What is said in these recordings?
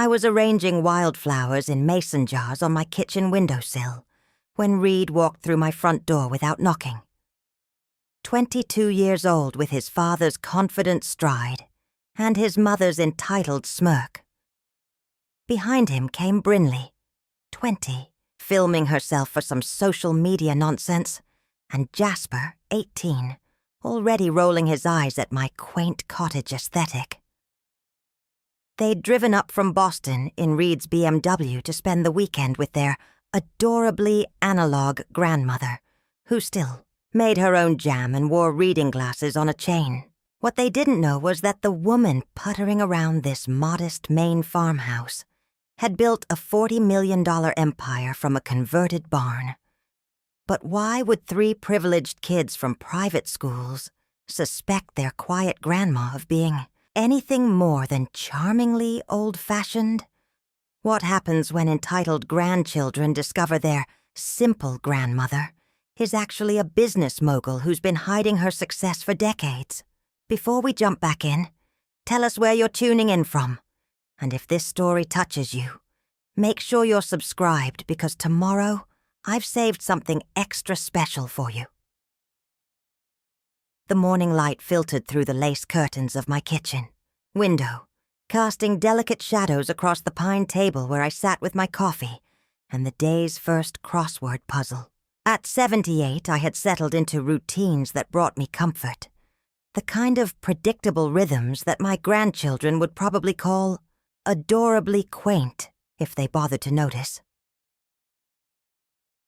I was arranging wildflowers in mason jars on my kitchen windowsill when Reed walked through my front door without knocking. 22 years old with his father's confident stride and his mother's entitled smirk. Behind him came Brinley, 20, filming herself for some social media nonsense, and Jasper, 18, already rolling his eyes at my quaint cottage aesthetic. They'd driven up from Boston in Reed's BMW to spend the weekend with their adorably analog grandmother, who still made her own jam and wore reading glasses on a chain. What they didn't know was that the woman puttering around this modest Maine farmhouse had built a $40 million empire from a converted barn. But why would 3 privileged kids from private schools suspect their quiet grandma of being anything more than charmingly old-fashioned? What happens when entitled grandchildren discover their simple grandmother is actually a business mogul who's been hiding her success for decades? Before we jump back in, tell us where you're tuning in from. And if this story touches you, make sure you're subscribed because tomorrow I've saved something extra special for you. The morning light filtered through the lace curtains of my kitchen window, casting delicate shadows across the pine table where I sat with my coffee and the day's first crossword puzzle. At 78, I had settled into routines that brought me comfort, the kind of predictable rhythms that my grandchildren would probably call adorably quaint if they bothered to notice.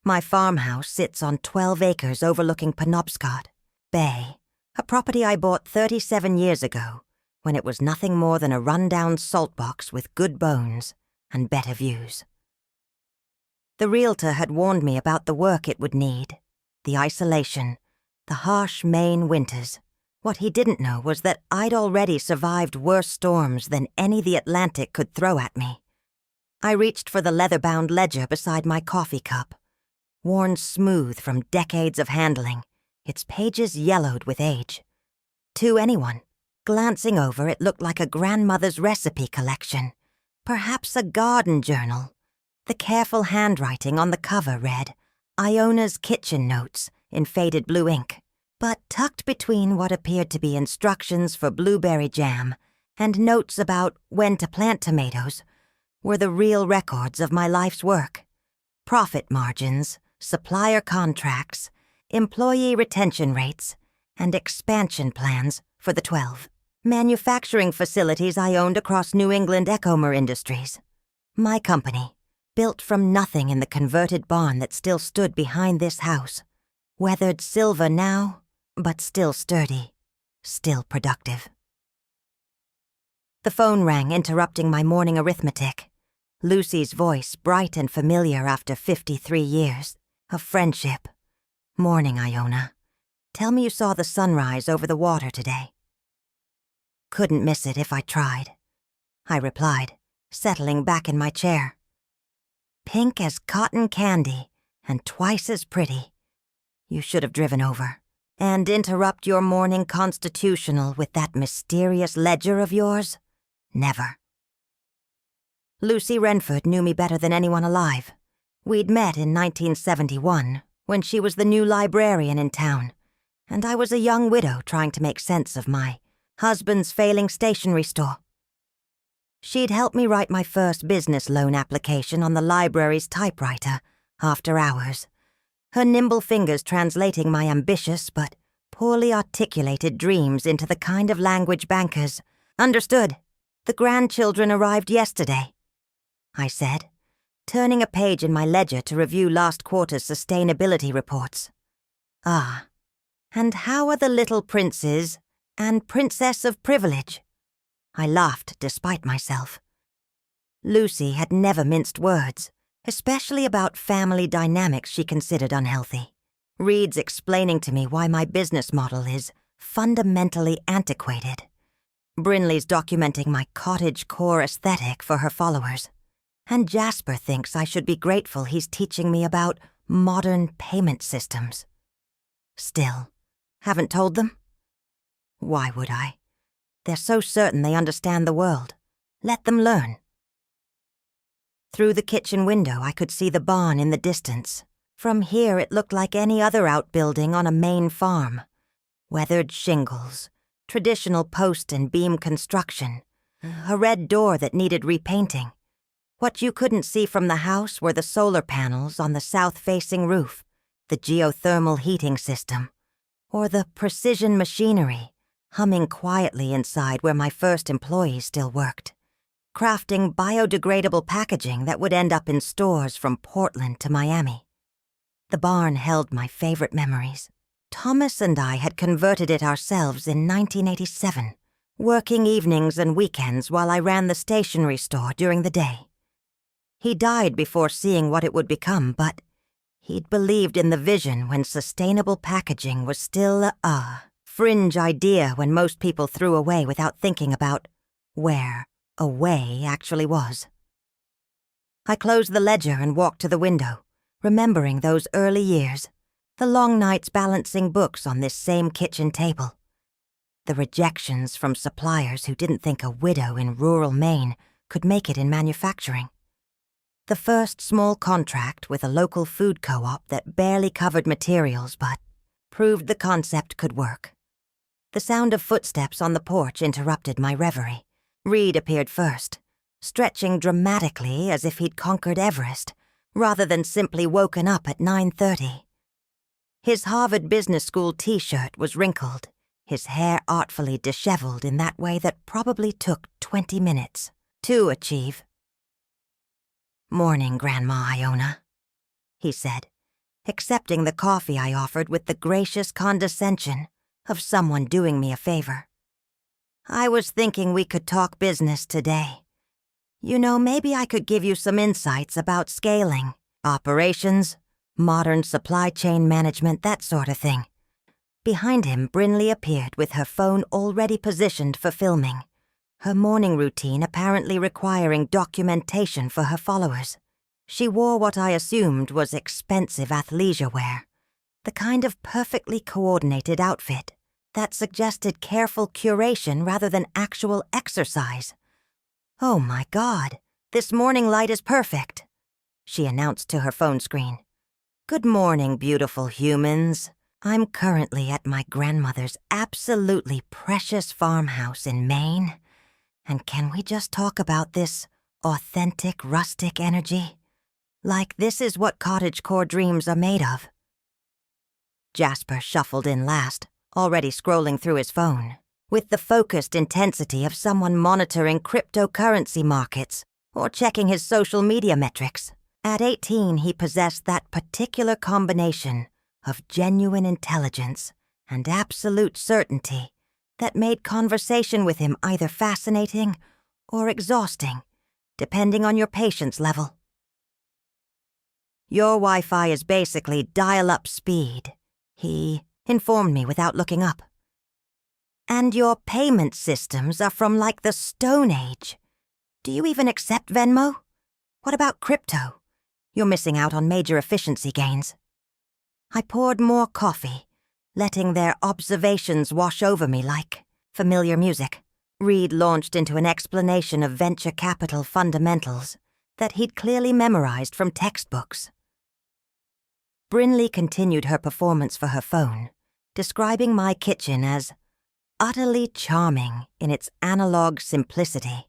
My farmhouse sits on 12 acres overlooking Penobscot Bay, a property I bought 37 years ago when it was nothing more than a run-down salt box with good bones and better views. The realtor had warned me about the work it would need, the isolation, the harsh Maine winters. What he didn't know was that I'd already survived worse storms than any the Atlantic could throw at me. I reached for the leather-bound ledger beside my coffee cup, worn smooth from decades of handling, its pages yellowed with age. To anyone, glancing over it looked like a grandmother's recipe collection, perhaps a garden journal. The careful handwriting on the cover read, Iona's Kitchen Notes, in faded blue ink. But tucked between what appeared to be instructions for blueberry jam and notes about when to plant tomatoes were the real records of my life's work. Profit margins, supplier contracts, employee retention rates, and expansion plans for the 12 manufacturing facilities I owned across New England Ecomer Industries. My company, built from nothing in the converted barn that still stood behind this house, weathered silver now, but still sturdy, still productive. The phone rang, interrupting my morning arithmetic. Lucy's voice, bright and familiar after 53 years of friendship. Morning, Iona. Tell me you saw the sunrise over the water today. Couldn't miss it if I tried, I replied, settling back in my chair. Pink as cotton candy and twice as pretty. You should have driven over. And interrupt your morning constitutional with that mysterious ledger of yours? Never. Lucy Renford knew me better than anyone alive. We'd met in 1971, when she was the new librarian in town, and I was a young widow trying to make sense of my husband's failing stationery store. She'd helped me write my first business loan application on the library's typewriter after hours, her nimble fingers translating my ambitious but poorly articulated dreams into the kind of language bankers understood. The grandchildren arrived yesterday, I said, turning a page in my ledger to review last quarter's sustainability reports. Ah, and how are the little princes and princess of privilege? I laughed despite myself. Lucy had never minced words, especially about family dynamics she considered unhealthy. Reed's explaining to me why my business model is fundamentally antiquated. Brinley's documenting my cottage-core aesthetic for her followers. And Jasper thinks I should be grateful he's teaching me about modern payment systems. Still, haven't told them? Why would I? They're so certain they understand the world. Let them learn. Through the kitchen window, I could see the barn in the distance. From here, it looked like any other outbuilding on a Maine farm. Weathered shingles, traditional post and beam construction, a red door that needed repainting. What you couldn't see from the house were the solar panels on the south-facing roof, the geothermal heating system, or the precision machinery humming quietly inside where my first employees still worked, crafting biodegradable packaging that would end up in stores from Portland to Miami. The barn held my favorite memories. Thomas and I had converted it ourselves in 1987, working evenings and weekends while I ran the stationery store during the day. He died before seeing what it would become, but he'd believed in the vision when sustainable packaging was still a fringe idea when most people threw away without thinking about where away actually was. I closed the ledger and walked to the window, remembering those early years, the long nights balancing books on this same kitchen table, the rejections from suppliers who didn't think a widow in rural Maine could make it in manufacturing, the first small contract with a local food co-op that barely covered materials but proved the concept could work. The sound of footsteps on the porch interrupted my reverie. Reed appeared first, stretching dramatically as if he'd conquered Everest, rather than simply woken up at 9:30. His Harvard Business School t-shirt was wrinkled, his hair artfully disheveled in that way that probably took 20 minutes to achieve. "Morning, Grandma Iona," he said, accepting the coffee I offered with the gracious condescension of someone doing me a favor. "I was thinking we could talk business today. You know, maybe I could give you some insights about scaling, operations, modern supply chain management, that sort of thing." Behind him, Brinley appeared with her phone already positioned for filming, her morning routine apparently requiring documentation for her followers. She wore what I assumed was expensive athleisure wear, the kind of perfectly coordinated outfit that suggested careful curation rather than actual exercise. "Oh my God, this morning light is perfect," she announced to her phone screen. "Good morning, beautiful humans. I'm currently at my grandmother's absolutely precious farmhouse in Maine. And can we just talk about this authentic, rustic energy? Like this is what cottagecore dreams are made of." Jasper shuffled in last, already scrolling through his phone, with the focused intensity of someone monitoring cryptocurrency markets or checking his social media metrics. At 18, he possessed that particular combination of genuine intelligence and absolute certainty that made conversation with him either fascinating or exhausting, depending on your patience level. "Your Wi-Fi is basically dial-up speed," he informed me without looking up. "And your payment systems are from like the Stone Age. Do you even accept Venmo? What about crypto? You're missing out on major efficiency gains." I poured more coffee, letting their observations wash over me like familiar music. Reed launched into an explanation of venture capital fundamentals that he'd clearly memorized from textbooks. Brinley continued her performance for her phone, describing my kitchen as utterly charming in its analog simplicity.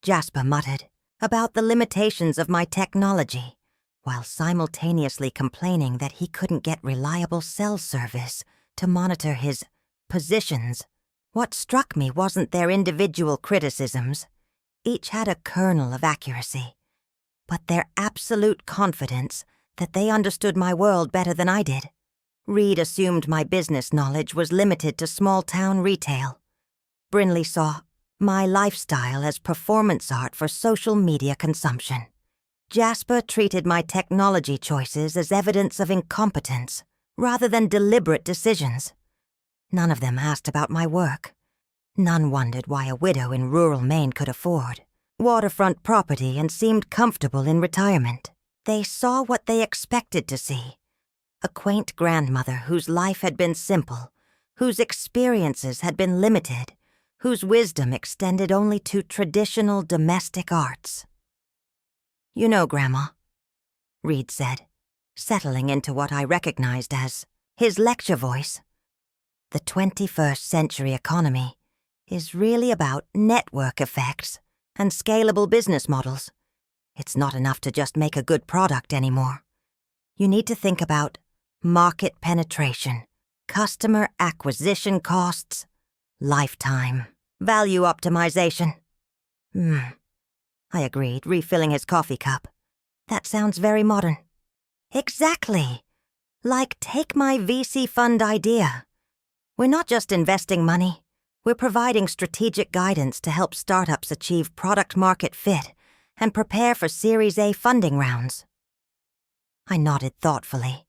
Jasper muttered about the limitations of my technology, while simultaneously complaining that he couldn't get reliable cell service to monitor his positions. What struck me wasn't their individual criticisms. Each had a kernel of accuracy, but their absolute confidence that they understood my world better than I did. Reed assumed my business knowledge was limited to small-town retail. Brinley saw my lifestyle as performance art for social media consumption. Jasper treated my technology choices as evidence of incompetence rather than deliberate decisions. None of them asked about my work. None wondered why a widow in rural Maine could afford waterfront property and seemed comfortable in retirement. They saw what they expected to see: a quaint grandmother whose life had been simple, whose experiences had been limited, whose wisdom extended only to traditional domestic arts. You know, Grandma, Reed said, settling into what I recognized as his lecture voice. The 21st century economy is really about network effects and scalable business models. It's not enough to just make a good product anymore. You need to think about market penetration, customer acquisition costs, lifetime value optimization. I agreed, refilling his coffee cup. That sounds very modern. Exactly. Like, take my VC fund idea. We're not just investing money. We're providing strategic guidance to help startups achieve product-market fit and prepare for Series A funding rounds. I nodded thoughtfully,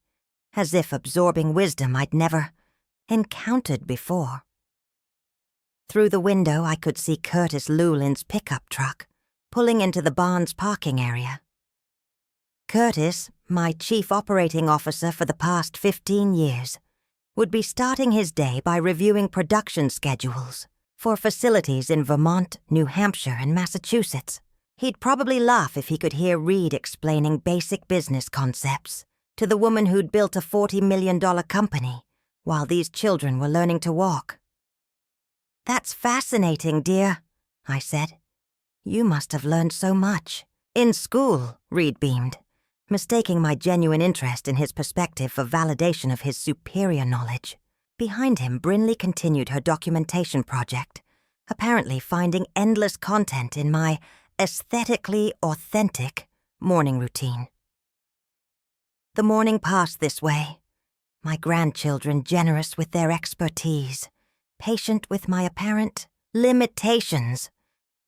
as if absorbing wisdom I'd never encountered before. Through the window, I could see Curtis Lewlin's pickup truck pulling into the barn's parking area. Curtis, my chief operating officer for the past 15 years, would be starting his day by reviewing production schedules for facilities in Vermont, New Hampshire, and Massachusetts. He'd probably laugh if he could hear Reed explaining basic business concepts to the woman who'd built a $40 million company while these children were learning to walk. That's fascinating, dear, I said. You must have learned so much. In school, Reed beamed, mistaking my genuine interest in his perspective for validation of his superior knowledge. Behind him, Brinley continued her documentation project, apparently finding endless content in my aesthetically authentic morning routine. The morning passed this way, my grandchildren generous with their expertise, patient with my apparent limitations,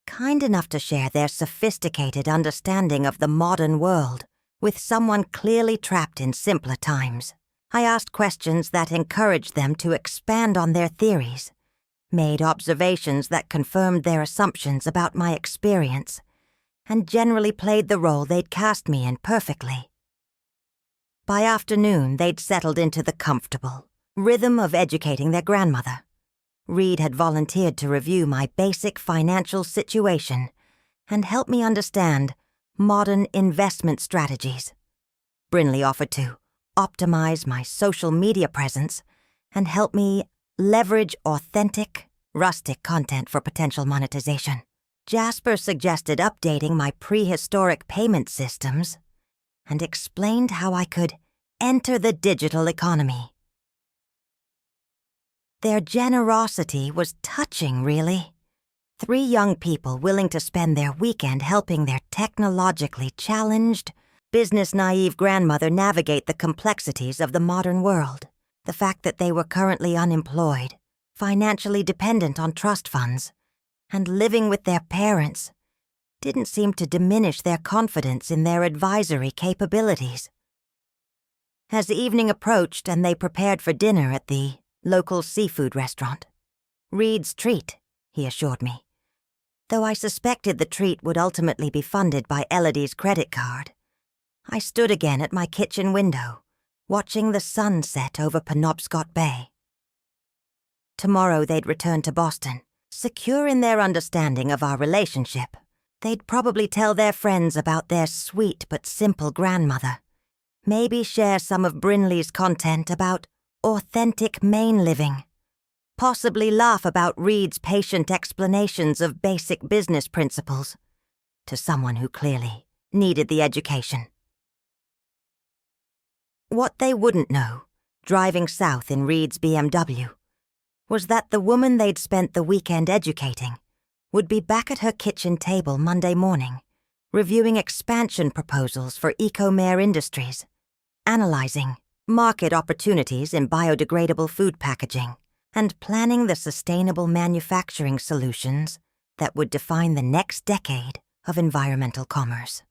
kind enough to share their sophisticated understanding of the modern world with someone clearly trapped in simpler times. I asked questions that encouraged them to expand on their theories, made observations that confirmed their assumptions about my experience, and generally played the role they'd cast me in perfectly. By afternoon, they'd settled into the comfortable rhythm of educating their grandmother. Reed had volunteered to review my basic financial situation and help me understand modern investment strategies. Brinley offered to optimize my social media presence and help me leverage authentic, rustic content for potential monetization. Jasper suggested updating my prehistoric payment systems and explained how I could enter the digital economy. Their generosity was touching, really. 3 young people willing to spend their weekend helping their technologically challenged, business-naive grandmother navigate the complexities of the modern world. The fact that they were currently unemployed, financially dependent on trust funds, and living with their parents didn't seem to diminish their confidence in their advisory capabilities. As the evening approached and they prepared for dinner at the local seafood restaurant, Reed's treat, he assured me, though I suspected the treat would ultimately be funded by Elodie's credit card. I stood again at my kitchen window, watching the sun set over Penobscot Bay. Tomorrow they'd return to Boston, secure in their understanding of our relationship. They'd probably tell their friends about their sweet but simple grandmother, maybe share some of Brinley's content about authentic Maine living, possibly laugh about Reed's patient explanations of basic business principles to someone who clearly needed the education. What they wouldn't know, driving south in Reed's BMW, was that the woman they'd spent the weekend educating would be back at her kitchen table Monday morning, reviewing expansion proposals for Ecomare Industries, analyzing market opportunities in biodegradable food packaging, and planning the sustainable manufacturing solutions that would define the next decade of environmental commerce.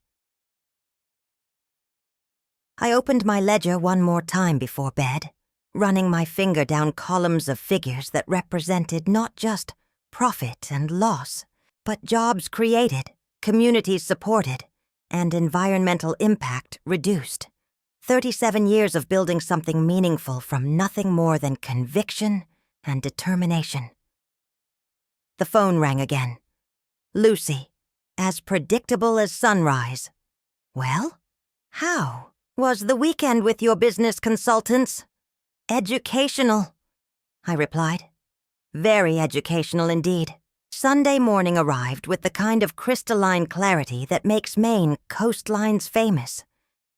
I opened my ledger one more time before bed, running my finger down columns of figures that represented not just profit and loss, but jobs created, communities supported, and environmental impact reduced. 37 years of building something meaningful from nothing more than conviction and determination. The phone rang again. Lucy, as predictable as sunrise. Well, how? Was the weekend with your business consultants? Educational, I replied. Very educational indeed. Sunday morning arrived with the kind of crystalline clarity that makes Maine coastlines famous.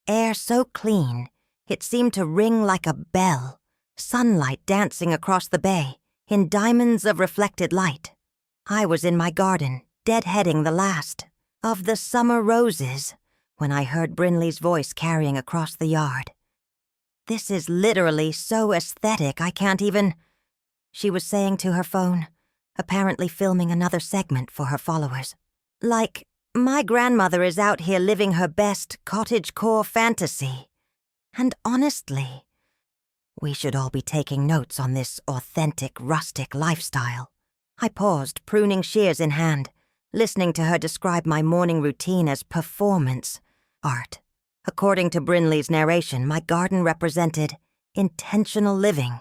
Air so clean, it seemed to ring like a bell, sunlight dancing across the bay in diamonds of reflected light. I was in my garden, deadheading the last of the summer roses when I heard Brinley's voice carrying across the yard. This is literally so aesthetic I can't even... She was saying to her phone, apparently filming another segment for her followers. Like, my grandmother is out here living her best cottagecore fantasy. And honestly, we should all be taking notes on this authentic, rustic lifestyle. I paused, pruning shears in hand, listening to her describe my morning routine as performance art. According to Brinley's narration, my garden represented intentional living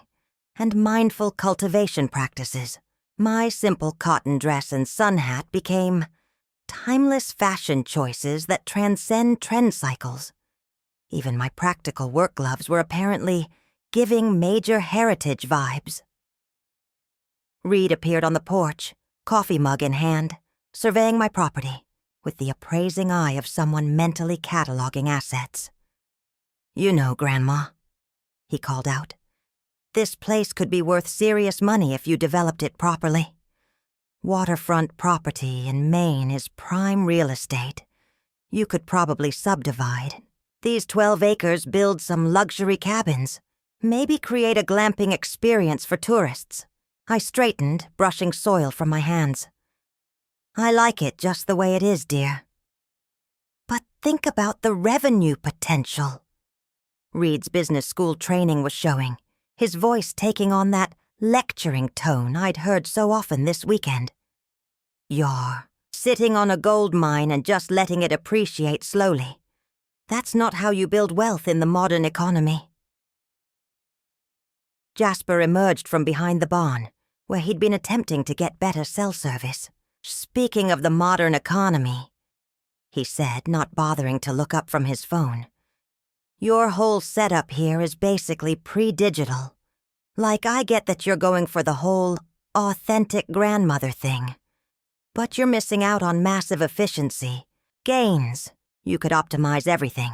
and mindful cultivation practices. My simple cotton dress and sun hat became timeless fashion choices that transcend trend cycles. Even my practical work gloves were apparently giving major heritage vibes. Reed appeared on the porch, coffee mug in hand, surveying my property with the appraising eye of someone mentally cataloging assets. You know, Grandma, he called out. This place could be worth serious money if you developed it properly. Waterfront property in Maine is prime real estate. You could probably subdivide. These 12 acres build some luxury cabins. Maybe create a glamping experience for tourists. I straightened, brushing soil from my hands. I like it just the way it is, dear. But think about the revenue potential. Reed's business school training was showing, his voice taking on that lecturing tone I'd heard so often this weekend. You're sitting on a gold mine and just letting it appreciate slowly. That's not how you build wealth in the modern economy. Jasper emerged from behind the barn, where he'd been attempting to get better cell service. Speaking of the modern economy, he said, not bothering to look up from his phone. Your whole setup here is basically pre-digital. Like, I get that you're going for the whole authentic grandmother thing. But you're missing out on massive efficiency, gains. You could optimize everything.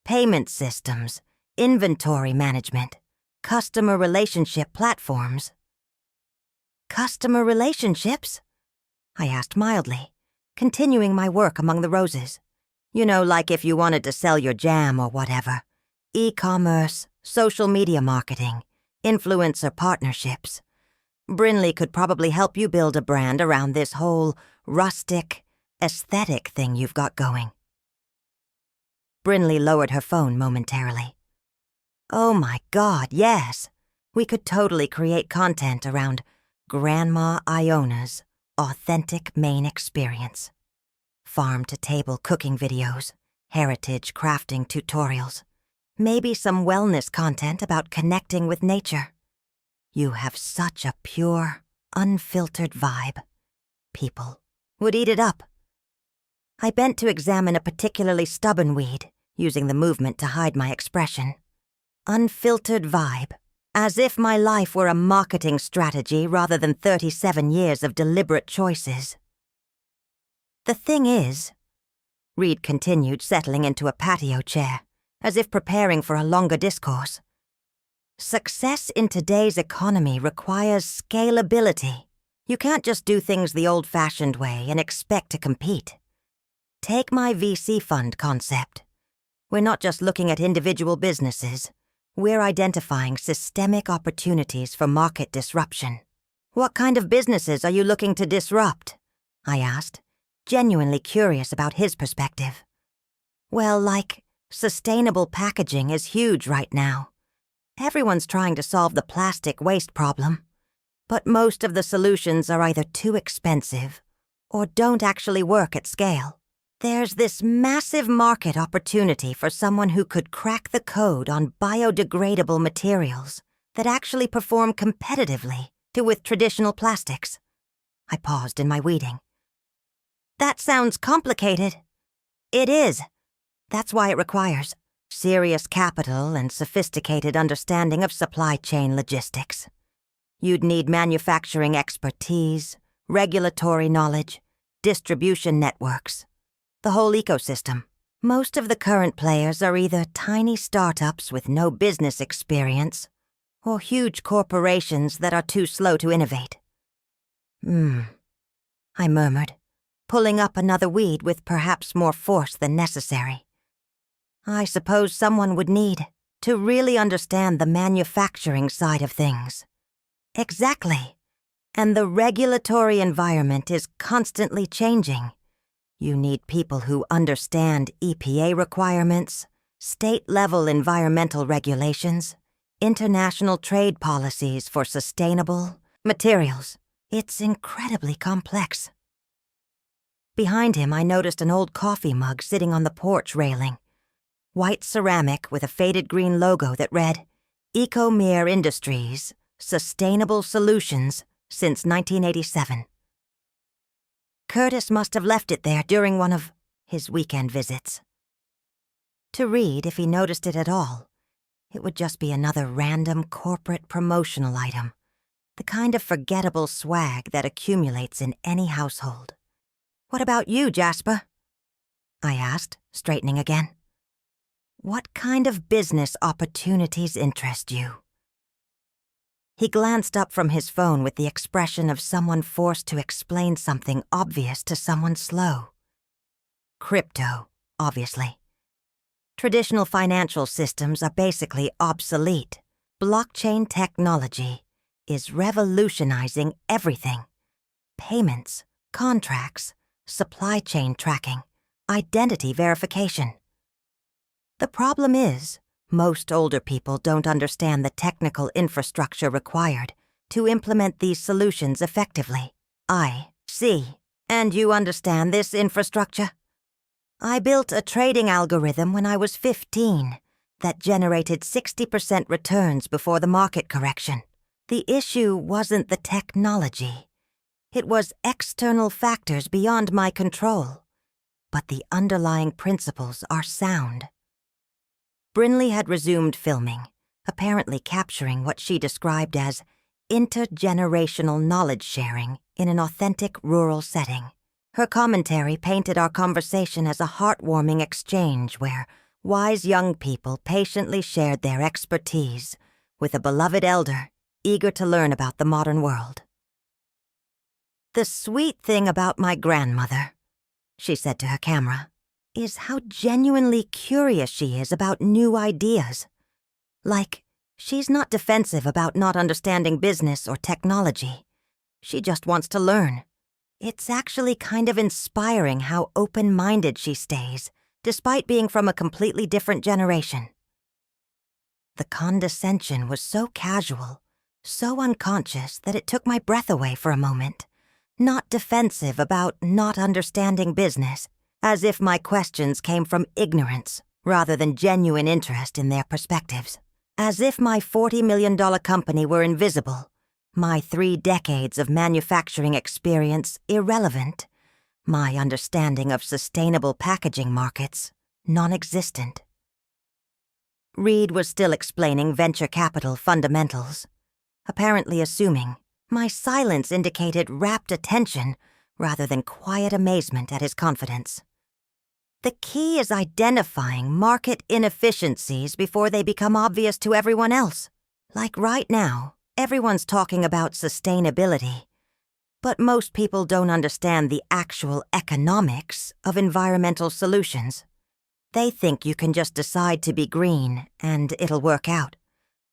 Payment systems, inventory management, customer relationship platforms. Customer relationships? I asked mildly, continuing my work among the roses. You know, like if you wanted to sell your jam or whatever. E-commerce, social media marketing, influencer partnerships. Brinley could probably help you build a brand around this whole rustic, aesthetic thing you've got going. Brinley lowered her phone momentarily. Oh my God, yes. We could totally create content around Grandma Iona's authentic Maine experience. Farm-to-table cooking videos, heritage crafting tutorials, maybe some wellness content about connecting with nature. You have such a pure, unfiltered vibe. People would eat it up. I bent to examine a particularly stubborn weed, using the movement to hide my expression. Unfiltered vibe, as if my life were a marketing strategy rather than 37 years of deliberate choices. The thing is, Reed continued, settling into a patio chair, as if preparing for a longer discourse. Success in today's economy requires scalability. You can't just do things the old-fashioned way and expect to compete. Take my VC fund concept. We're not just looking at individual businesses. We're identifying systemic opportunities for market disruption. What kind of businesses are you looking to disrupt? I asked, genuinely curious about his perspective. Well, like, sustainable packaging is huge right now. Everyone's trying to solve the plastic waste problem. But most of the solutions are either too expensive or don't actually work at scale. There's this massive market opportunity for someone who could crack the code on biodegradable materials that actually perform competitively with traditional plastics. I paused in my weeding. That sounds complicated. It is. That's why it requires serious capital and sophisticated understanding of supply chain logistics. You'd need manufacturing expertise, regulatory knowledge, distribution networks, the whole ecosystem. Most of the current players are either tiny startups with no business experience or huge corporations that are too slow to innovate. I murmured, pulling up another weed with perhaps more force than necessary. I suppose someone would need to really understand the manufacturing side of things. Exactly. And the regulatory environment is constantly changing. You need people who understand EPA requirements, state-level environmental regulations, international trade policies for sustainable materials. It's incredibly complex. Behind him, I noticed an old coffee mug sitting on the porch railing. White ceramic with a faded green logo that read, Ecomere Industries, Sustainable Solutions since 1987. Curtis must have left it there during one of his weekend visits. To Reed, if he noticed it at all, it would just be another random corporate promotional item, the kind of forgettable swag that accumulates in any household. What about you, Jasper? I asked, straightening again. What kind of business opportunities interest you? He glanced up from his phone with the expression of someone forced to explain something obvious to someone slow. Crypto, obviously. Traditional financial systems are basically obsolete. Blockchain technology is revolutionizing everything. Payments, contracts, supply chain tracking, identity verification. The problem is, most older people don't understand the technical infrastructure required to implement these solutions effectively. I see. And you understand this infrastructure? I built a trading algorithm when I was 15 that generated 60% returns before the market correction. The issue wasn't the technology. It was external factors beyond my control. But the underlying principles are sound. Brinley had resumed filming, apparently capturing what she described as intergenerational knowledge sharing in an authentic rural setting. Her commentary painted our conversation as a heartwarming exchange where wise young people patiently shared their expertise with a beloved elder eager to learn about the modern world. The sweet thing about my grandmother, she said to her camera, is how genuinely curious she is about new ideas. Like, she's not defensive about not understanding business or technology. She just wants to learn. It's actually kind of inspiring how open-minded she stays, despite being from a completely different generation. The condescension was so casual, so unconscious that it took my breath away for a moment. Not defensive about not understanding business, as if my questions came from ignorance rather than genuine interest in their perspectives. As if my $40 million company were invisible, my 3 decades of manufacturing experience irrelevant, my understanding of sustainable packaging markets non-existent. Reed was still explaining venture capital fundamentals, apparently assuming my silence indicated rapt attention rather than quiet amazement at his confidence. The key is identifying market inefficiencies before they become obvious to everyone else. Like right now, everyone's talking about sustainability, but most people don't understand the actual economics of environmental solutions. They think you can just decide to be green and it'll work out.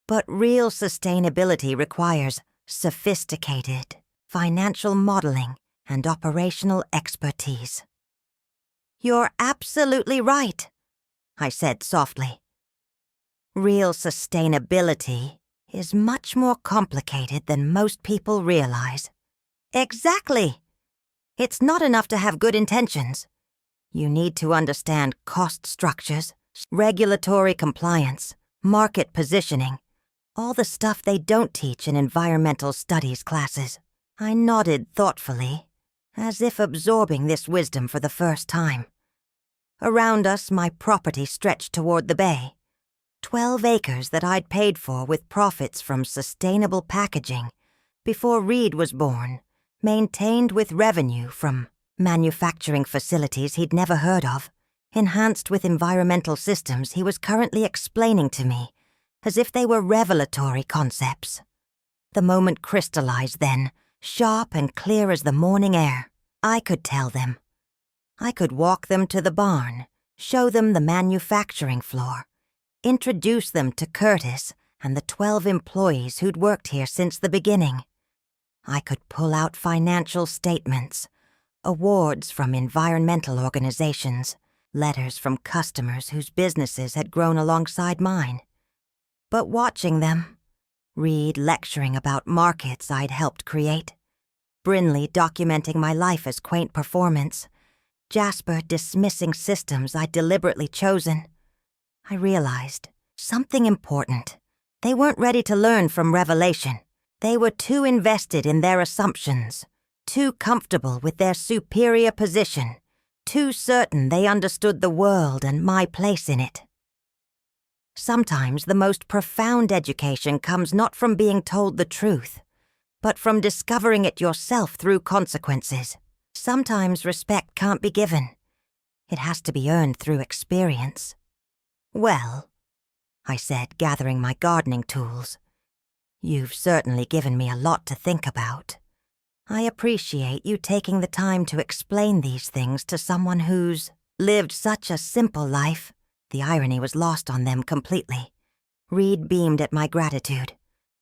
But real sustainability requires sophisticated financial modeling and operational expertise. You're absolutely right, I said softly. Real sustainability is much more complicated than most people realize. Exactly. It's not enough to have good intentions. You need to understand cost structures, regulatory compliance, market positioning, all the stuff they don't teach in environmental studies classes. I nodded thoughtfully, as if absorbing this wisdom for the first time. Around us, my property stretched toward the bay. 12 acres that I'd paid for with profits from sustainable packaging before Reed was born, maintained with revenue from manufacturing facilities he'd never heard of, enhanced with environmental systems he was currently explaining to me as if they were revelatory concepts. The moment crystallized then, sharp and clear as the morning air. I could tell them. I could walk them to the barn, show them the manufacturing floor, introduce them to Curtis and the 12 employees who'd worked here since the beginning. I could pull out financial statements, awards from environmental organizations, letters from customers whose businesses had grown alongside mine. But watching them, Reed lecturing about markets I'd helped create, Brinley documenting my life as quaint performance, Jasper dismissing systems I'd deliberately chosen, I realized something important. They weren't ready to learn from revelation. They were too invested in their assumptions, too comfortable with their superior position, too certain they understood the world and my place in it. Sometimes the most profound education comes not from being told the truth, but from discovering it yourself through consequences. Sometimes respect can't be given. It has to be earned through experience. "Well," I said, gathering my gardening tools, "you've certainly given me a lot to think about. I appreciate you taking the time to explain these things to someone who's lived such a simple life." The irony was lost on them completely. Reed beamed at my gratitude.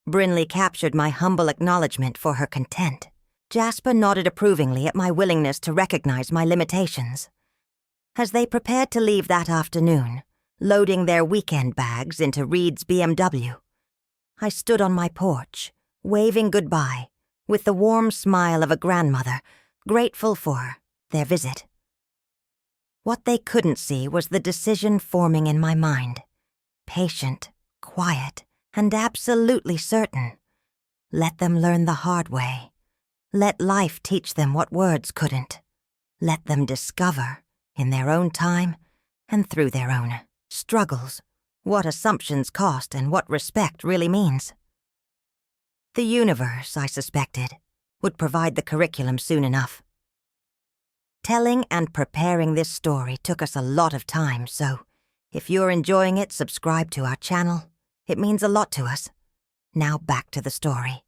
Brinley captured my humble acknowledgement for her content. Jasper nodded approvingly at my willingness to recognize my limitations. As they prepared to leave that afternoon, loading their weekend bags into Reed's BMW, I stood on my porch, waving goodbye, with the warm smile of a grandmother, grateful for their visit. What they couldn't see was the decision forming in my mind. Patient, quiet, and absolutely certain. Let them learn the hard way. Let life teach them what words couldn't. Let them discover, in their own time and through their own struggles, what assumptions cost and what respect really means. The universe, I suspected, would provide the curriculum soon enough. Telling and preparing this story took us a lot of time, so if you're enjoying it, subscribe to our channel. It means a lot to us. Now back to the story.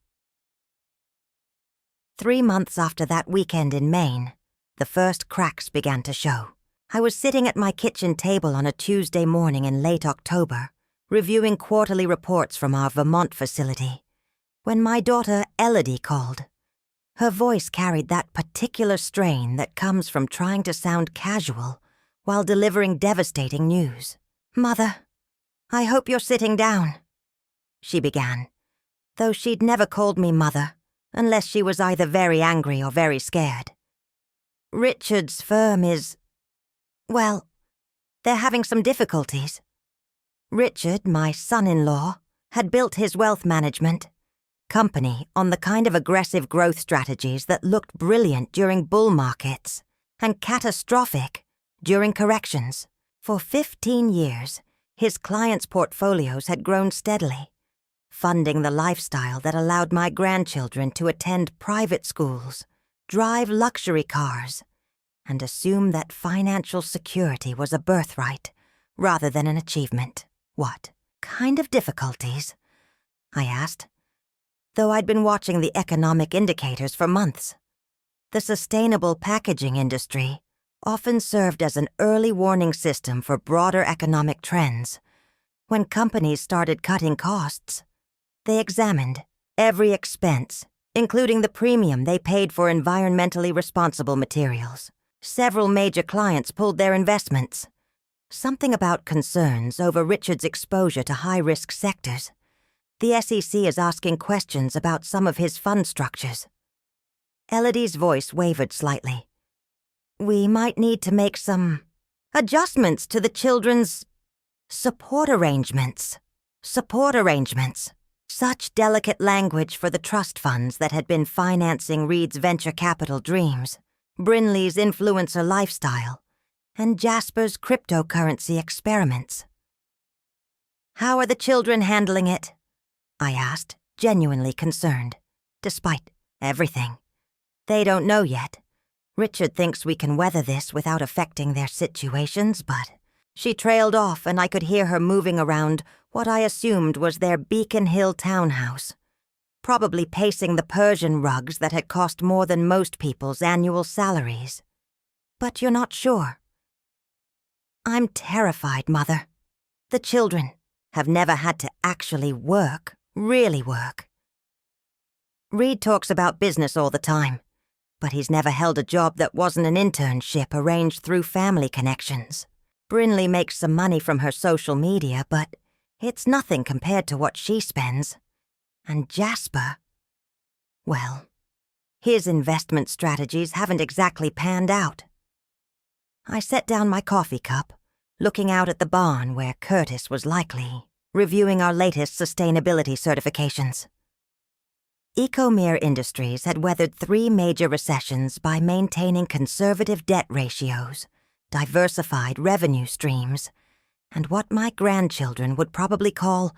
3 months after that weekend in Maine, the first cracks began to show. I was sitting at my kitchen table on a Tuesday morning in late October, reviewing quarterly reports from our Vermont facility, when my daughter Elodie called. Her voice carried that particular strain that comes from trying to sound casual while delivering devastating news. "Mother, I hope you're sitting down," she began, though she'd never called me mother, unless she was either very angry or very scared. "Richard's firm is... well, they're having some difficulties. Richard, my son-in-law, had built his wealth management company on the kind of aggressive growth strategies that looked brilliant during bull markets and catastrophic during corrections. For 15 years, his clients' portfolios had grown steadily, funding the lifestyle that allowed my grandchildren to attend private schools, drive luxury cars, and assume that financial security was a birthright rather than an achievement. "What kind of difficulties?" I asked, though I'd been watching the economic indicators for months. The sustainable packaging industry often served as an early warning system for broader economic trends. When companies started cutting costs, they examined every expense, including the premium they paid for environmentally responsible materials. Several major clients pulled their investments. Something about concerns over Richard's exposure to high-risk sectors. The SEC is asking questions about some of his fund structures. Elodie's voice wavered slightly. "We might need to make some adjustments to the children's support arrangements. Support arrangements." Such delicate language for the trust funds that had been financing Reed's venture capital dreams, Brinley's influencer lifestyle, and Jasper's cryptocurrency experiments. "How are the children handling it?" I asked, genuinely concerned, despite everything. "They don't know yet. Richard thinks we can weather this without affecting their situations, but..." She trailed off, and I could hear her moving around what I assumed was their Beacon Hill townhouse, probably pacing the Persian rugs that had cost more than most people's annual salaries. "But you're not sure?" "I'm terrified, Mother. The children have never had to actually work, really work. Reed talks about business all the time, but he's never held a job that wasn't an internship arranged through family connections. Brinley makes some money from her social media, but it's nothing compared to what she spends. And Jasper, well, his investment strategies haven't exactly panned out." I set down my coffee cup, looking out at the barn where Curtis was likely reviewing our latest sustainability certifications. Ecomere Industries had weathered 3 major recessions by maintaining conservative debt ratios, diversified revenue streams, and what my grandchildren would probably call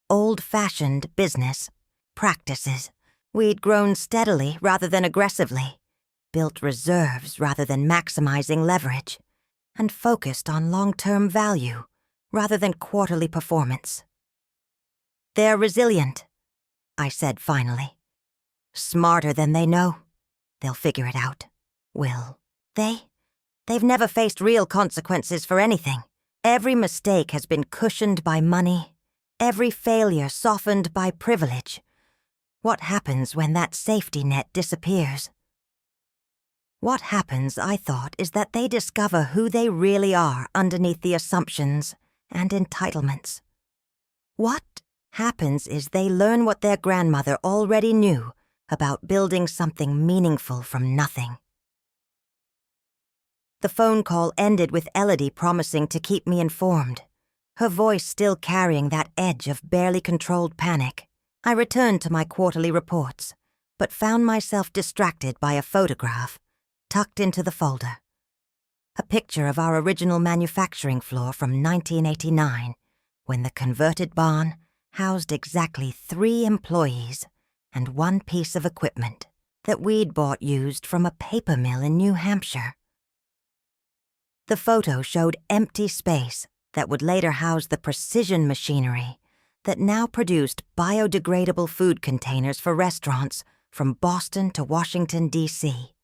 old-fashioned business practices. We'd grown steadily rather than aggressively, built reserves rather than maximizing leverage, and focused on long-term value rather than quarterly performance. "They're resilient," I said finally. "Smarter than they know. They'll figure it out. Will they? They've never faced real consequences for anything. Every mistake has been cushioned by money, every failure softened by privilege. What happens when that safety net disappears? What happens, I thought, is that they discover who they really are underneath the assumptions and entitlements. What happens is they learn what their grandmother already knew about building something meaningful from nothing." The phone call ended with Elodie promising to keep me informed, her voice still carrying that edge of barely controlled panic. I returned to my quarterly reports, but found myself distracted by a photograph tucked into the folder. A picture of our original manufacturing floor from 1989, when the converted barn housed exactly 3 employees and 1 piece of equipment that we'd bought used from a paper mill in New Hampshire. The photo showed empty space that would later house the precision machinery that now produced biodegradable food containers for restaurants from Boston to Washington, D.C.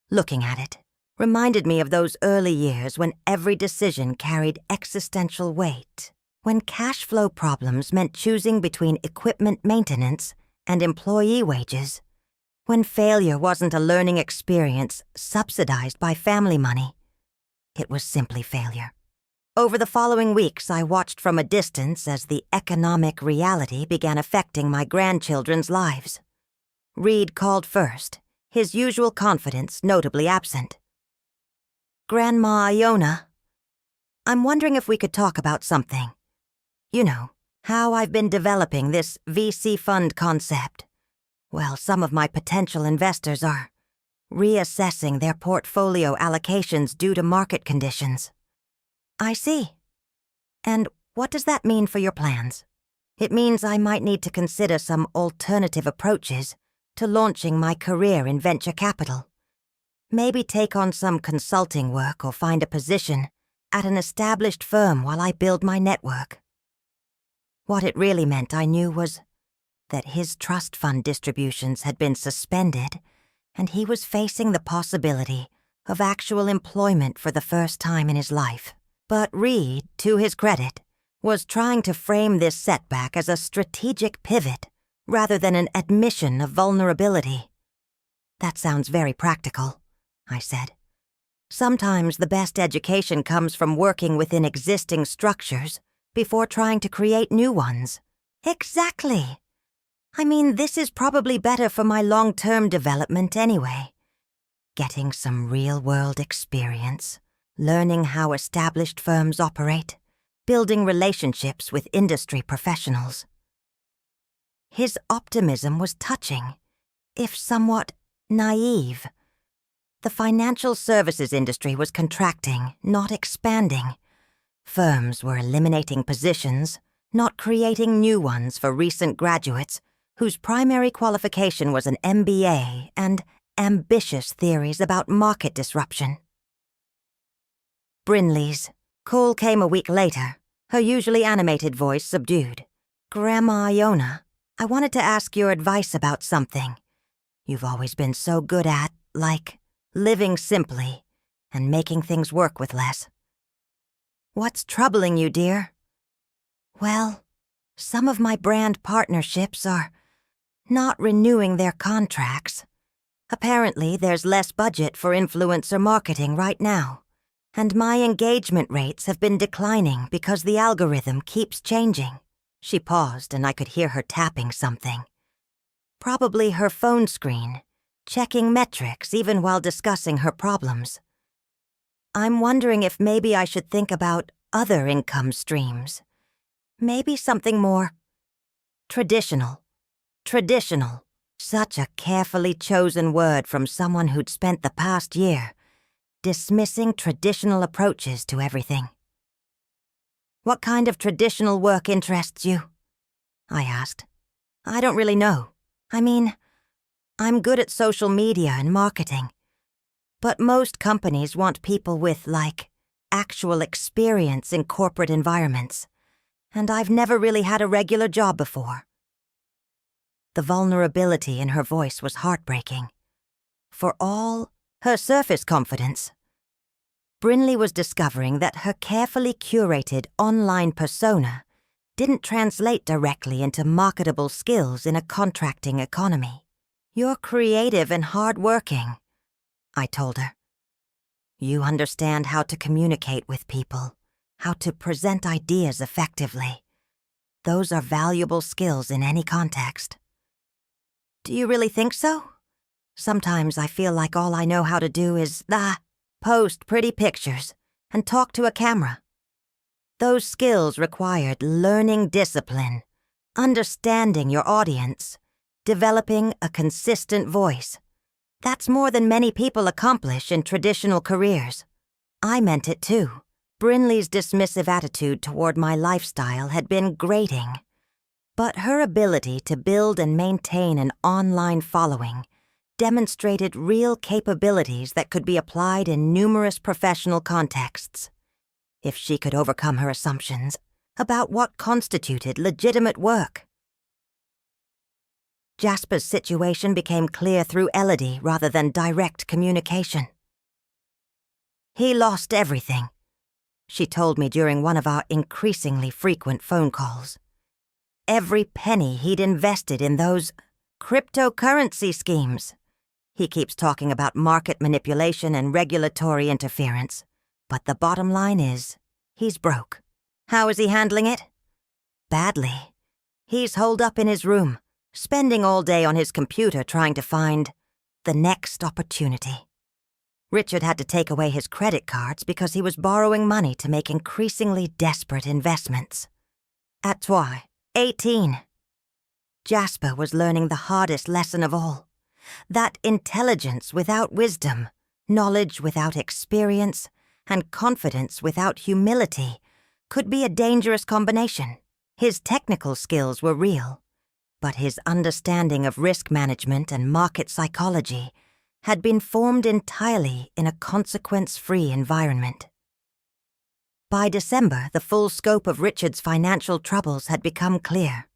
Looking at it reminded me of those early years when every decision carried existential weight, when cash flow problems meant choosing between equipment maintenance and employee wages, when failure wasn't a learning experience subsidized by family money. It was simply failure. Over the following weeks, I watched from a distance as the economic reality began affecting my grandchildren's lives. Reed called first, his usual confidence notably absent. "Grandma Iona, I'm wondering if we could talk about something. You know, how I've been developing this VC fund concept. Well, some of my potential investors are reassessing their portfolio allocations due to market conditions." "I see. And what does that mean for your plans?" "It means I might need to consider some alternative approaches to launching my career in venture capital. Maybe take on some consulting work or find a position at an established firm while I build my network." What it really meant, I knew, was that his trust fund distributions had been suspended, and he was facing the possibility of actual employment for the first time in his life. But Reed, to his credit, was trying to frame this setback as a strategic pivot rather than an admission of vulnerability. "That sounds very practical," I said. "Sometimes the best education comes from working within existing structures before trying to create new ones." "Exactly. I mean, this is probably better for my long-term development anyway. Getting some real-world experience, learning how established firms operate, building relationships with industry professionals." His optimism was touching, if somewhat naive. The financial services industry was contracting, not expanding. Firms were eliminating positions, not creating new ones for recent graduates whose primary qualification was an MBA and ambitious theories about market disruption. Brinley's call came a week later, her usually animated voice subdued. "Grandma Iona, I wanted to ask your advice about something. You've always been so good at, living simply and making things work with less." "What's troubling you, dear?" "Well, some of my brand partnerships are not renewing their contracts. Apparently, there's less budget for influencer marketing right now, and my engagement rates have been declining because the algorithm keeps changing." She paused, and I could hear her tapping something. Probably her phone screen, checking metrics even while discussing her problems. "I'm wondering if maybe I should think about other income streams. Maybe something more traditional. Traditional. Such a carefully chosen word from someone who'd spent the past year dismissing traditional approaches to everything. "What kind of traditional work interests you?" I asked. "I don't really know. I mean, I'm good at social media and marketing. But most companies want people with, actual experience in corporate environments. And I've never really had a regular job before." The vulnerability in her voice was heartbreaking. For all her surface confidence, Brinley was discovering that her carefully curated online persona didn't translate directly into marketable skills in a contracting economy. "You're creative and hardworking," I told her. "You understand how to communicate with people, how to present ideas effectively. Those are valuable skills in any context." "Do you really think so? Sometimes I feel like all I know how to do is, post pretty pictures and talk to a camera. Those skills required learning discipline, understanding your audience, developing a consistent voice. That's more than many people accomplish in traditional careers." I meant it too. Brinley's dismissive attitude toward my lifestyle had been grating. But her ability to build and maintain an online following demonstrated real capabilities that could be applied in numerous professional contexts. If she could overcome her assumptions about what constituted legitimate work. Jasper's situation became clear through Elodie rather than direct communication. "He lost everything," she told me during one of our increasingly frequent phone calls. "Every penny he'd invested in those cryptocurrency schemes. He keeps talking about market manipulation and regulatory interference, but the bottom line is, he's broke." "How is he handling it?" "Badly. He's holed up in his room, spending all day on his computer trying to find the next opportunity. Richard had to take away his credit cards because he was borrowing money to make increasingly desperate investments. At Twy, 18. Jasper was learning the hardest lesson of all. That intelligence without wisdom, knowledge without experience, and confidence without humility could be a dangerous combination. His technical skills were real, but his understanding of risk management and market psychology had been formed entirely in a consequence-free environment. By December, the full scope of Richard's financial troubles had become clear.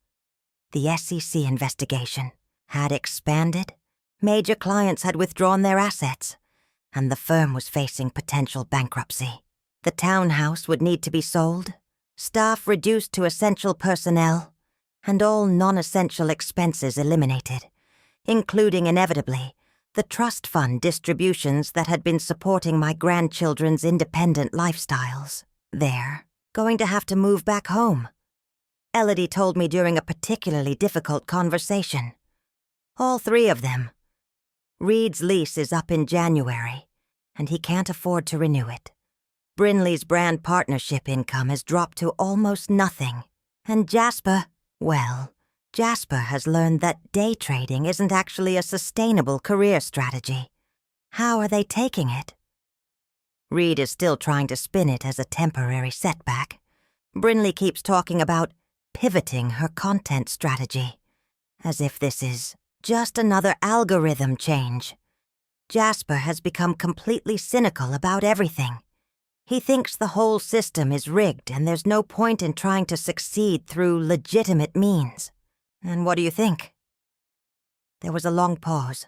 The SEC investigation had expanded, major clients had withdrawn their assets, and the firm was facing potential bankruptcy. The townhouse would need to be sold, staff reduced to essential personnel, and all non-essential expenses eliminated, including, inevitably, the trust fund distributions that had been supporting my grandchildren's independent lifestyles. They're going to have to move back home, Elodie told me during a particularly difficult conversation. All three of them. Reed's lease is up in January, and he can't afford to renew it. Brinley's brand partnership income has dropped to almost nothing. And Jasper has learned that day trading isn't actually a sustainable career strategy. How are they taking it? Reed is still trying to spin it as a temporary setback. Brinley keeps talking about pivoting her content strategy, as if this is just another algorithm change. Jasper has become completely cynical about everything. He thinks the whole system is rigged and there's no point in trying to succeed through legitimate means. And what do you think? There was a long pause.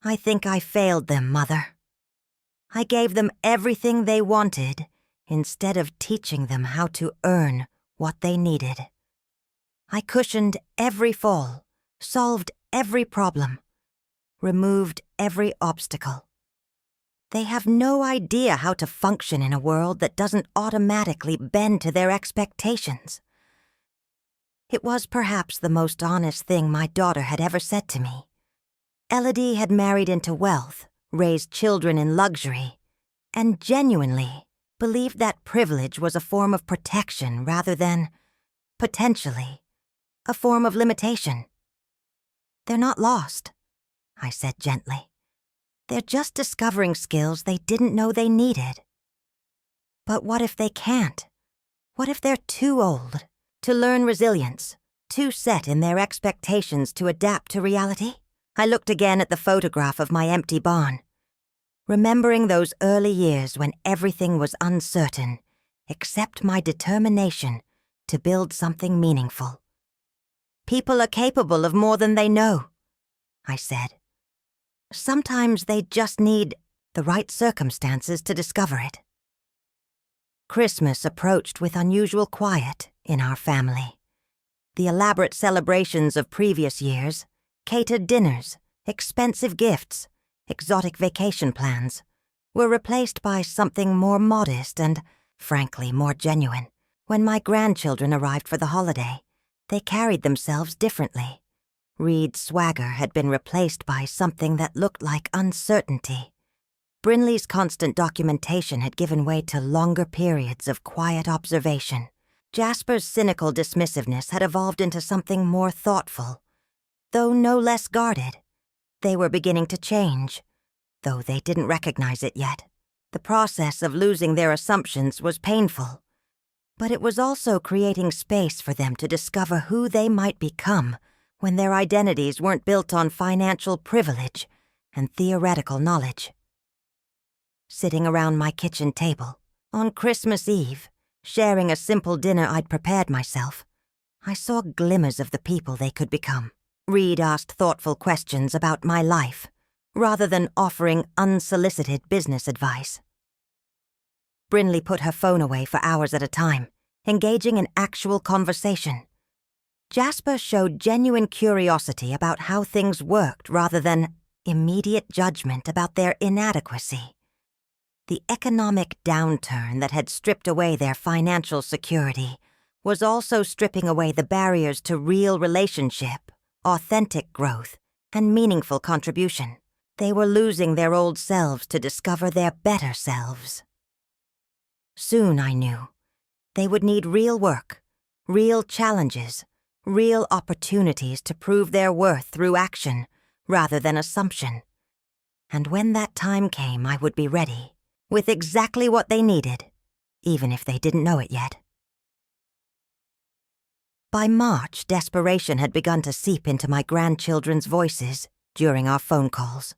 I think I failed them, Mother. I gave them everything they wanted instead of teaching them how to earn what they needed. I cushioned every fall, solved every problem, removed every obstacle. They have no idea how to function in a world that doesn't automatically bend to their expectations. It was perhaps the most honest thing my daughter had ever said to me. Elodie had married into wealth, raised children in luxury, and genuinely believed that privilege was a form of protection rather than, potentially, a form of limitation. They're not lost, I said gently. They're just discovering skills they didn't know they needed. But what if they can't? What if they're too old to learn resilience, too set in their expectations to adapt to reality? I looked again at the photograph of my empty barn, remembering those early years when everything was uncertain, except my determination to build something meaningful. People are capable of more than they know, I said. Sometimes they just need the right circumstances to discover it. Christmas approached with unusual quiet in our family. The elaborate celebrations of previous years, catered dinners, expensive gifts, exotic vacation plans, were replaced by something more modest and, frankly, more genuine. When my grandchildren arrived for the holiday, they carried themselves differently. Reed's swagger had been replaced by something that looked like uncertainty. Brinley's constant documentation had given way to longer periods of quiet observation. Jasper's cynical dismissiveness had evolved into something more thoughtful, though no less guarded. They were beginning to change, though they didn't recognize it yet. The process of losing their assumptions was painful, but it was also creating space for them to discover who they might become when their identities weren't built on financial privilege and theoretical knowledge. Sitting around my kitchen table, on Christmas Eve, sharing a simple dinner I'd prepared myself, I saw glimmers of the people they could become. Reed asked thoughtful questions about my life, rather than offering unsolicited business advice. Brinley put her phone away for hours at a time, engaging in actual conversation. Jasper showed genuine curiosity about how things worked rather than immediate judgment about their inadequacy. The economic downturn that had stripped away their financial security was also stripping away the barriers to real relationship, authentic growth, and meaningful contribution. They were losing their old selves to discover their better selves. Soon, I knew, they would need real work, real challenges, real opportunities to prove their worth through action rather than assumption. And when that time came, I would be ready, with exactly what they needed, even if they didn't know it yet. By March, desperation had begun to seep into my grandchildren's voices during our phone calls.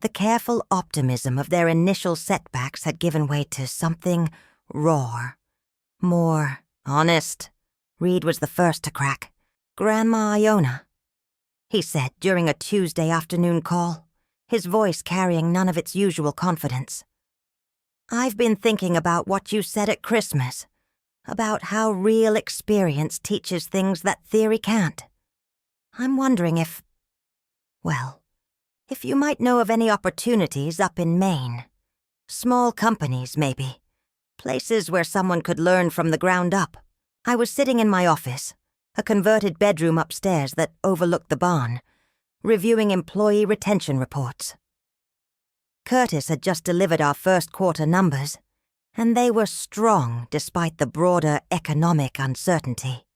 The careful optimism of their initial setbacks had given way to something raw, more honest. Reed was the first to crack. "Grandma Iona," he said during a Tuesday afternoon call, his voice carrying none of its usual confidence. "I've been thinking about what you said at Christmas, about how real experience teaches things that theory can't. I'm wondering if you might know of any opportunities up in Maine. Small companies, maybe. Places where someone could learn from the ground up." I was sitting in my office, a converted bedroom upstairs that overlooked the barn, reviewing employee retention reports. Curtis had just delivered our first quarter numbers, and they were strong despite the broader economic uncertainty.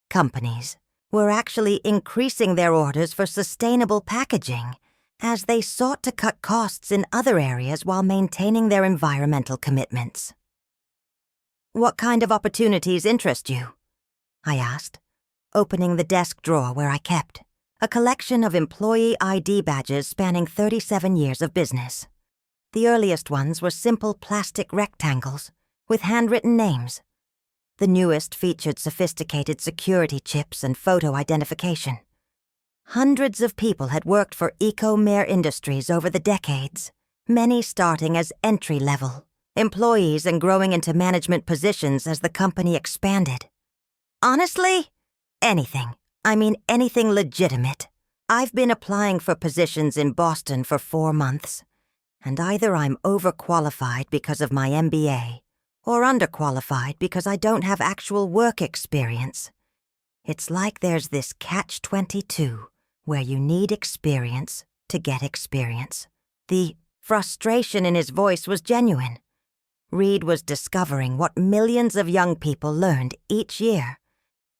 Companies were actually increasing their orders for sustainable packaging as they sought to cut costs in other areas while maintaining their environmental commitments. "What kind of opportunities interest you?" I asked, opening the desk drawer where I kept a collection of employee ID badges spanning 37 years of business. The earliest ones were simple plastic rectangles with handwritten names. The newest featured sophisticated security chips and photo identification. Hundreds of people had worked for Eco-Mare Industries over the decades, many starting as entry-level employees and growing into management positions as the company expanded. Honestly, anything. I mean anything legitimate. I've been applying for positions in Boston for 4 months, and either I'm overqualified because of my MBA or underqualified because I don't have actual work experience. It's like there's this catch-22 where you need experience to get experience. The frustration in his voice was genuine. Reed was discovering what millions of young people learned each year,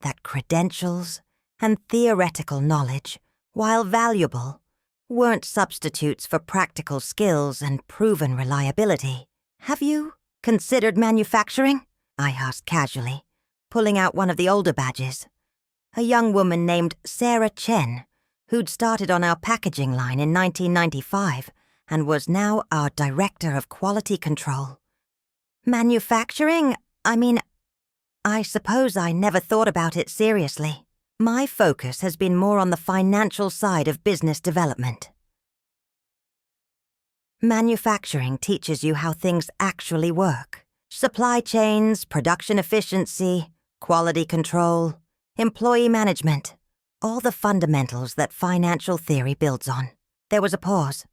that credentials and theoretical knowledge, while valuable, weren't substitutes for practical skills and proven reliability. "Have you considered manufacturing?" I asked casually, pulling out one of the older badges. A young woman named Sarah Chen, who'd started on our packaging line in 1995 and was now our Director of Quality Control. "Manufacturing? I suppose I never thought about it seriously. My focus has been more on the financial side of business development." Manufacturing teaches you how things actually work. Supply chains, production efficiency, quality control, employee management, all the fundamentals that financial theory builds on. There was a pause.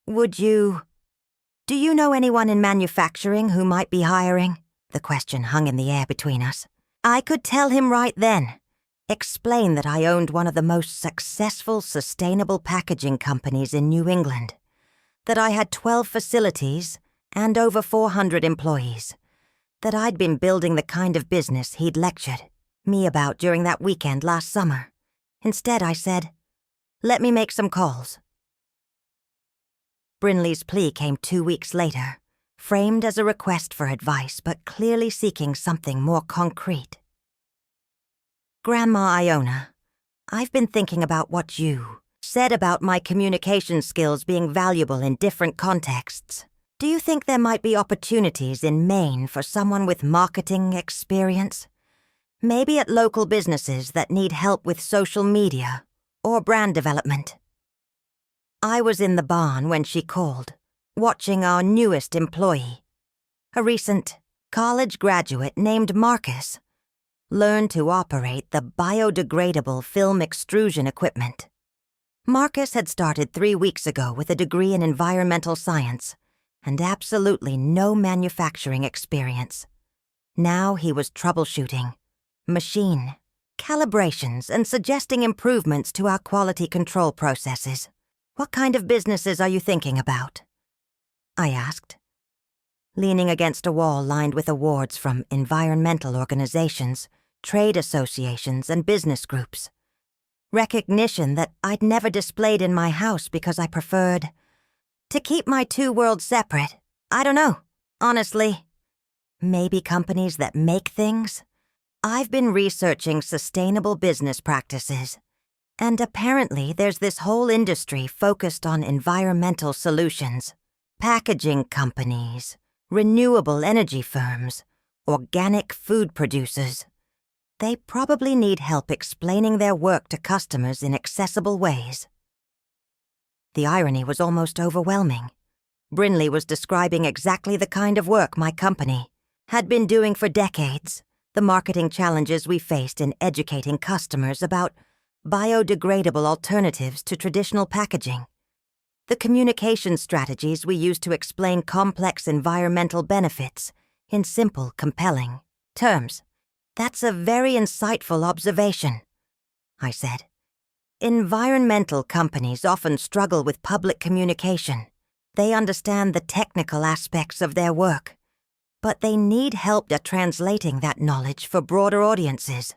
Do you know anyone in manufacturing who might be hiring?" The question hung in the air between us. I could tell him right then. Explain that I owned one of the most successful sustainable packaging companies in New England, that I had 12 facilities and over 400 employees, that I'd been building the kind of business he'd lectured me about during that weekend last summer. Instead, I said, "Let me make some calls." Brinley's plea came 2 weeks later, framed as a request for advice but clearly seeking something more concrete. "Grandma Iona, I've been thinking about what you said about my communication skills being valuable in different contexts. Do you think there might be opportunities in Maine for someone with marketing experience? Maybe at local businesses that need help with social media or brand development?" I was in the barn when she called, watching our newest employee, a recent college graduate named Marcus, learn to operate the biodegradable film extrusion equipment. Marcus had started 3 weeks ago with a degree in environmental science and absolutely no manufacturing experience. Now he was troubleshooting machine calibrations and suggesting improvements to our quality control processes. "What kind of businesses are you thinking about?" I asked, leaning against a wall lined with awards from environmental organizations, trade associations, and business groups. Recognition that I'd never displayed in my house because I preferred to keep my 2 worlds separate. I don't know, honestly. Maybe companies that make things? I've been researching sustainable business practices, and apparently there's this whole industry focused on environmental solutions. Packaging companies, renewable energy firms, organic food producers. They probably need help explaining their work to customers in accessible ways. The irony was almost overwhelming. Brinley was describing exactly the kind of work my company had been doing for decades, the marketing challenges we faced in educating customers about biodegradable alternatives to traditional packaging, the communication strategies we used to explain complex environmental benefits in simple, compelling terms. "That's a very insightful observation," I said. "Environmental companies often struggle with public communication. They understand the technical aspects of their work, but they need help at translating that knowledge for broader audiences."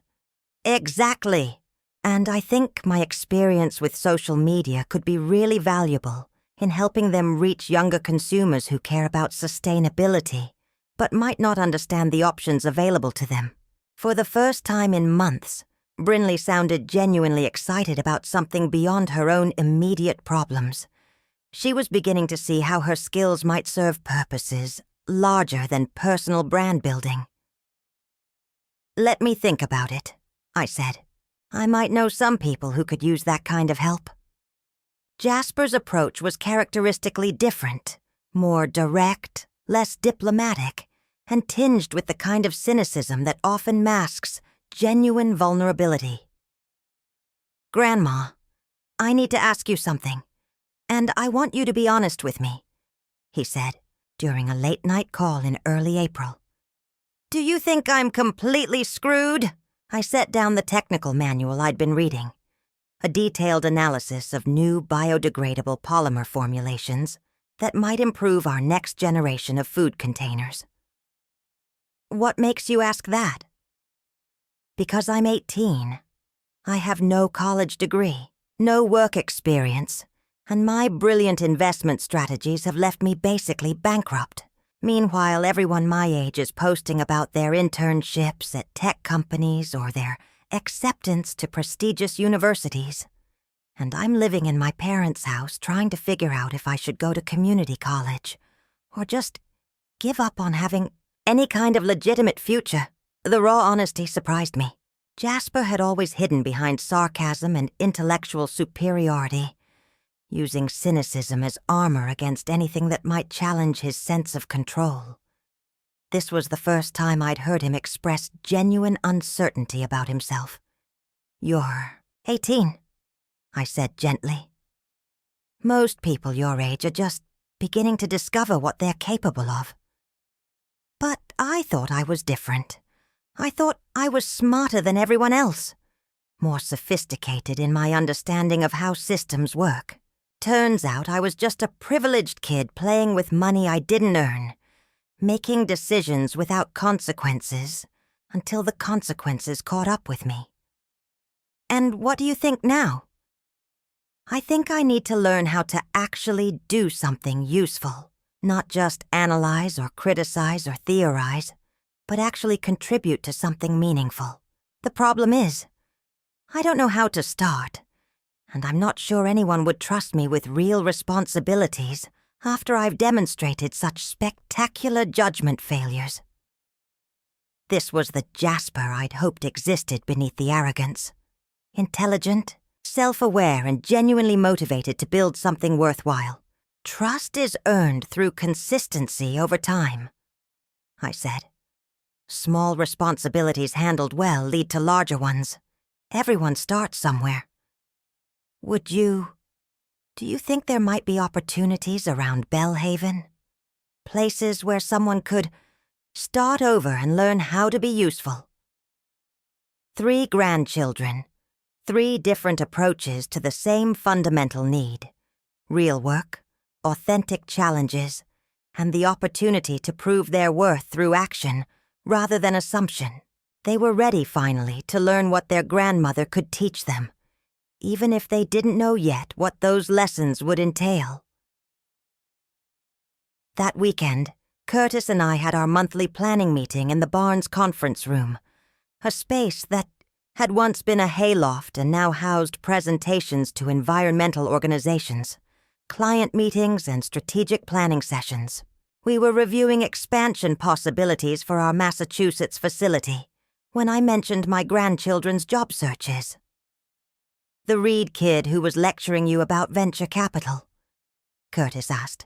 "Exactly," And I think my experience with social media could be really valuable in helping them reach younger consumers who care about sustainability, but might not understand the options available to them. For the first time in months, Brinley sounded genuinely excited about something beyond her own immediate problems. She was beginning to see how her skills might serve purposes larger than personal brand building. "Let me think about it," I said. "I might know some people who could use that kind of help." Jasper's approach was characteristically different, more direct, less diplomatic, and tinged with the kind of cynicism that often masks genuine vulnerability. "Grandma, I need to ask you something, and I want you to be honest with me," he said during a late-night call in early April. "Do you think I'm completely screwed?" I set down the technical manual I'd been reading, a detailed analysis of new biodegradable polymer formulations that might improve our next generation of food containers. "What makes you ask that?" "Because I'm 18. I have no college degree, no work experience, and my brilliant investment strategies have left me basically bankrupt. Meanwhile, everyone my age is posting about their internships at tech companies or their acceptance to prestigious universities. And I'm living in my parents' house trying to figure out if I should go to community college or just give up on having any kind of legitimate future." The raw honesty surprised me. Jasper had always hidden behind sarcasm and intellectual superiority, using cynicism as armor against anything that might challenge his sense of control. This was the first time I'd heard him express genuine uncertainty about himself. "You're 18, I said gently. "Most people your age are just beginning to discover what they're capable of." But I thought I was different. I thought I was smarter than everyone else, more sophisticated in my understanding of how systems work. Turns out I was just a privileged kid playing with money I didn't earn, making decisions without consequences until the consequences caught up with me. "And what do you think now?" "I think I need to learn how to actually do something useful, not just analyze or criticize or theorize, but actually contribute to something meaningful. The problem is, I don't know how to start, and I'm not sure anyone would trust me with real responsibilities after I've demonstrated such spectacular judgment failures." This was the Jasper I'd hoped existed beneath the arrogance. Intelligent, self-aware, and genuinely motivated to build something worthwhile. "Trust is earned through consistency over time," I said. "Small responsibilities handled well lead to larger ones. Everyone starts somewhere. Do you think there might be opportunities around Bellhaven? Places where someone could start over and learn how to be useful?" 3 grandchildren, 3 different approaches to the same fundamental need: real work, authentic challenges, and the opportunity to prove their worth through action rather than assumption. They were ready, finally, to learn what their grandmother could teach them, even if they didn't know yet what those lessons would entail. That weekend, Curtis and I had our monthly planning meeting in the Barnes conference room, a space that had once been a hayloft and now housed presentations to environmental organizations, client meetings, and strategic planning sessions. We were reviewing expansion possibilities for our Massachusetts facility when I mentioned my grandchildren's job searches. "The Reed kid who was lecturing you about venture capital?" Curtis asked,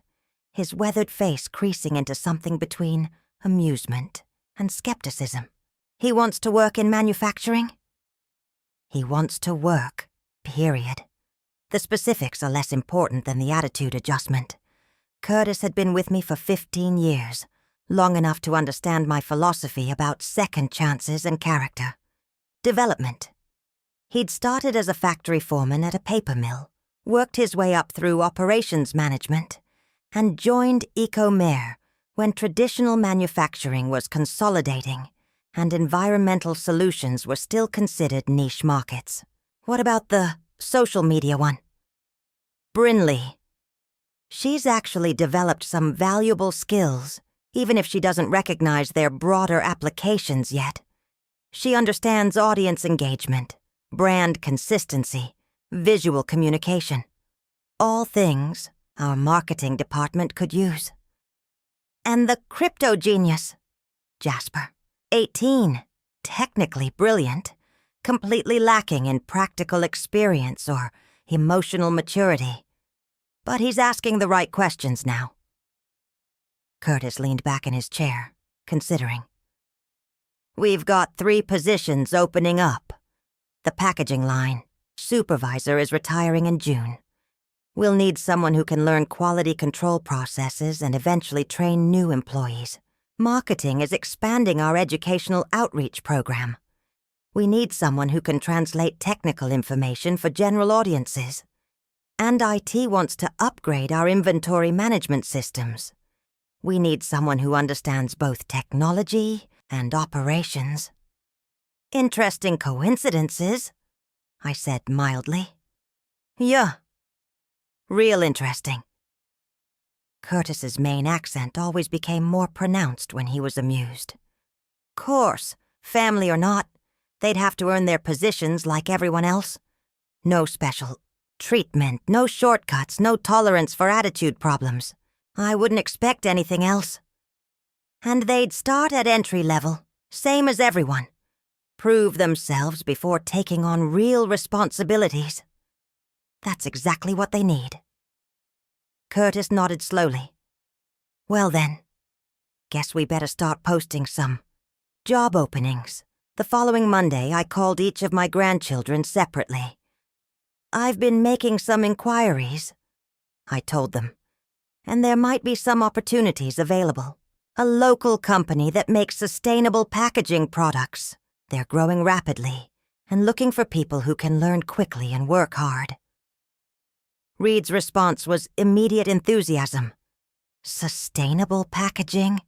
his weathered face creasing into something between amusement and skepticism. "He wants to work in manufacturing?" "He wants to work, period. The specifics are less important than the attitude adjustment. Curtis had been with me for 15 years, long enough to understand my philosophy about second chances and character. Development. He'd started as a factory foreman at a paper mill, worked his way up through operations management, and joined Eco-Mare when traditional manufacturing was consolidating and environmental solutions were still considered niche markets. What about the social media one? Brinley. She's actually developed some valuable skills, even if she doesn't recognize their broader applications yet. She understands audience engagement, brand consistency, visual communication. All things our marketing department could use. And the crypto genius, Jasper, 18, technically brilliant, completely lacking in practical experience or emotional maturity. But he's asking the right questions now. Curtis leaned back in his chair, considering. We've got 3 positions opening up. The packaging line, supervisor, is retiring in June. We'll need someone who can learn quality control processes and eventually train new employees. Marketing is expanding our educational outreach program. We need someone who can translate technical information for general audiences. And IT wants to upgrade our inventory management systems. We need someone who understands both technology and operations. Interesting coincidences, I said mildly. Yeah. Real interesting. Curtis's main accent always became more pronounced when he was amused. Course, family or not, they'd have to earn their positions like everyone else. No special treatment, no shortcuts, no tolerance for attitude problems. I wouldn't expect anything else. And they'd start at entry level, same as everyone. Prove themselves before taking on real responsibilities. That's exactly what they need. Curtis nodded slowly. Well then, guess we better start posting some job openings. The following Monday, I called each of my grandchildren separately. I've been making some inquiries, I told them, and there might be some opportunities available. A local company that makes sustainable packaging products. They're growing rapidly and looking for people who can learn quickly and work hard. Reed's response was immediate enthusiasm. Sustainable packaging?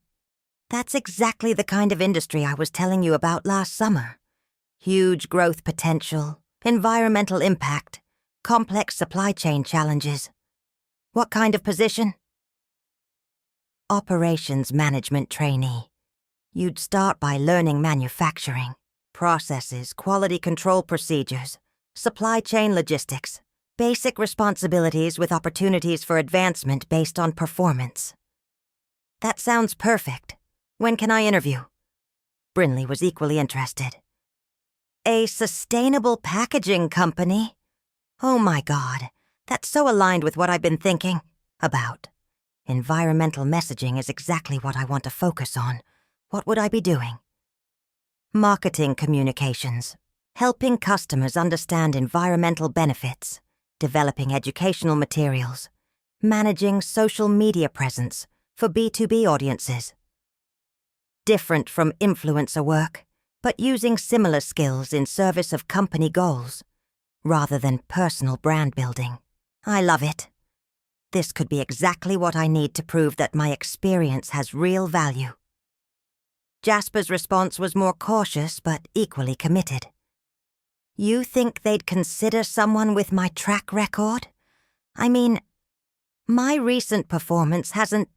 That's exactly the kind of industry I was telling you about last summer. Huge growth potential, environmental impact, complex supply chain challenges. What kind of position? Operations management trainee. You'd start by learning manufacturing, processes, quality control procedures, supply chain logistics, basic responsibilities with opportunities for advancement based on performance. That sounds perfect. When can I interview? Brinley was equally interested. A sustainable packaging company? Oh my God, that's so aligned with what I've been thinking about. Environmental messaging is exactly what I want to focus on. What would I be doing? Marketing communications, helping customers understand environmental benefits, developing educational materials, managing social media presence for B2B audiences. Different from influencer work, but using similar skills in service of company goals, rather than personal brand building. I love it. This could be exactly what I need to prove that my experience has real value. Jasper's response was more cautious but equally committed. You think they'd consider someone with my track record? I mean, my recent performance hasn't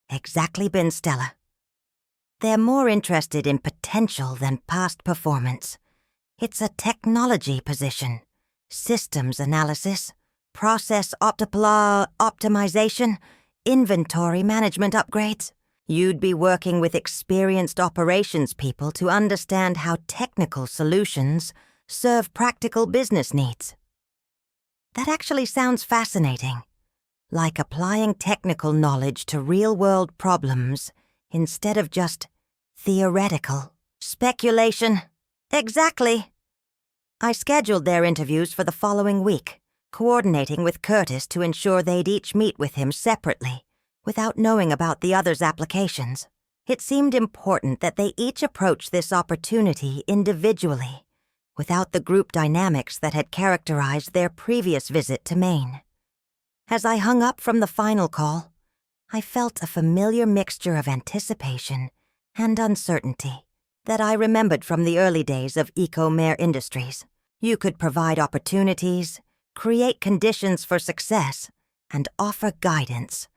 exactly been stellar. They're more interested in potential than past performance. It's a technology position, systems analysis, process optimization, inventory management upgrades. You'd be working with experienced operations people to understand how technical solutions serve practical business needs. That actually sounds fascinating, like applying technical knowledge to real-world problems instead of just theoretical speculation. Exactly. I scheduled their interviews for the following week, coordinating with Curtis to ensure they'd each meet with him separately, without knowing about the other's applications. It seemed important that they each approach this opportunity individually, without the group dynamics that had characterized their previous visit to Maine. As I hung up from the final call, I felt a familiar mixture of anticipation and uncertainty that I remembered from the early days of Eco-Mare Industries. You could provide opportunities, create conditions for success, and offer guidance.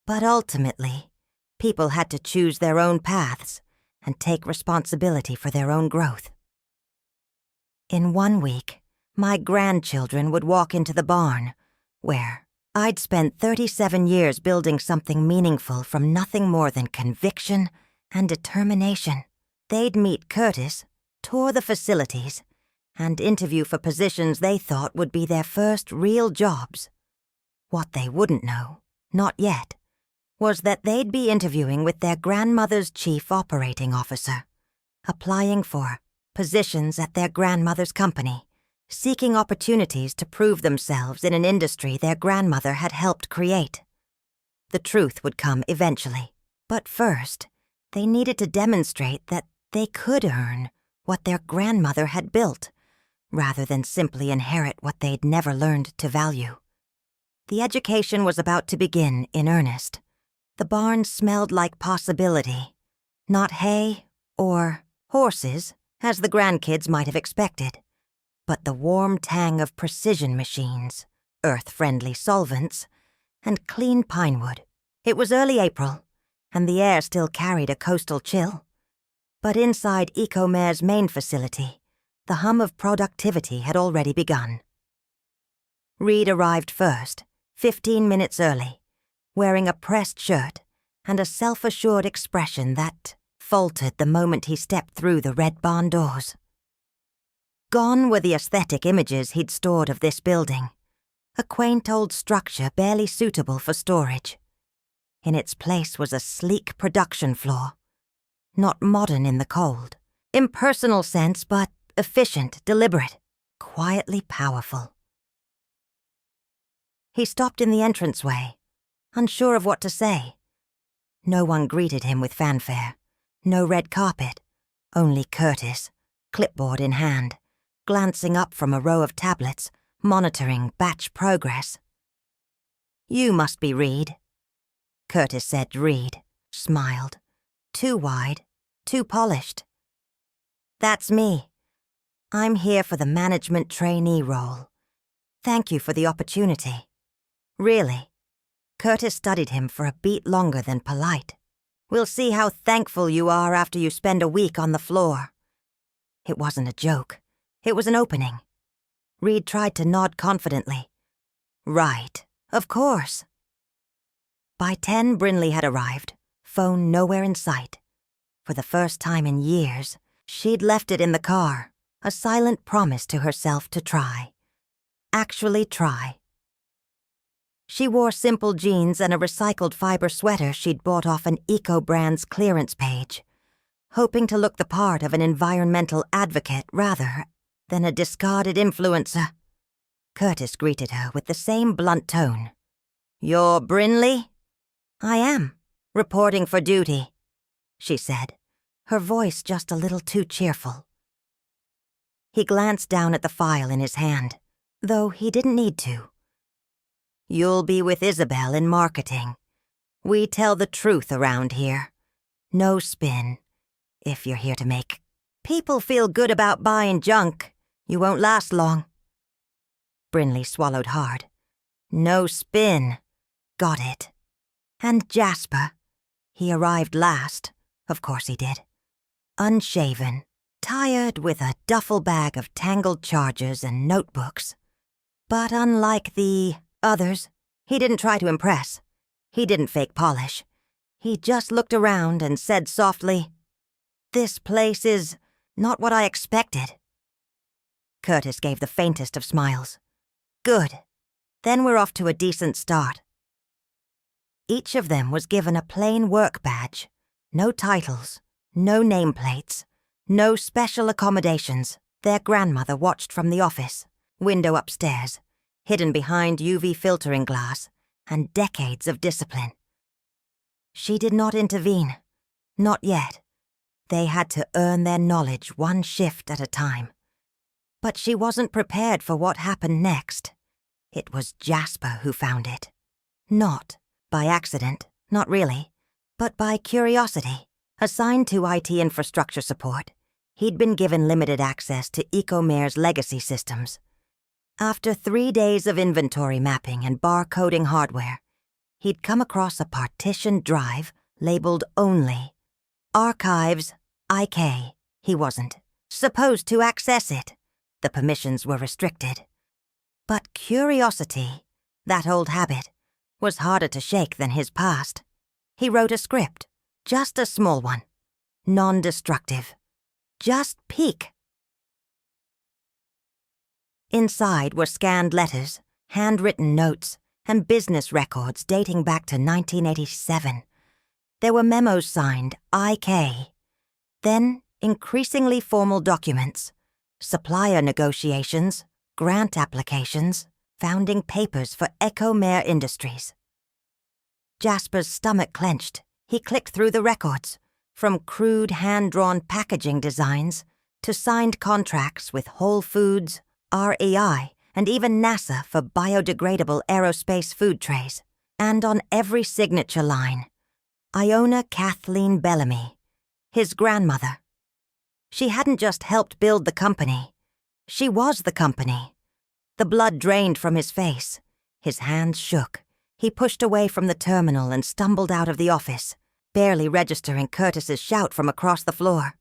But ultimately, people had to choose their own paths and take responsibility for their own growth. In 1 week, my grandchildren would walk into the barn, where I'd spent 37 years building something meaningful from nothing more than conviction and determination. They'd meet Curtis, tour the facilities, and interview for positions they thought would be their first real jobs. What they wouldn't know, not yet, was that they'd be interviewing with their grandmother's chief operating officer, applying for positions at their grandmother's company, seeking opportunities to prove themselves in an industry their grandmother had helped create. The truth would come eventually, but first, they needed to demonstrate that they could earn what their grandmother had built, rather than simply inherit what they'd never learned to value. The education was about to begin in earnest. The barn smelled like possibility, not hay or horses, as the grandkids might have expected, but the warm tang of precision machines, earth-friendly solvents, and clean pine wood. It was early April, and the air still carried a coastal chill. But inside Ecomare's main facility, the hum of productivity had already begun. Reed arrived first, 15 minutes early, wearing a pressed shirt and a self-assured expression that faltered the moment he stepped through the red barn doors. Gone were the aesthetic images he'd stored of this building, a quaint old structure barely suitable for storage. In its place was a sleek production floor, not modern in the cold, impersonal sense, but efficient, deliberate, quietly powerful. He stopped in the entranceway, unsure of what to say. No one greeted him with fanfare, no red carpet, only Curtis, clipboard in hand, glancing up from a row of tablets, monitoring batch progress. "You must be Reed." Curtis said Reed, smiled. Too wide, too polished. "That's me. I'm here for the management trainee role. Thank you for the opportunity." "Really?" Curtis studied him for a beat longer than polite. "We'll see how thankful you are after you spend a week on the floor." It wasn't a joke. It was an opening. Reed tried to nod confidently. "Right, of course." By 10, Brinley had arrived, phone nowhere in sight. For the first time in years, she'd left it in the car, a silent promise to herself to try. Actually try. She wore simple jeans and a recycled fiber sweater she'd bought off an eco-brand's clearance page, hoping to look the part of an environmental advocate rather than a discarded influencer. Curtis greeted her with the same blunt tone. "You're Brinley?" "I am. Reporting for duty," she said, her voice just a little too cheerful. He glanced down at the file in his hand, though he didn't need to. "You'll be with Isabel in marketing. We tell the truth around here. No spin. If you're here to make people feel good about buying junk, you won't last long." Brinley swallowed hard. "No spin. Got it. And Jasper. He arrived last. Of course he did. Unshaven, tired with a duffel bag of tangled chargers and notebooks. But unlike the others, he didn't try to impress. He didn't fake polish. He just looked around and said softly, 'This place is not what I expected.'" Curtis gave the faintest of smiles. "Good. Then we're off to a decent start." Each of them was given a plain work badge. No titles, no nameplates, no special accommodations. Their grandmother watched from the office, window upstairs, hidden behind UV filtering glass and decades of discipline. She did not intervene. Not yet. They had to earn their knowledge one shift at a time. But she wasn't prepared for what happened next. It was Jasper who found it. Not by accident, not really, but by curiosity. Assigned to IT infrastructure support, He'd been given limited access to Ecomare's legacy systems. After 3 days of inventory mapping and barcoding hardware, he'd come across a partitioned drive labeled Only. Archives, IK. He wasn't supposed to access it. The permissions were restricted. But curiosity, that old habit, was harder to shake than his past. He wrote a script, just a small one, non-destructive. Just peek. Inside were scanned letters, handwritten notes, and business records dating back to 1987. There were memos signed IK. Then increasingly formal documents, supplier negotiations, grant applications, founding papers for Ecomare Industries. Jasper's stomach clenched. He clicked through the records, from crude hand-drawn packaging designs to signed contracts with Whole Foods, REI, and even NASA for biodegradable aerospace food trays. And on every signature line, Iona Kathleen Bellamy, his grandmother. She hadn't just helped build the company. She was the company. The blood drained from his face. His hands shook. He pushed away from the terminal and stumbled out of the office, barely registering Curtis's shout from across the floor.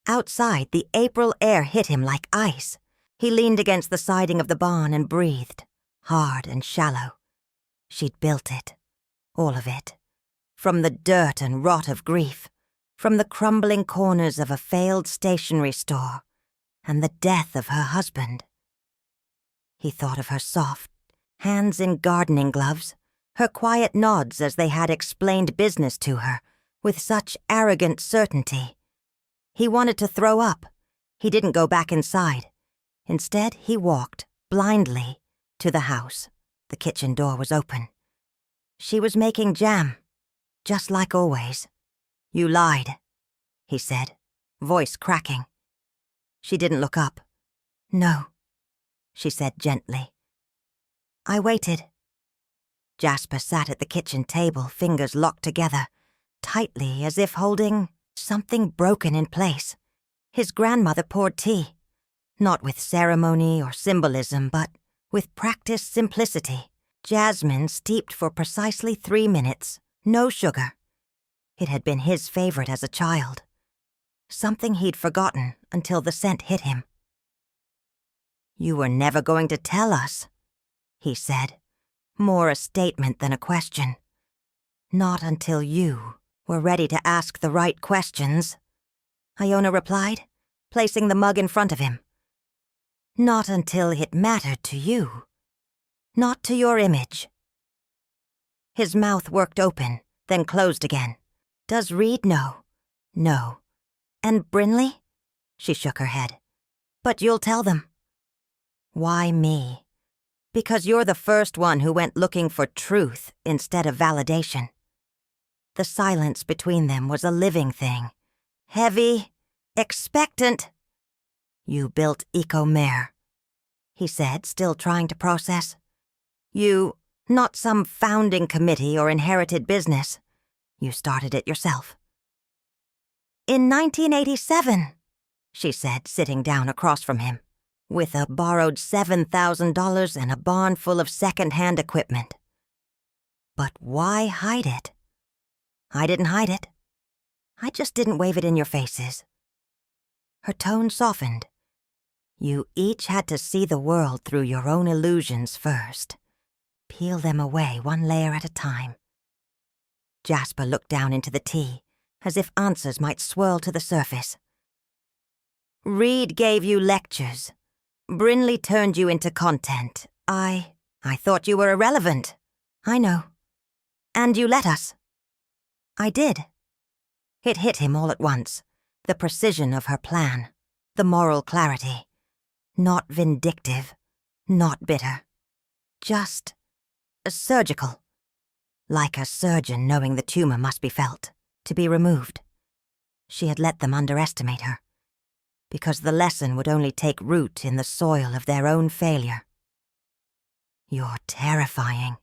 Outside, the April air hit him like ice. He leaned against the siding of the barn and breathed, hard and shallow. She'd built it. All of it. From the dirt and rot of grief, from the crumbling corners of a failed stationery store, and the death of her husband. He thought of her soft, hands in gardening gloves, her quiet nods as they had explained business to her, with such arrogant certainty. He wanted to throw up. He didn't go back inside. Instead, he walked, blindly, to the house. The kitchen door was open. She was making jam, just like always. "You lied," he said, voice cracking. She didn't look up. "No," she said gently. "I waited." Jasper sat at the kitchen table, fingers locked together, tightly as if holding something broken in place. His grandmother poured tea, not with ceremony or symbolism, but with practiced simplicity. Jasmine steeped for precisely 3 minutes, no sugar. It had been his favorite as a child. Something he'd forgotten until the scent hit him. "You were never going to tell us," he said, more a statement than a question. "Not until you were ready to ask the right questions," Iona replied, placing the mug in front of him. "Not until it mattered to you. Not to your image." His mouth worked open, then closed again. "Does Reed know?" "No." "And Brinley?" She shook her head. "But you'll tell them." "Why me?" "Because you're the first one who went looking for truth instead of validation." The silence between them was a living thing. Heavy, expectant. "You built Ecomare," he said, still trying to process. "You, not some founding committee or inherited business. You started it yourself." "In 1987, she said, sitting down across from him, with a borrowed $7,000 and a barn full of second-hand equipment. "But why hide it?" "I didn't hide it. I just didn't wave it in your faces." Her tone softened. "You each had to see the world through your own illusions first. Peel them away one layer at a time." Jasper looked down into the tea, as if answers might swirl to the surface. "Reed gave you lectures. Brinley turned you into content. I thought you were irrelevant." "I know." "And you let us." "I did." It hit him all at once, the precision of her plan, the moral clarity. Not vindictive, not bitter. Just surgical. Like a surgeon knowing the tumor must be felt, to be removed. She had let them underestimate her, because the lesson would only take root in the soil of their own failure. "You're terrifying,"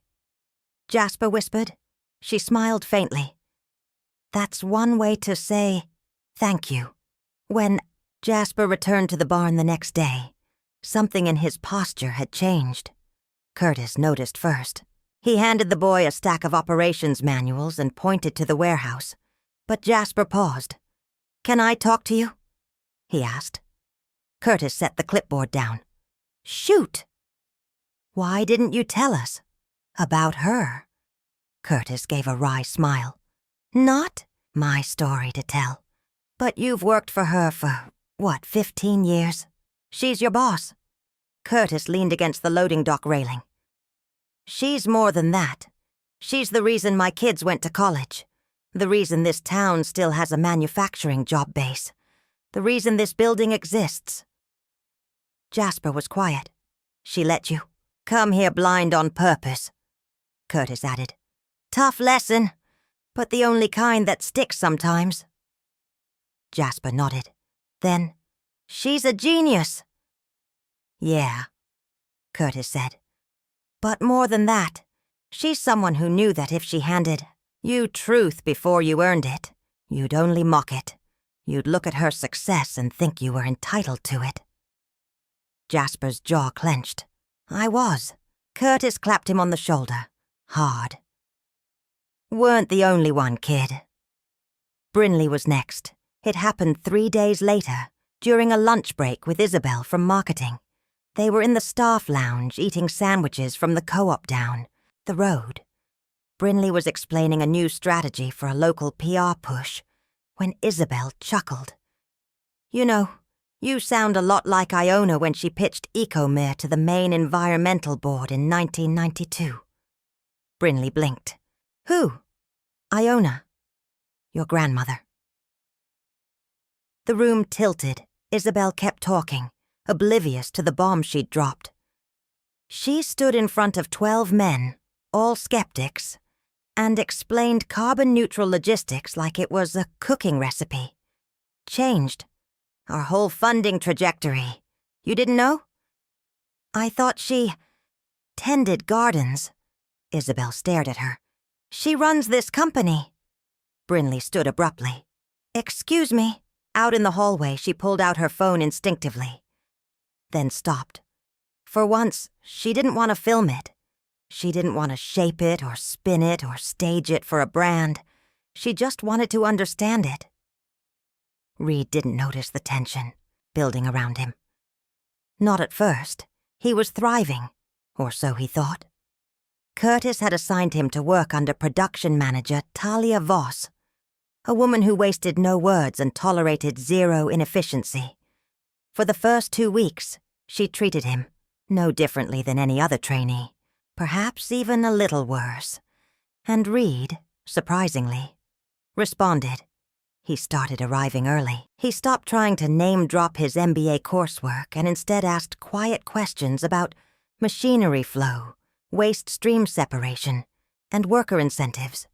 Jasper whispered. She smiled faintly. "That's one way to say thank you, when Jasper returned to the barn the next day. Something in his posture had changed. Curtis noticed first. He handed the boy a stack of operations manuals and pointed to the warehouse. But Jasper paused. "Can I talk to you?" he asked. Curtis set the clipboard down. "Shoot!" "Why didn't you tell us?" "About her." Curtis gave a wry smile. "Not my story to tell. But you've worked for her for, 15 years? She's your boss." Curtis leaned against the loading dock railing. "She's more than that. She's the reason my kids went to college. The reason this town still has a manufacturing job base. The reason this building exists." Jasper was quiet. "She let you come here blind on purpose," Curtis added. "Tough lesson, but the only kind that sticks sometimes." Jasper nodded. Then, "She's a genius." "Yeah," Curtis said. "But more than that, she's someone who knew that if she handed you truth before you earned it, you'd only mock it. You'd look at her success and think you were entitled to it." Jasper's jaw clenched. "I was." Curtis clapped him on the shoulder, hard. "Weren't the only one, kid." Brinley was next. It happened 3 days later, during a lunch break with Isabel from marketing. They were in the staff lounge eating sandwiches from the co-op down the road. Brinley was explaining a new strategy for a local PR push when Isabel chuckled. "You know, you sound a lot like Iona when she pitched Ecomere to the Maine Environmental Board in 1992. Brinley blinked. "Who?" "Iona. Your grandmother." The room tilted. Isabel kept talking, oblivious to the bomb she'd dropped. She stood in front of 12 men, all skeptics, and explained carbon-neutral logistics like it was a cooking recipe. Changed our whole funding trajectory. You didn't know? "I thought she tended gardens." Isabel stared at her. "She runs this company." Brinley stood abruptly. "Excuse me." Out in the hallway, she pulled out her phone instinctively, then stopped. For once, she didn't want to film it. She didn't want to shape it or spin it or stage it for a brand. She just wanted to understand it. Reed didn't notice the tension building around him. Not at first. He was thriving, or so he thought. Curtis had assigned him to work under production manager Talia Voss, a woman who wasted no words and tolerated zero inefficiency. For the first 2 weeks, she treated him no differently than any other trainee, perhaps even a little worse. And Reed, surprisingly, responded. He started arriving early. He stopped trying to name-drop his MBA coursework and instead asked quiet questions about machinery flow, waste stream separation, and worker incentives.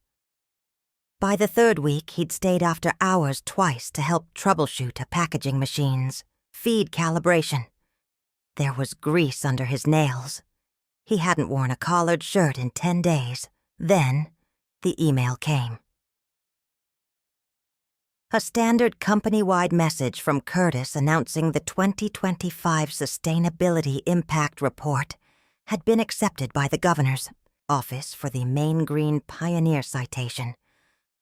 By the 3rd week, he'd stayed after hours twice to help troubleshoot a packaging machine's feed calibration. There was grease under his nails. He hadn't worn a collared shirt in 10 days. Then, the email came. A standard company-wide message from Curtis announcing the 2025 Sustainability Impact Report had been accepted by the Governor's Office for the Maine Green Pioneer Citation,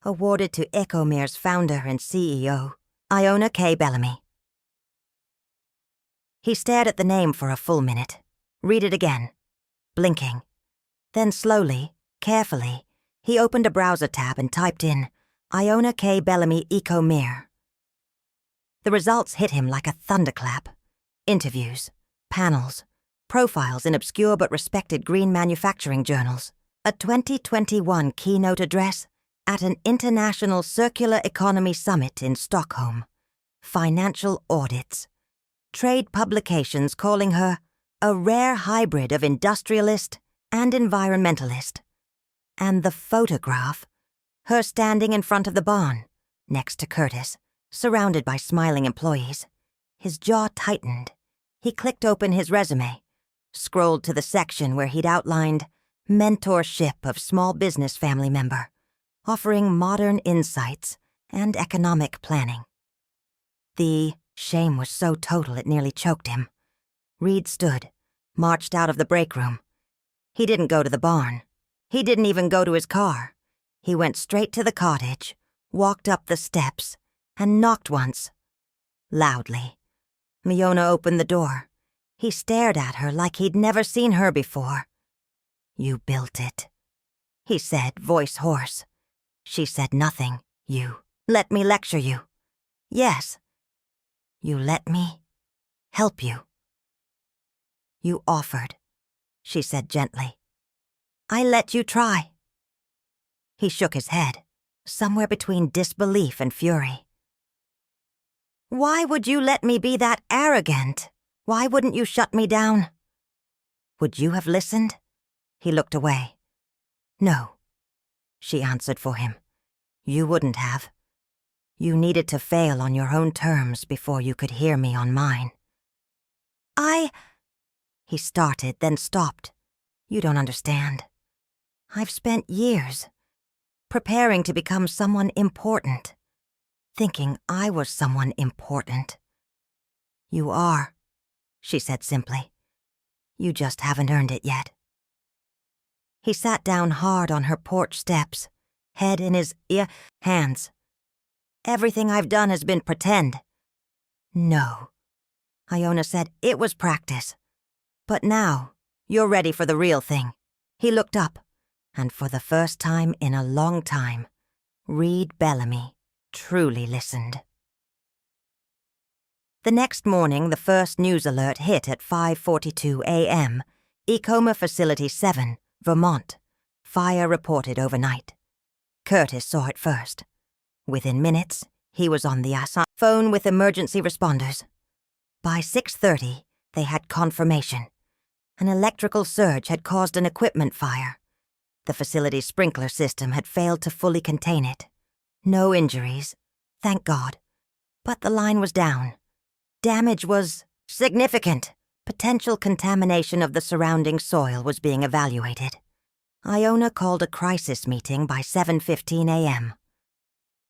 awarded to Ecomere's founder and CEO, Iona K. Bellamy. He stared at the name for a full minute. Read it again, blinking. Then slowly, carefully, he opened a browser tab and typed in Iona K. Bellamy Ecomere. The results hit him like a thunderclap. Interviews, panels, profiles in obscure but respected green manufacturing journals, a 2021 keynote address at an international circular economy summit in Stockholm, financial audits, trade publications calling her a rare hybrid of industrialist and environmentalist, and the photograph, her standing in front of the barn, next to Curtis, surrounded by smiling employees. His jaw tightened. He clicked open his resume, scrolled to the section where he'd outlined mentorship of small business family member, offering modern insights and economic planning. The Shame was so total it nearly choked him. Reed stood, marched out of the break room. He didn't go to the barn. He didn't even go to his car. He went straight to the cottage, walked up the steps, and knocked once. Loudly. Leona opened the door. He stared at her like he'd never seen her before. "You built it," he said, voice hoarse. She said nothing. "You let me lecture you." "Yes." "You let me help you." "You offered," she said gently. "I let you try." He shook his head, somewhere between disbelief and fury. "Why would you let me be that arrogant? Why wouldn't you shut me down?" "Would you have listened?" He looked away. "No," she answered for him. "You wouldn't have. You needed to fail on your own terms before you could hear me on mine." He started, then stopped. "You don't understand. I've spent years preparing to become someone important, thinking I was someone important." "You are," she said simply. "You just haven't earned it yet." He sat down hard on her porch steps, head in his hands. "Everything I've done has been pretend." "No," Iona said. "It was practice. But now, you're ready for the real thing." He looked up, and for the first time in a long time, Reed Bellamy truly listened. The next morning, the first news alert hit at 5:42 a.m. Ecoma Facility 7, Vermont. Fire reported overnight. Curtis saw it first. Within minutes, he was on the phone with emergency responders. By 6:30, they had confirmation. An electrical surge had caused an equipment fire. The facility's sprinkler system had failed to fully contain it. No injuries, thank God. But the line was down. Damage was significant. Potential contamination of the surrounding soil was being evaluated. Iona called a crisis meeting by 7:15 a.m.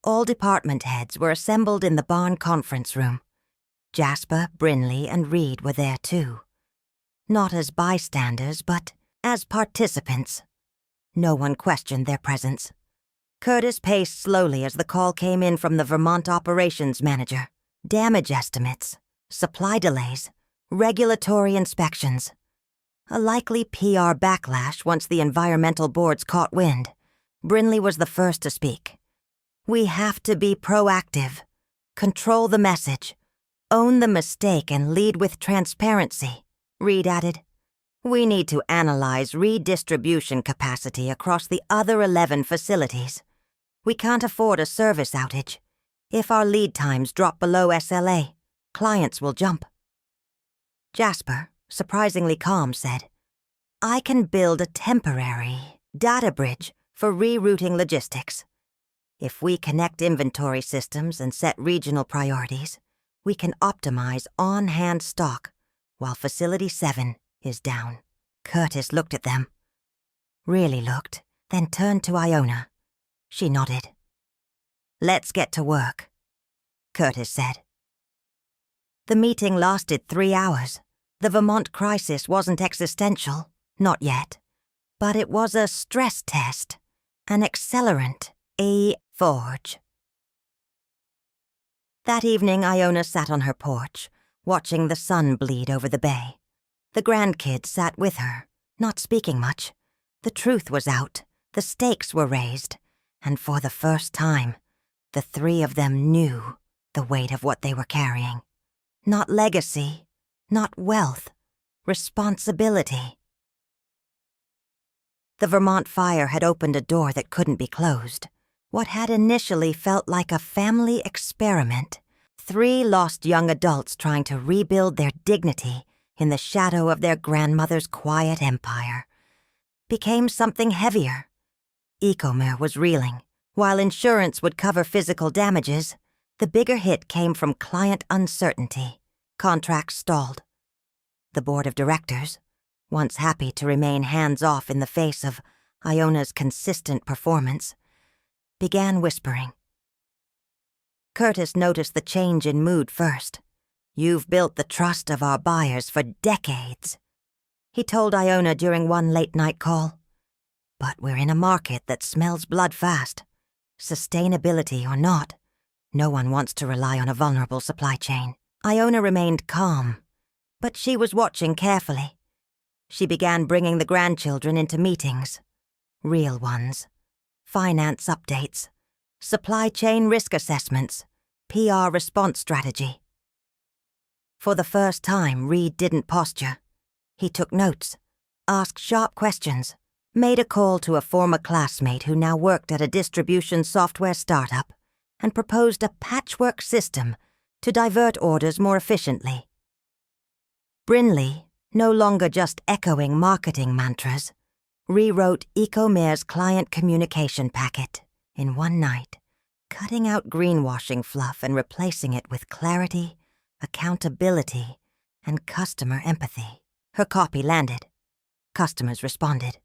All department heads were assembled in the barn conference room. Jasper, Brinley, and Reed were there too. Not as bystanders, but as participants. No one questioned their presence. Curtis paced slowly as the call came in from the Vermont operations manager. Damage estimates, supply delays, regulatory inspections. A likely PR backlash once the environmental boards caught wind. Brinley was the first to speak. "We have to be proactive, control the message, own the mistake, and lead with transparency," Reed added. "We need to analyze redistribution capacity across the other 11 facilities. We can't afford a service outage. If our lead times drop below SLA, clients will jump." Jasper, surprisingly calm, said, "I can build a temporary data bridge for rerouting logistics. If we connect inventory systems and set regional priorities, we can optimize on-hand stock while Facility 7 is down." Curtis looked at them. Really looked, then turned to Iona. She nodded. "Let's get to work," Curtis said. The meeting lasted 3 hours. The Vermont crisis wasn't existential, not yet. But it was a stress test, an accelerant, a forge. That evening, Iona sat on her porch, watching the sun bleed over the bay. The grandkids sat with her, not speaking much. The truth was out, the stakes were raised, and for the first time, the three of them knew the weight of what they were carrying. Not legacy, not wealth, responsibility. The Vermont fire had opened a door that couldn't be closed. What had initially felt like a family experiment, 3 lost young adults trying to rebuild their dignity in the shadow of their grandmother's quiet empire, became something heavier. Ecomare was reeling. While insurance would cover physical damages, the bigger hit came from client uncertainty. Contracts stalled. The board of directors, once happy to remain hands-off in the face of Iona's consistent performance, began whispering. Curtis noticed the change in mood first. You've built the trust of our buyers for decades, he told Iona during one late-night call. But we're in a market that smells blood fast. Sustainability or not, no one wants to rely on a vulnerable supply chain. Iona remained calm, but she was watching carefully. She began bringing the grandchildren into meetings. Real ones. Finance updates. Supply chain risk assessments. PR response strategy. For the first time, Reed didn't posture. He took notes, asked sharp questions, made a call to a former classmate who now worked at a distribution software startup, and proposed a patchwork system to divert orders more efficiently. Brinley, no longer just echoing marketing mantras, rewrote Ecomere's client communication packet in one night, cutting out greenwashing fluff and replacing it with clarity, accountability, and customer empathy. Her copy landed. Customers responded.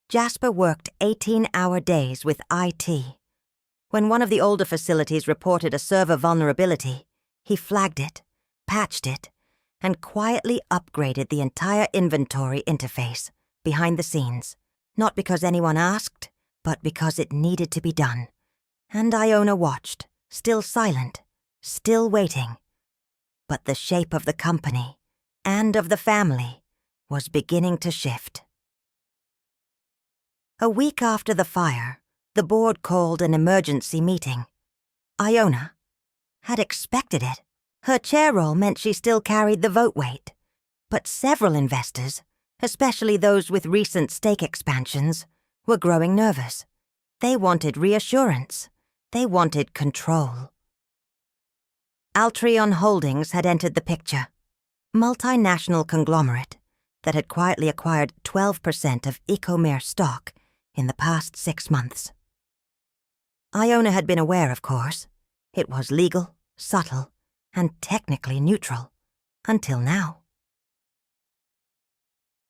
Jasper worked 18-hour days with IT. When one of the older facilities reported a server vulnerability, he flagged it, patched it, and quietly upgraded the entire inventory interface behind the scenes, not because anyone asked, but because it needed to be done. And Iona watched, still silent, still waiting. But the shape of the company, and of the family, was beginning to shift. A week after the fire, the board called an emergency meeting. Iona had expected it. Her chair role meant she still carried the vote weight. But several investors, especially those with recent stake expansions, were growing nervous. They wanted reassurance. They wanted control. Altreon Holdings had entered the picture. Multinational conglomerate that had quietly acquired 12% of Ecomere stock in the past 6 months. Iona had been aware, of course. It was legal, subtle, and technically neutral, until now.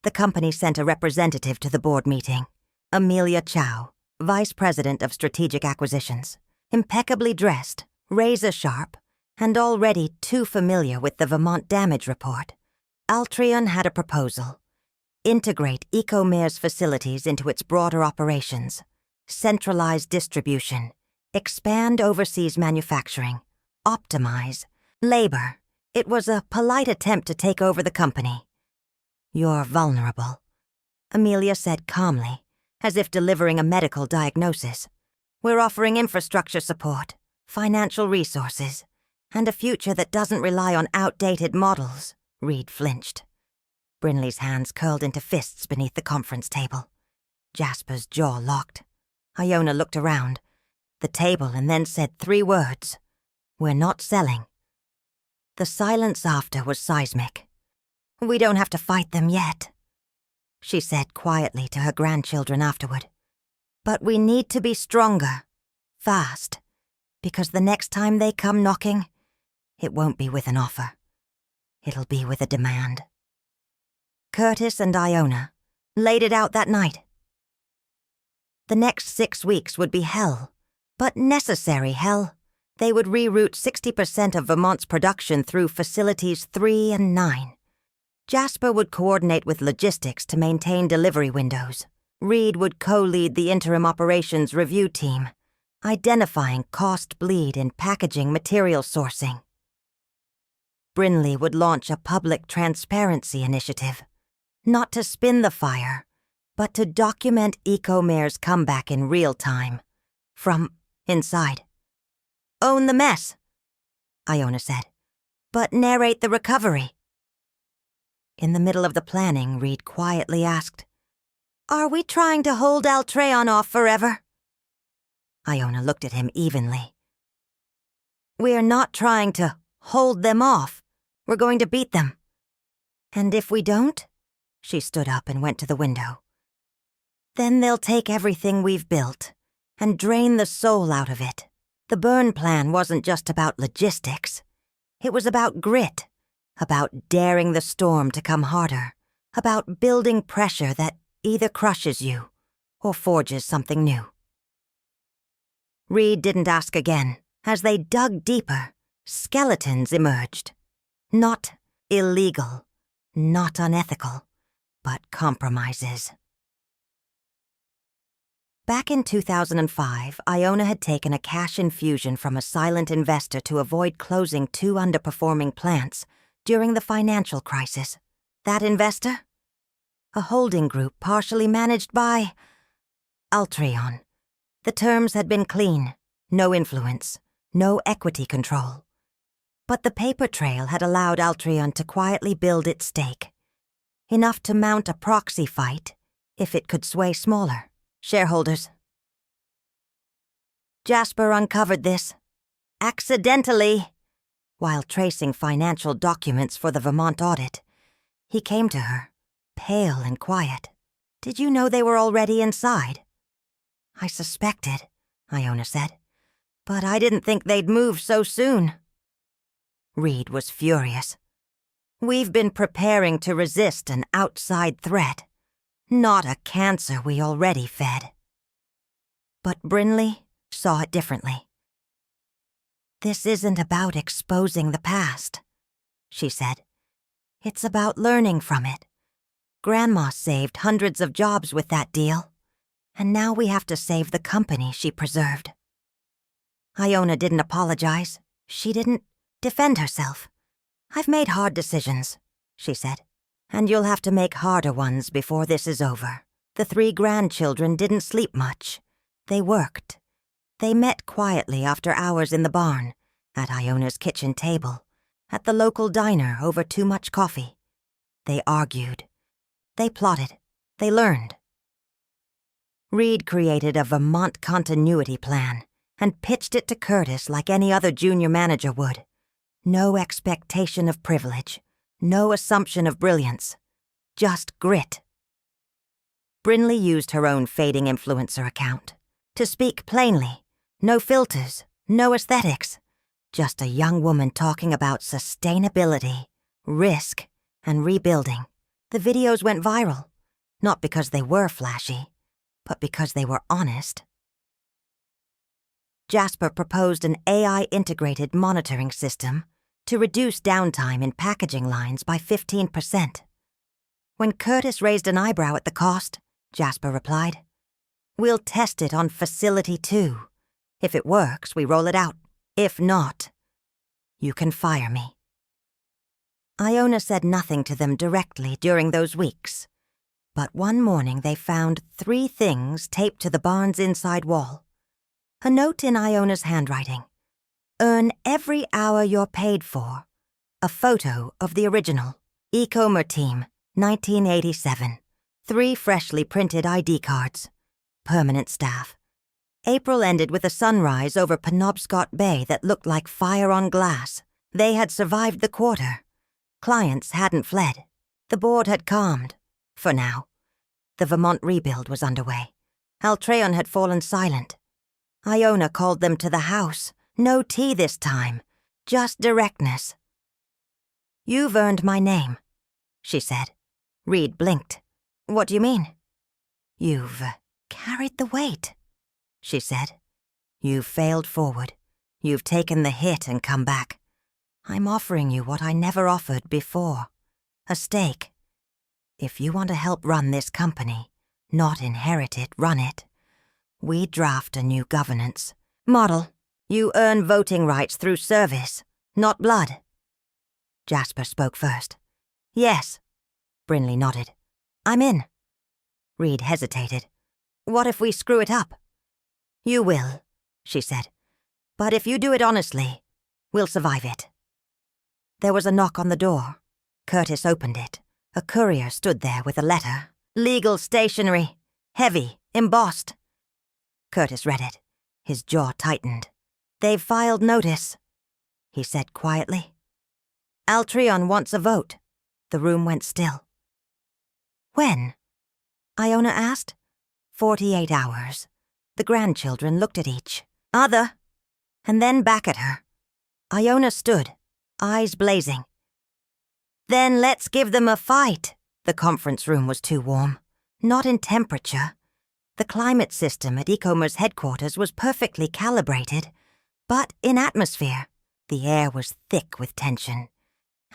The company sent a representative to the board meeting, Amelia Chow, Vice President of Strategic Acquisitions, impeccably dressed, razor-sharp, and already too familiar with the Vermont damage report. Altreon had a proposal. Integrate Ecomere's facilities into its broader operations, centralize distribution, expand overseas manufacturing, optimize labor. It was a polite attempt to take over the company. You're vulnerable, Amelia said calmly, as if delivering a medical diagnosis. We're offering infrastructure support, financial resources, and a future that doesn't rely on outdated models. Reed flinched. Brinley's hands curled into fists beneath the conference table. Jasper's jaw locked. Iona looked around the table and then said 3 words. We're not selling. The silence after was seismic. We don't have to fight them yet, she said quietly to her grandchildren afterward. But we need to be stronger, fast, because the next time they come knocking, it won't be with an offer. It'll be with a demand. Curtis and Iona laid it out that night. The next 6 weeks would be hell, but necessary hell. They would reroute 60% of Vermont's production through facilities 3 and 9. Jasper would coordinate with logistics to maintain delivery windows. Reed would co-lead the interim operations review team, identifying cost bleed in packaging material sourcing. Brinley would launch a public transparency initiative, not to spin the fire, but to document Ecomere's comeback in real time, from inside. Own the mess, Iona said, but narrate the recovery. In the middle of the planning, Reed quietly asked, Are we trying to hold Altreon off forever? Iona looked at him evenly. We're not trying to hold them off. We're going to beat them. And if we don't, she stood up and went to the window, then they'll take everything we've built and drain the soul out of it. The burn plan wasn't just about logistics. It was about grit, about daring the storm to come harder, about building pressure that either crushes you or forges something new. Reed didn't ask again. As they dug deeper, skeletons emerged. Not illegal, not unethical, but compromises. Back in 2005, Iona had taken a cash infusion from a silent investor to avoid closing 2 underperforming plants during the financial crisis. That investor? A holding group partially managed by Altreon. The terms had been clean, no influence, no equity control. But the paper trail had allowed Altreon to quietly build its stake. Enough to mount a proxy fight if it could sway smaller shareholders. Jasper uncovered this, accidentally, while tracing financial documents for the Vermont audit. He came to her, pale and quiet. "Did you know they were already inside?" "I suspected," Iona said, "but I didn't think they'd move so soon." Reed was furious. "We've been preparing to resist an outside threat, not a cancer we already fed." But Brinley saw it differently. "This isn't about exposing the past," she said. "It's about learning from it. Grandma saved hundreds of jobs with that deal, and now we have to save the company she preserved." Iona didn't apologize. She didn't defend herself. "I've made hard decisions," she said, "and you'll have to make harder ones before this is over." The 3 grandchildren didn't sleep much. They worked. They met quietly after hours in the barn, at Iona's kitchen table, at the local diner over too much coffee. They argued. They plotted. They learned. Reed created a Vermont continuity plan and pitched it to Curtis like any other junior manager would. No expectation of privilege, no assumption of brilliance, just grit. Brinley used her own fading influencer account. To speak plainly, no filters, no aesthetics, just a young woman talking about sustainability, risk, and rebuilding. The videos went viral, not because they were flashy, but because they were honest. Jasper proposed an AI-integrated monitoring system to reduce downtime in packaging lines by 15%. When Curtis raised an eyebrow at the cost, Jasper replied, "We'll test it on Facility 2. If it works, we roll it out. If not, you can fire me." Iona said nothing to them directly during those weeks, but one morning they found 3 things taped to the barn's inside wall. A note in Iona's handwriting. "Earn every hour you're paid for." A photo of the original. Ecomer Team, 1987. 3 freshly printed ID cards. Permanent staff. April ended with a sunrise over Penobscot Bay that looked like fire on glass. They had survived the quarter. Clients hadn't fled. The board had calmed, for now. The Vermont rebuild was underway. Altreon had fallen silent. Iona called them to the house. No tea this time, just directness. "You've earned my name," she said. Reed blinked. "What do you mean?" "You've carried the weight," she said. "You've failed forward. You've taken the hit and come back. I'm offering you what I never offered before. A stake. If you want to help run this company, not inherit it, run it, we draft a new governance model. You earn voting rights through service, not blood." Jasper spoke first. "Yes." Brinley nodded. "I'm in." Reed hesitated. "What if we screw it up?" "You will," she said. "But if you do it honestly, we'll survive it." There was a knock on the door. Curtis opened it. A courier stood there with a letter. "Legal stationery. Heavy, embossed." Curtis read it. His jaw tightened. "They've filed notice," he said quietly. "Altreon wants a vote." The room went still. "When?" Iona asked. 48 hours. The grandchildren looked at each other, and then back at her. Iona stood, eyes blazing. "Then let's give them a fight." The conference room was too warm. Not in temperature. The climate system at Ecomer's headquarters was perfectly calibrated, but in atmosphere. The air was thick with tension.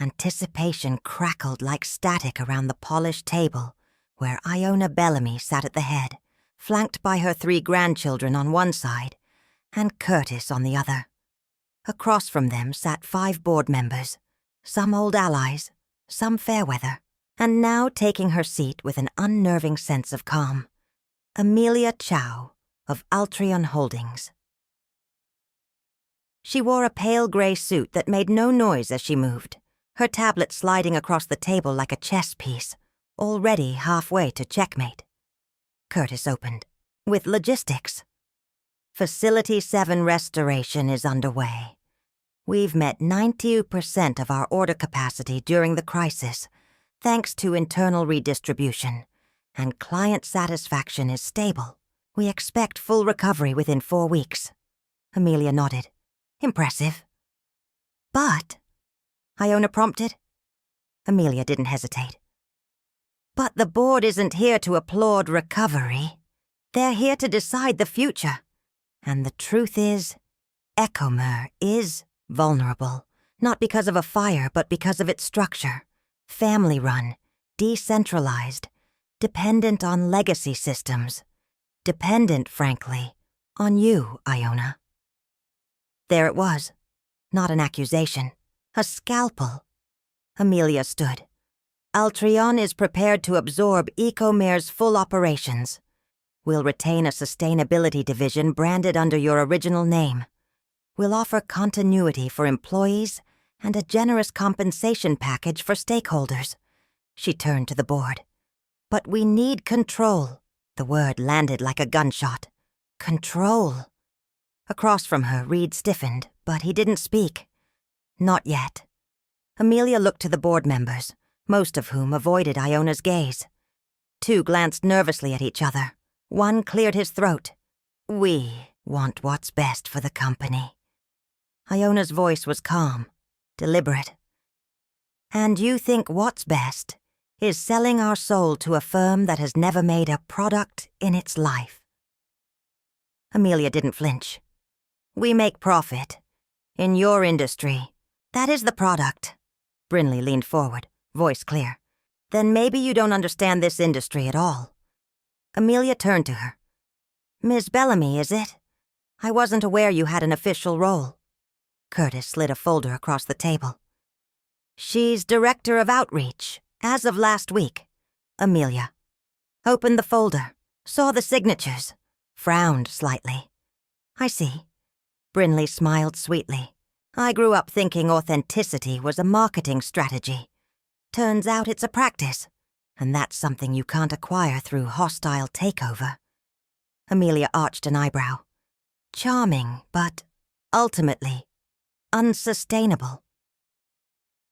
Anticipation crackled like static around the polished table where Iona Bellamy sat at the head, flanked by her 3 grandchildren on one side and Curtis on the other. Across from them sat 5 board members, some old allies, some fair weather, and now taking her seat with an unnerving sense of calm, Amelia Chow of Altreon Holdings. She wore a pale gray suit that made no noise as she moved, her tablet sliding across the table like a chess piece, already halfway to checkmate. Curtis opened. With logistics. Facility 7 restoration is underway. We've met 92% of our order capacity during the crisis, thanks to internal redistribution, and client satisfaction is stable. We expect full recovery within 4 weeks. Amelia nodded. Impressive. But, Iona prompted. Amelia didn't hesitate. But the board isn't here to applaud recovery. They're here to decide the future. And the truth is, Ecomer is vulnerable, not because of a fire, but because of its structure. Family-run, decentralized, dependent on legacy systems. Dependent, frankly, on you, Iona. There it was. Not an accusation. A scalpel. Amelia stood. Altreon is prepared to absorb Ecomer's full operations. We'll retain a sustainability division branded under your original name. We'll offer continuity for employees and a generous compensation package for stakeholders. She turned to the board. But we need control. The word landed like a gunshot. Control. Across from her, Reed stiffened, but he didn't speak. Not yet. Amelia looked to the board members, most of whom avoided Iona's gaze. 2 glanced nervously at each other. One cleared his throat. We want what's best for the company. Iona's voice was calm, deliberate. And you think what's best is selling our soul to a firm that has never made a product in its life. Amelia didn't flinch. We make profit. In your industry, that is the product. Brinley leaned forward, voice clear. Then maybe you don't understand this industry at all. Amelia turned to her. Ms. Bellamy, is it? I wasn't aware you had an official role. Curtis slid a folder across the table. She's Director of Outreach, as of last week. Amelia. Opened the folder, saw the signatures, frowned slightly. I see. Brinley smiled sweetly. I grew up thinking authenticity was a marketing strategy. Turns out it's a practice, and that's something you can't acquire through hostile takeover. Amelia arched an eyebrow. Charming, but ultimately unsustainable.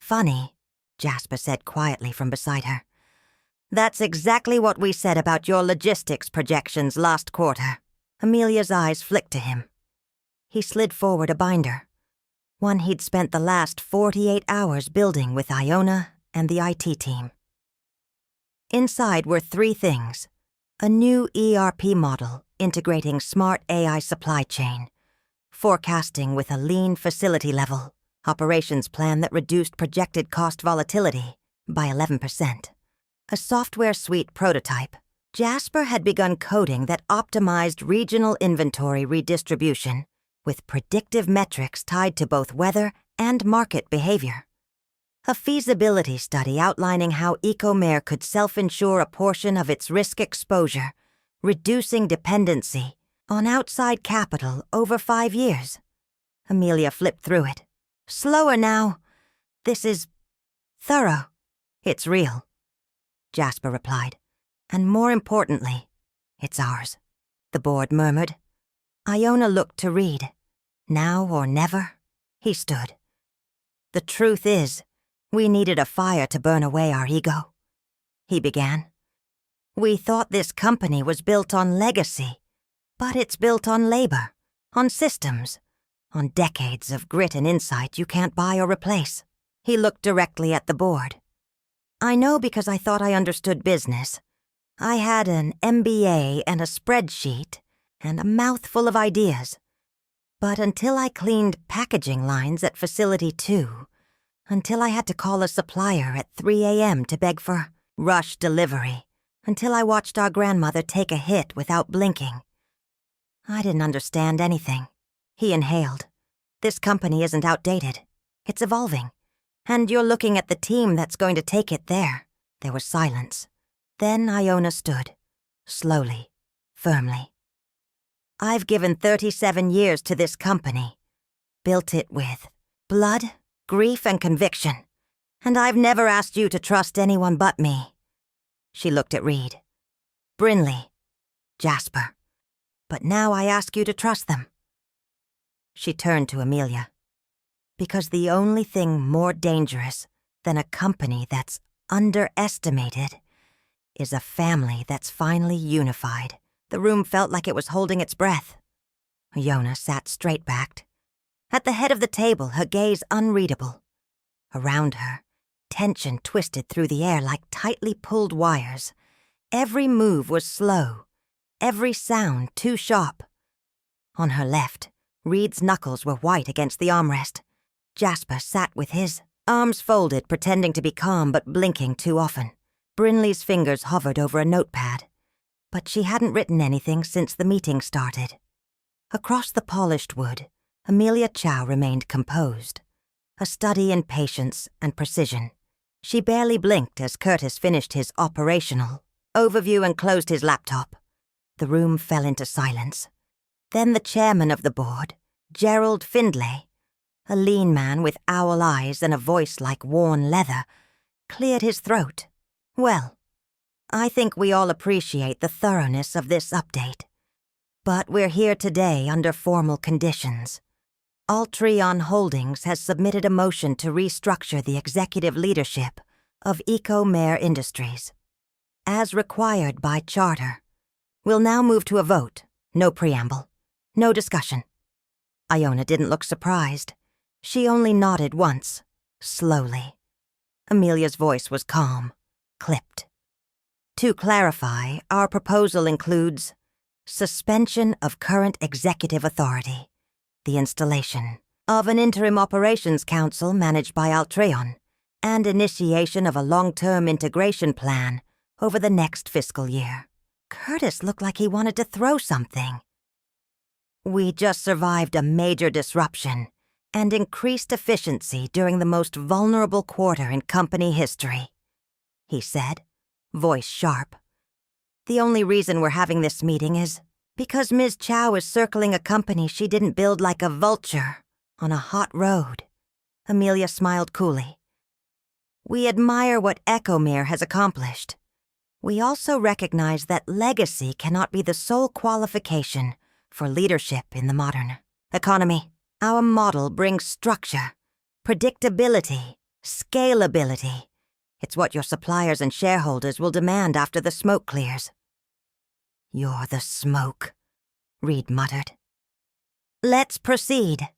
Funny, Jasper said quietly from beside her. That's exactly what we said about your logistics projections last quarter. Amelia's eyes flicked to him. He slid forward a binder, one he'd spent the last 48 hours building with Iona and the IT team. Inside were 3 things. A new ERP model integrating smart AI supply chain, forecasting with a lean facility level, operations plan that reduced projected cost volatility by 11%. A software suite prototype. Jasper had begun coding that optimized regional inventory redistribution with predictive metrics tied to both weather and market behavior. A feasibility study outlining how Ecomer could self-insure a portion of its risk exposure, reducing dependency on outside capital over 5 years. Amelia flipped through it. Slower now. This is thorough. It's real. Jasper replied. And more importantly, it's ours. The board murmured. Iona looked to Reed. Now or never, he stood. The truth is, we needed a fire to burn away our ego. He began. We thought this company was built on legacy, but it's built on labor, on systems, on decades of grit and insight you can't buy or replace. He looked directly at the board. I know because I thought I understood business. I had an MBA and a spreadsheet and a mouthful of ideas. But until I cleaned packaging lines at Facility 2, until I had to call a supplier at 3 a.m. to beg for rush delivery, until I watched our grandmother take a hit without blinking, I didn't understand anything. He inhaled. This company isn't outdated. It's evolving. And you're looking at the team that's going to take it there. There was silence. Then Iona stood, slowly, firmly. I've given 37 years to this company. Built it with blood, grief, and conviction. And I've never asked you to trust anyone but me. She looked at Reed. Brinley. Jasper. But now I ask you to trust them. She turned to Amelia. Because the only thing more dangerous than a company that's underestimated is a family that's finally unified. The room felt like it was holding its breath. Iona sat straight-backed. At the head of the table, her gaze unreadable. Around her, tension twisted through the air like tightly pulled wires. Every move was slow, every sound too sharp. On her left, Reed's knuckles were white against the armrest. Jasper sat with his arms folded, pretending to be calm but blinking too often. Brinley's fingers hovered over a notepad, but she hadn't written anything since the meeting started. Across the polished wood, Amelia Chow remained composed, a study in patience and precision. She barely blinked as Curtis finished his operational overview and closed his laptop. The room fell into silence. Then the chairman of the board, Gerald Findlay, a lean man with owl eyes and a voice like worn leather, cleared his throat. Well, I think we all appreciate the thoroughness of this update. But we're here today under formal conditions. Altreon Holdings has submitted a motion to restructure the executive leadership of Eco-Mare Industries. As required by charter, we'll now move to a vote. No preamble. No discussion. Iona didn't look surprised. She only nodded once, slowly. Amelia's voice was calm, clipped. To clarify, our proposal includes suspension of current executive authority, the installation of an interim operations council managed by Altreon, and initiation of a long-term integration plan over the next fiscal year. Curtis looked like he wanted to throw something. We just survived a major disruption and increased efficiency during the most vulnerable quarter in company history, he said, voice sharp. The only reason we're having this meeting is because Ms. Chow is circling a company she didn't build like a vulture on a hot road. Amelia smiled coolly. We admire what Ecomere has accomplished. We also recognize that legacy cannot be the sole qualification for leadership in the modern economy. Our model brings structure, predictability, scalability. It's what your suppliers and shareholders will demand after the smoke clears. You're the smoke, Reed muttered. Let's proceed,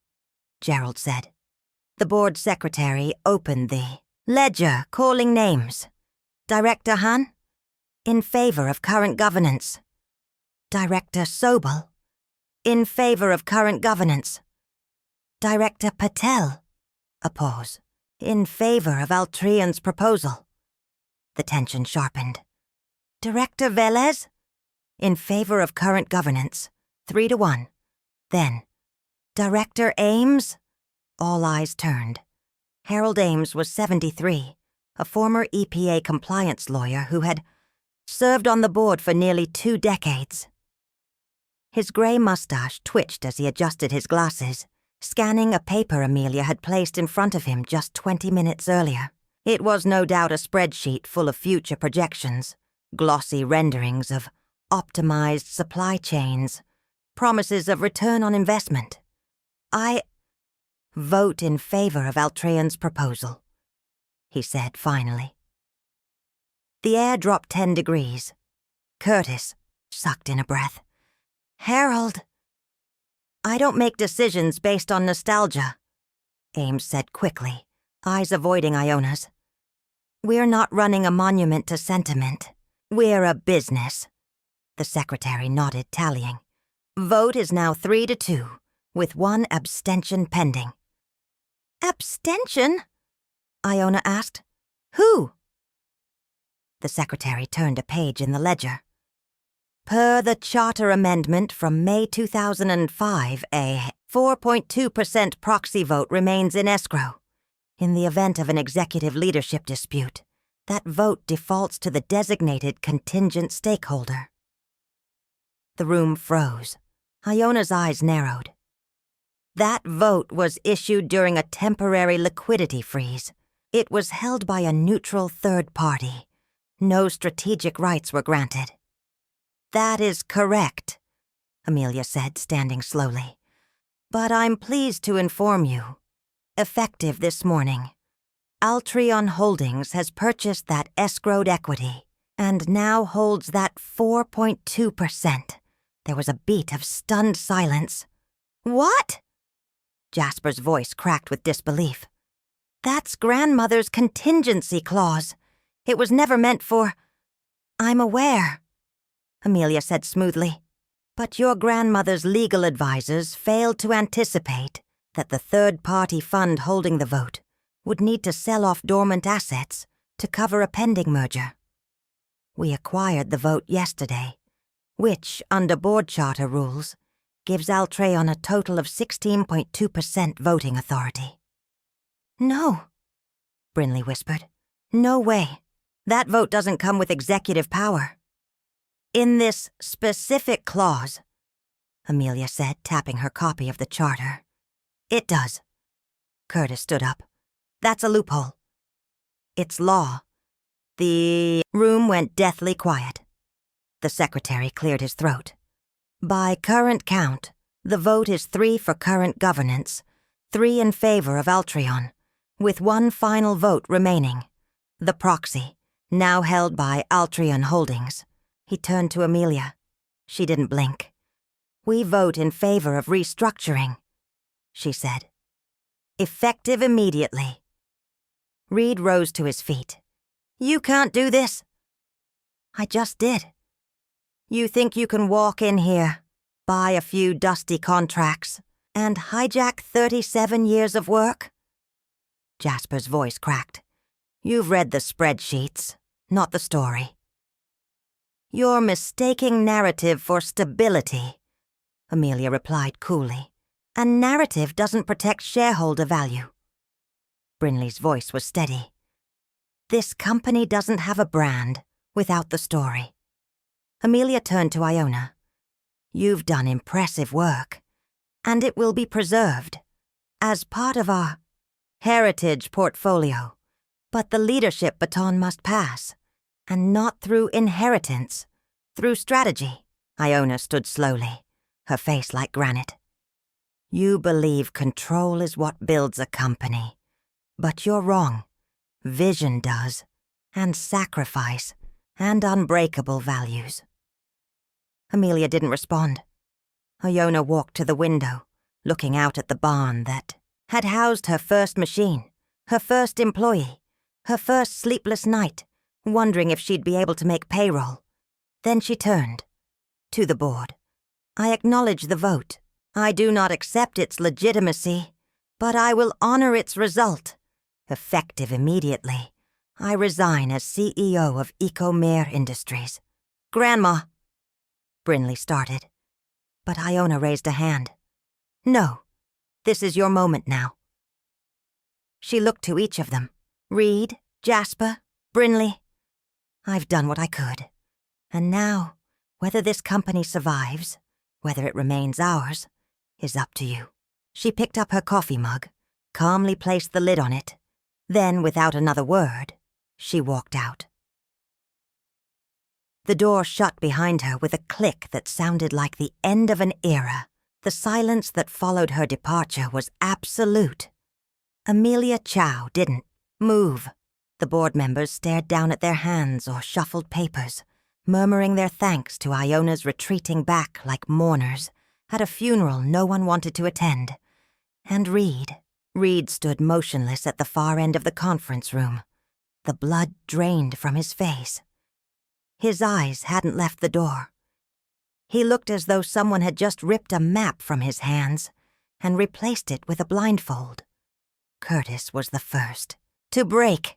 Gerald said. The board secretary opened the ledger, calling names. Director Han? In favor of current governance. Director Sobel? In favor of current governance. Director Patel? A pause. In favor of Altreon's proposal. The tension sharpened. Director Velez? In favor of current governance. 3-1. Then, Director Ames? All eyes turned. Harold Ames was 73, a former EPA compliance lawyer who had served on the board for nearly 2 decades. His gray mustache twitched as he adjusted his glasses, scanning a paper Amelia had placed in front of him just 20 minutes earlier. It was no doubt a spreadsheet full of future projections, glossy renderings of optimized supply chains, promises of return on investment. I vote in favor of Altreon's proposal, he said finally. The air dropped 10 degrees. Curtis sucked in a breath. Harold. I don't make decisions based on nostalgia, Ames said quickly, eyes avoiding Iona's. We're not running a monument to sentiment. We're a business. The secretary nodded, tallying. Vote is now 3-2. with one abstention pending. "Abstention?" Iona asked. "Who?" The secretary turned a page in the ledger. Per the charter amendment from May 2005, a 4.2% proxy vote remains in escrow. In the event of an executive leadership dispute, that vote defaults to the designated contingent stakeholder. The room froze. Iona's eyes narrowed. That vote was issued during a temporary liquidity freeze. It was held by a neutral third party. No strategic rights were granted. "That is correct," Amelia said, standing slowly. "But I'm pleased to inform you, effective this morning, Altreon Holdings has purchased that escrowed equity and now holds that 4.2%. There was a beat of stunned silence. "What?" Jasper's voice cracked with disbelief. "That's grandmother's contingency clause. It was never meant for—" "I'm aware," Amelia said smoothly. "But your grandmother's legal advisors failed to anticipate that the third-party fund holding the vote would need to sell off dormant assets to cover a pending merger. We acquired the vote yesterday, which, under board charter rules, gives Altreon a total of 16.2% voting authority." "No," Brinley whispered. "No way. That vote doesn't come with executive power." "In this specific clause," Amelia said, tapping her copy of the charter. "It does." Curtis stood up. "That's a loophole." "It's law." The room went deathly quiet. The secretary cleared his throat. "By current count, the vote is 3 for current governance, 3 in favor of Altreon, with one final vote remaining. The proxy, now held by Altreon Holdings." He turned to Amelia. She didn't blink. "We vote in favor of restructuring," she said. "Effective immediately." Reed rose to his feet. "You can't do this." "I just did." "You think you can walk in here, buy a few dusty contracts, and hijack 37 years of work?" Jasper's voice cracked. "You've read the spreadsheets, not the story." "You're mistaking narrative for stability," Amelia replied coolly. "A narrative doesn't protect shareholder value." Brinley's voice was steady. "This company doesn't have a brand without the story." Amelia turned to Iona. "You've done impressive work, and it will be preserved as part of our heritage portfolio. But the leadership baton must pass, and not through inheritance, through strategy." Iona stood slowly, her face like granite. "You believe control is what builds a company, but you're wrong. Vision does, and sacrifice, and unbreakable values." Amelia didn't respond. Iona walked to the window, looking out at the barn that had housed her first machine, her first employee, her first sleepless night, wondering if she'd be able to make payroll. Then she turned to the board. "I acknowledge the vote. I do not accept its legitimacy, but I will honor its result. Effective immediately, I resign as CEO of Ecomere Industries." "Grandma," Brinley started, but Iona raised a hand. "No, this is your moment now." She looked to each of them. "Reed, Jasper, Brinley. I've done what I could. And now, whether this company survives, whether it remains ours, is up to you." She picked up her coffee mug, calmly placed the lid on it. Then, without another word, she walked out. The door shut behind her with a click that sounded like the end of an era. The silence that followed her departure was absolute. Amelia Chow didn't move. The board members stared down at their hands or shuffled papers, murmuring their thanks to Iona's retreating back like mourners at a funeral no one wanted to attend. And Reed stood motionless at the far end of the conference room. The blood drained from his face. His eyes hadn't left the door. He looked as though someone had just ripped a map from his hands and replaced it with a blindfold. Curtis was the first. To break!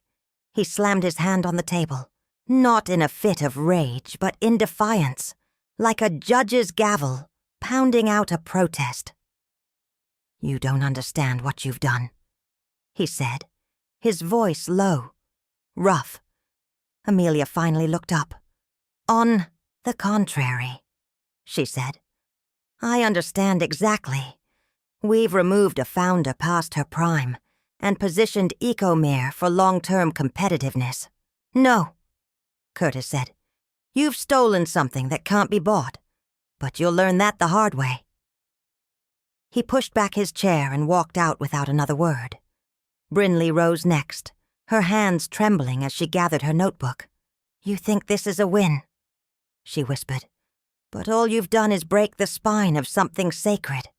He slammed his hand on the table, not in a fit of rage, but in defiance, like a judge's gavel, pounding out a protest. "You don't understand what you've done," he said, his voice low, rough. Amelia finally looked up. "On the contrary," she said. "I understand exactly. We've removed a founder past her prime and positioned Ecomare for long-term competitiveness." "No," Curtis said. "You've stolen something that can't be bought, but you'll learn that the hard way." He pushed back his chair and walked out without another word. Brinley rose next, her hands trembling as she gathered her notebook. "You think this is a win," she whispered, "but all you've done is break the spine of something sacred."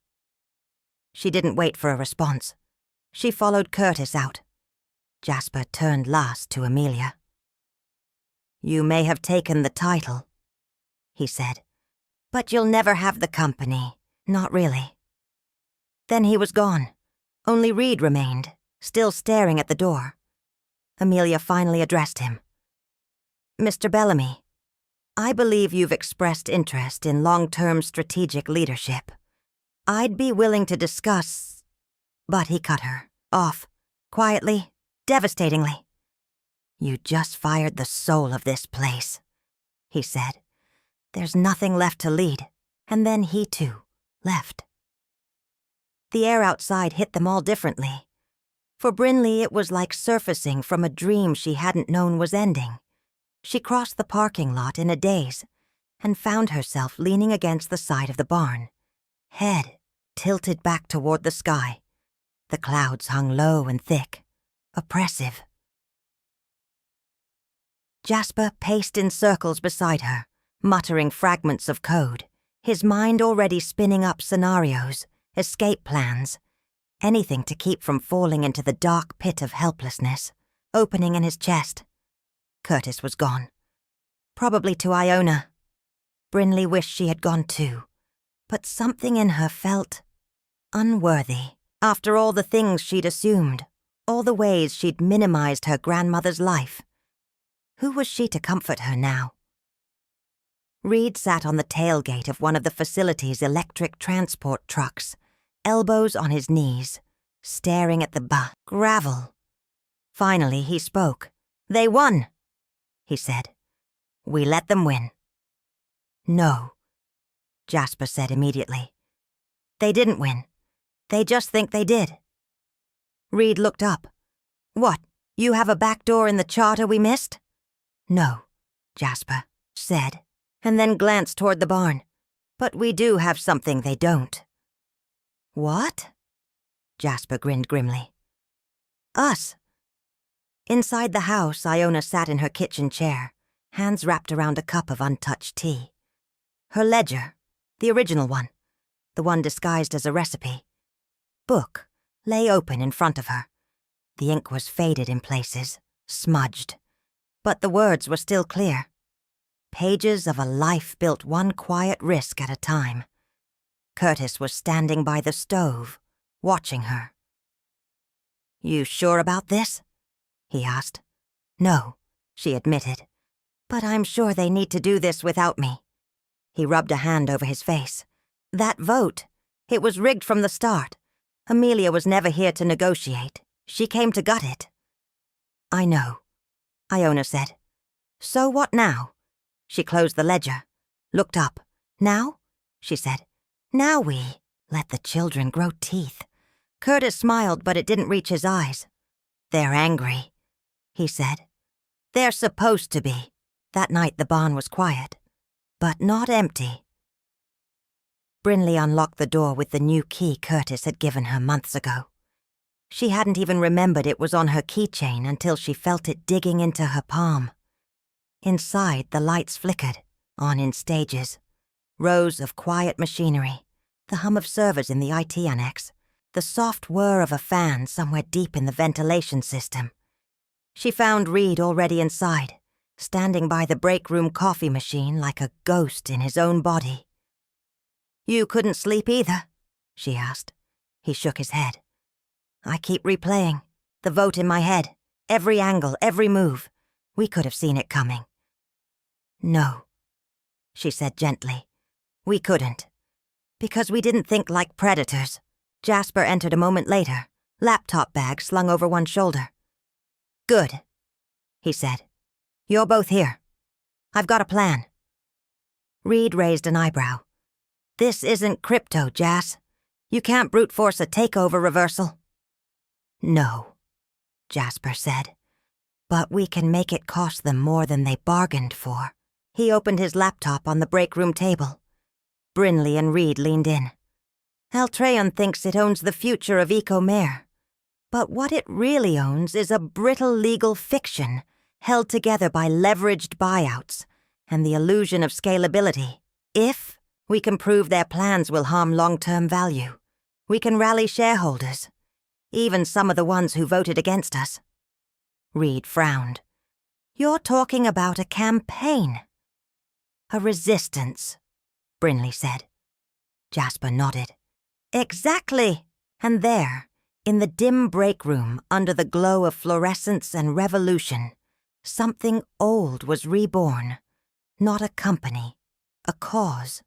She didn't wait for a response. She followed Curtis out. Jasper turned last to Amelia. "You may have taken the title," he said, "but you'll never have the company, not really." Then he was gone. Only Reed remained, still staring at the door. Amelia finally addressed him. "Mr. Bellamy, I believe you've expressed interest in long-term strategic leadership. I'd be willing to discuss—" But he cut her off, quietly, devastatingly. "You just fired the soul of this place," he said. "There's nothing left to lead." And then he, too, left. The air outside hit them all differently. For Brinley, it was like surfacing from a dream she hadn't known was ending. She crossed the parking lot in a daze and found herself leaning against the side of the barn, head tilted back toward the sky. The clouds hung low and thick, oppressive. Jasper paced in circles beside her, muttering fragments of code, his mind already spinning up scenarios, escape plans, anything to keep from falling into the dark pit of helplessness, opening in his chest. Curtis was gone. Probably to Iona. Brinley wished she had gone too, but something in her felt unworthy. After all the things she'd assumed, all the ways she'd minimized her grandmother's life. Who was she to comfort her now? Reed sat on the tailgate of one of the facility's electric transport trucks, elbows on his knees, staring at the gravel. Finally, he spoke. "They won," he said. "We let them win." "No," Jasper said immediately. "They didn't win. They just think they did." Reed looked up. "What, you have a back door in the charter we missed?" "No," Jasper said, and then glanced toward the barn. "But we do have something they don't." "What?" Jasper grinned grimly. "Us." Inside the house, Iona sat in her kitchen chair, hands wrapped around a cup of untouched tea. Her ledger, the original one, the one disguised as a recipe, book, lay open in front of her. The ink was faded in places, smudged, but the words were still clear. Pages of a life built one quiet risk at a time. Curtis was standing by the stove, watching her. "You sure about this?" he asked. "No," she admitted. "But I'm sure they need to do this without me." He rubbed a hand over his face. "That vote, it was rigged from the start. Amelia was never here to negotiate. She came to gut it." "I know," Iona said. "So what now?" She closed the ledger, looked up. "Now?" she said. "Now we let the children grow teeth." Curtis smiled, but it didn't reach his eyes. "They're angry," he said. "They're supposed to be." That night the barn was quiet, but not empty. Brinley unlocked the door with the new key Curtis had given her months ago. She hadn't even remembered it was on her keychain until she felt it digging into her palm. Inside, the lights flickered, on in stages. Rows of quiet machinery, the hum of servers in the IT annex, the soft whir of a fan somewhere deep in the ventilation system. She found Reed already inside, standing by the break room coffee machine like a ghost in his own body. "You couldn't sleep either?" she asked. He shook his head. I keep replaying. The vote in my head. Every angle, every move. We could have seen it coming. No, she said gently. We couldn't. Because we didn't think like predators. Jasper entered a moment later, laptop bag slung over one shoulder. Good, he said. You're both here. I've got a plan. Reed raised an eyebrow. This isn't crypto, Jas. You can't brute force a takeover reversal. No, Jasper said. But we can make it cost them more than they bargained for. He opened his laptop on the break room table. Brinley and Reed leaned in. Altreon thinks it owns the future of Eco-Mare. But what it really owns is a brittle legal fiction held together by leveraged buyouts and the illusion of scalability. If we can prove their plans will harm long-term value, we can rally shareholders, even some of the ones who voted against us. Reed frowned. You're talking about a campaign. A resistance, Brinley said. Jasper nodded. Exactly. And there, in the dim break room under the glow of fluorescence and revolution, something old was reborn. Not a company, a cause.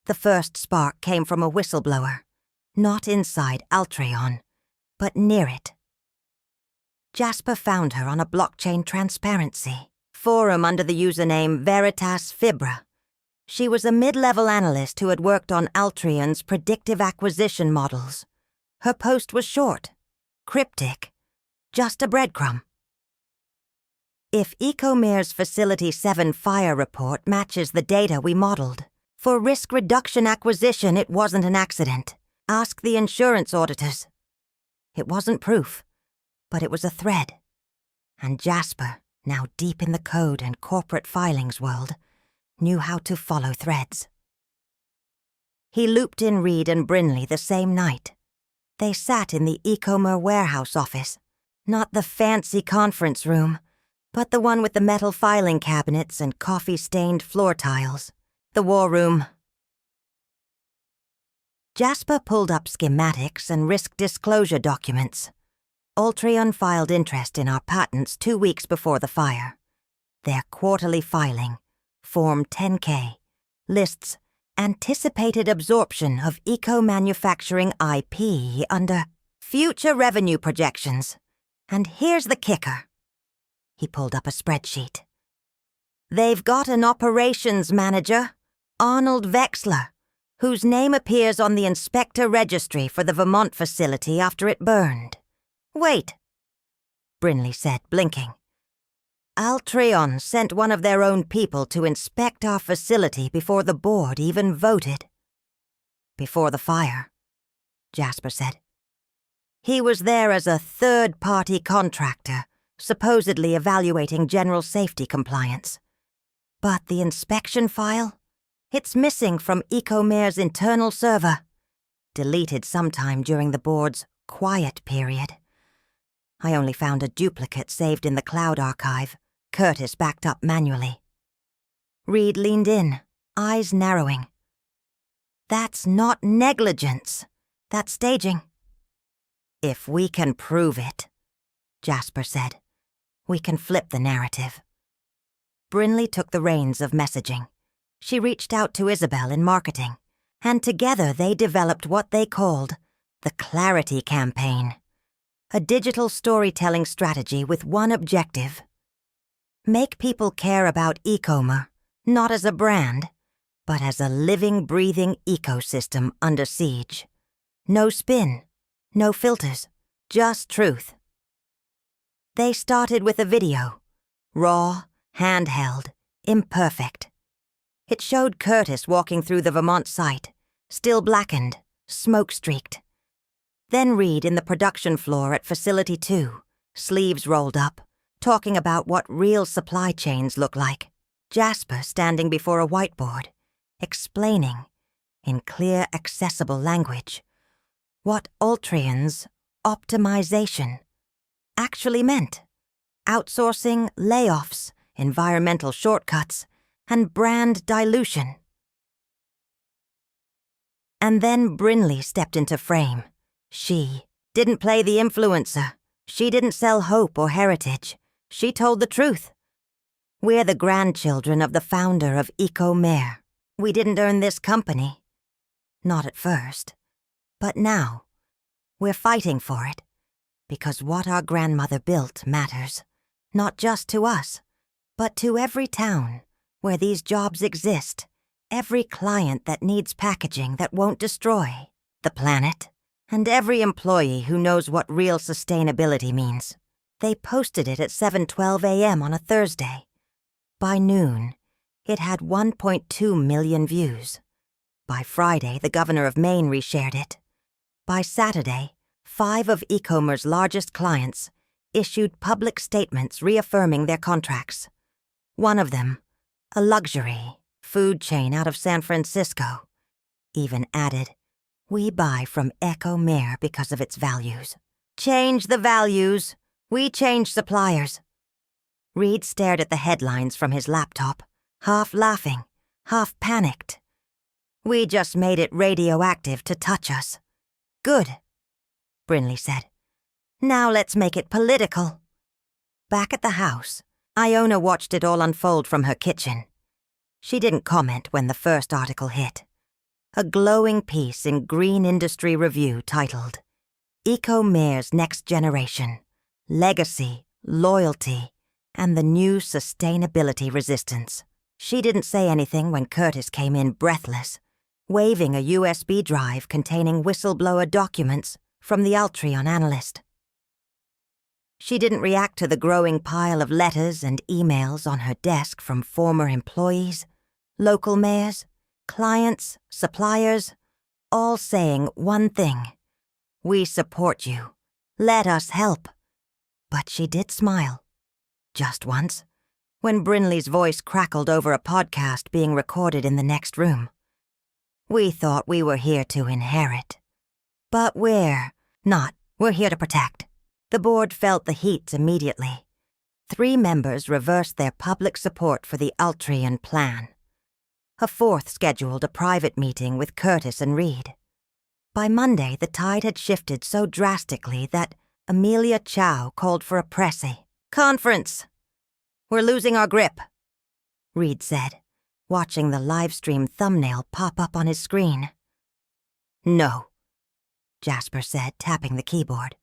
The first spark came from a whistleblower, not inside Altreon, but near it. Jasper found her on a blockchain transparency forum under the username Veritas Fibra. She was a mid-level analyst who had worked on Altreon's predictive acquisition models. Her post was short, cryptic, just a breadcrumb. If Eco-Mare's Facility 7 fire report matches the data we modeled, for risk reduction acquisition it wasn't an accident. Ask the insurance auditors. It wasn't proof, but it was a thread. And Jasper, now deep in the code and corporate filings world, knew how to follow threads. He looped in Reed and Brinley the same night. They sat in the Eco-Mare warehouse office, not the fancy conference room, but the one with the metal filing cabinets and coffee-stained floor tiles. The war room. Jasper pulled up schematics and risk disclosure documents. Altreon filed interest in our patents 2 weeks before the fire. Their quarterly filing, Form 10K, lists anticipated absorption of eco-manufacturing IP under future revenue projections. And here's the kicker. He pulled up a spreadsheet. They've got an operations manager, Arnold Vexler, whose name appears on the inspector registry for the Vermont facility after it burned. Wait, Brinley said, blinking. Altreon sent one of their own people to inspect our facility before the board even voted. Before the fire, Jasper said. He was there as a third-party contractor, supposedly evaluating general safety compliance. But the inspection file? It's missing from Eco-Mare's internal server. Deleted sometime during the board's quiet period. I only found a duplicate saved in the cloud archive, Curtis backed up manually. Reed leaned in, eyes narrowing. That's not negligence. That's staging. If we can prove it, Jasper said, we can flip the narrative. Brinley took the reins of messaging. She reached out to Isabel in marketing, and together they developed what they called the Clarity Campaign, a digital storytelling strategy with one objective. Make people care about Eco-Mare, not as a brand, but as a living, breathing ecosystem under siege. No spin, no filters, just truth. They started with a video, raw, handheld, imperfect. It showed Curtis walking through the Vermont site, still blackened, smoke-streaked. Then Reed in the production floor at Facility 2, sleeves rolled up, talking about what real supply chains look like. Jasper standing before a whiteboard, explaining, in clear, accessible language, what Altreon's optimization actually meant. Outsourcing, layoffs, environmental shortcuts, and brand dilution. And then Brinley stepped into frame. She didn't play the influencer. She didn't sell hope or heritage. She told the truth. We're the grandchildren of the founder of Eco-Mare. We didn't earn this company. Not at first. But now, we're fighting for it. Because what our grandmother built matters. Not just to us, but to every town where these jobs exist. Every client that needs packaging that won't destroy the planet. And every employee who knows what real sustainability means. They posted it at 7:12 a.m. on a Thursday. By noon, it had 1.2 million views. By Friday, the governor of Maine reshared it. By Saturday, 5 of Ecomare's largest clients issued public statements reaffirming their contracts. One of them, a luxury food chain out of San Francisco, even added, "We buy from Eco-Mare because of its values." Change the values. We change suppliers. Reed stared at the headlines from his laptop, half laughing, half panicked. We just made it radioactive to touch us. Good, Brinley said. Now let's make it political. Back at the house, Iona watched it all unfold from her kitchen. She didn't comment when the first article hit. A glowing piece in Green Industry Review titled, Eco-Mare's Next Generation, Legacy, Loyalty, and the New Sustainability Resistance. She didn't say anything when Curtis came in breathless, waving a USB drive containing whistleblower documents from the Altreon analyst. She didn't react to the growing pile of letters and emails on her desk from former employees, local mayors, clients, suppliers, all saying one thing. We support you. Let us help. But she did smile. Just once, when Brinley's voice crackled over a podcast being recorded in the next room. We thought we were here to inherit. But we're not. We're here to protect. The board felt the heat immediately. 3 members reversed their public support for the Altreon plan. A 4th scheduled a private meeting with Curtis and Reed. By Monday, the tide had shifted so drastically that Amelia Chow called for a pressy conference. We're losing our grip, Reed said, watching the livestream thumbnail pop up on his screen. No, Jasper said, tapping the keyboard.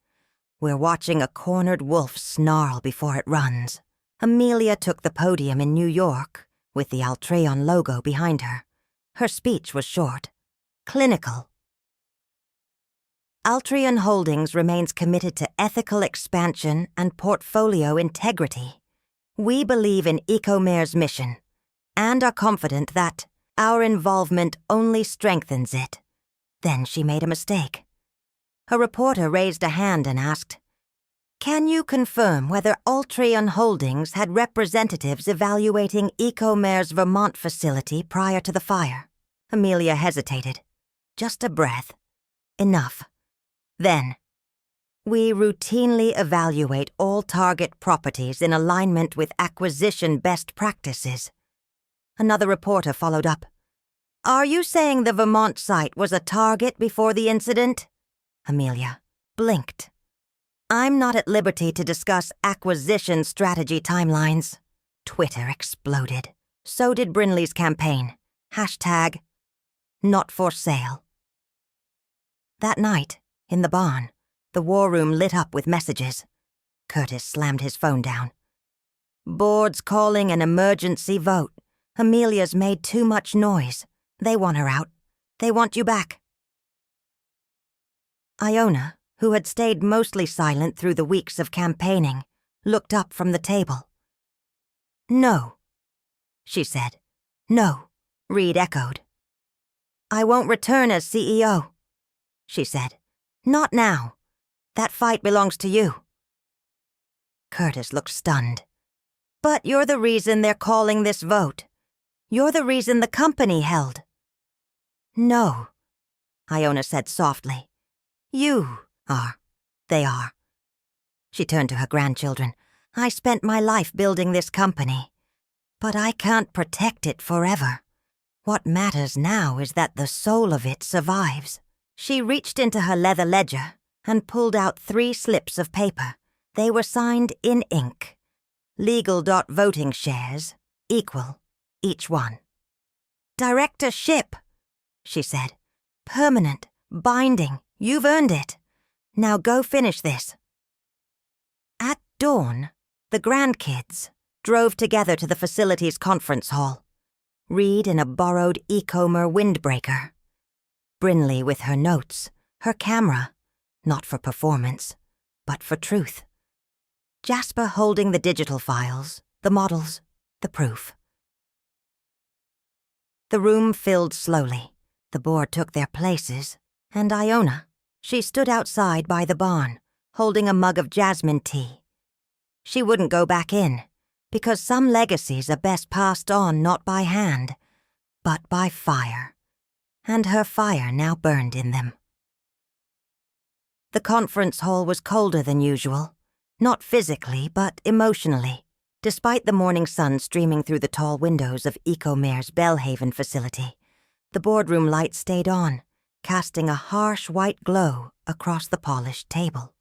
We're watching a cornered wolf snarl before it runs. Amelia took the podium in New York, with the Altreon logo behind her. Her speech was short, clinical. Altreon Holdings remains committed to ethical expansion and portfolio integrity. We believe in Eco-Mare's mission, and are confident that our involvement only strengthens it. Then she made a mistake. A reporter raised a hand and asked, Can you confirm whether Altreon Holdings had representatives evaluating Eco-Mare's Vermont facility prior to the fire? Amelia hesitated. Just a breath. Enough. Then, we routinely evaluate all target properties in alignment with acquisition best practices. Another reporter followed up. Are you saying the Vermont site was a target before the incident? Amelia blinked. I'm not at liberty to discuss acquisition strategy timelines. Twitter exploded. So did Brinley's campaign. # not for sale. That night, in the barn, the war room lit up with messages. Curtis slammed his phone down. Board's calling an emergency vote. Amelia's made too much noise. They want her out. They want you back. Iona, who had stayed mostly silent through the weeks of campaigning, looked up from the table. No, she said. No, Reed echoed. I won't return as CEO, she said. Not now. That fight belongs to you. Curtis looked stunned. But you're the reason they're calling this vote. You're the reason the company held. No, Iona said softly. You are. They are. She turned to her grandchildren. I spent my life building this company, but I can't protect it forever. What matters now is that the soul of it survives. She reached into her leather ledger and pulled out 3 slips of paper. They were signed in ink. Legal voting shares, equal, each one. Directorship, she said. Permanent, binding, you've earned it. Now go finish this. At dawn, the Grandkids drove together to the facility's conference hall. Reed in a borrowed Ecomer windbreaker. Brinley with her notes, her camera, not for performance, but for truth. Jasper holding the digital files, the models, the proof. The room filled slowly. The board took their places, and Iona, she stood outside by the barn, holding a mug of jasmine tea. She wouldn't go back in, because some legacies are best passed on not by hand, but by fire, and her fire now burned in them. The conference hall was colder than usual, not physically but emotionally, despite the morning sun streaming through the tall windows of Ecomare's Belhaven facility. The boardroom light stayed on, casting a harsh white glow across the polished table.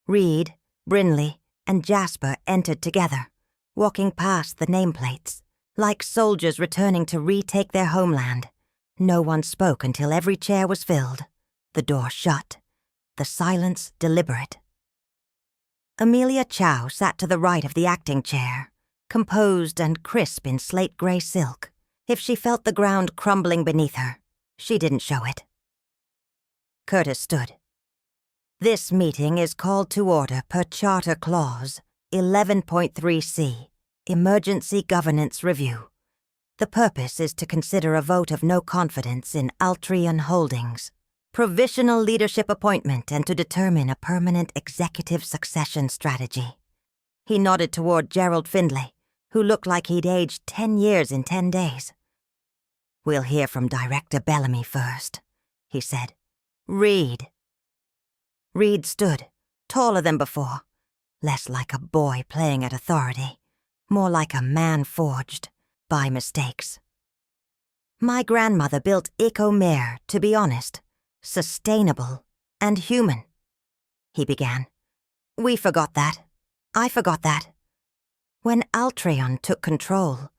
Reed, Brinley, and Jasper entered together, walking past the nameplates, like soldiers returning to retake their homeland. No one spoke until every chair was filled, the door shut, the silence deliberate. Amelia Chow sat to the right of the acting chair, composed and crisp in slate-gray silk. If she felt the ground crumbling beneath her, she didn't show it. Curtis stood. This meeting is called to order per Charter Clause 11.3c, Emergency Governance Review. The purpose is to consider a vote of no confidence in Altreon Holdings, provisional leadership appointment, and to determine a permanent executive succession strategy. He nodded toward Gerald Findlay, who looked like he'd aged 10 years in 10 days. We'll hear from Director Bellamy first, he said. Reed. Reed stood, taller than before, less like a boy playing at authority, more like a man forged by mistakes. My grandmother built Ecomare, to be honest, sustainable and human, he began. We forgot that. I forgot that. When Altreon took control,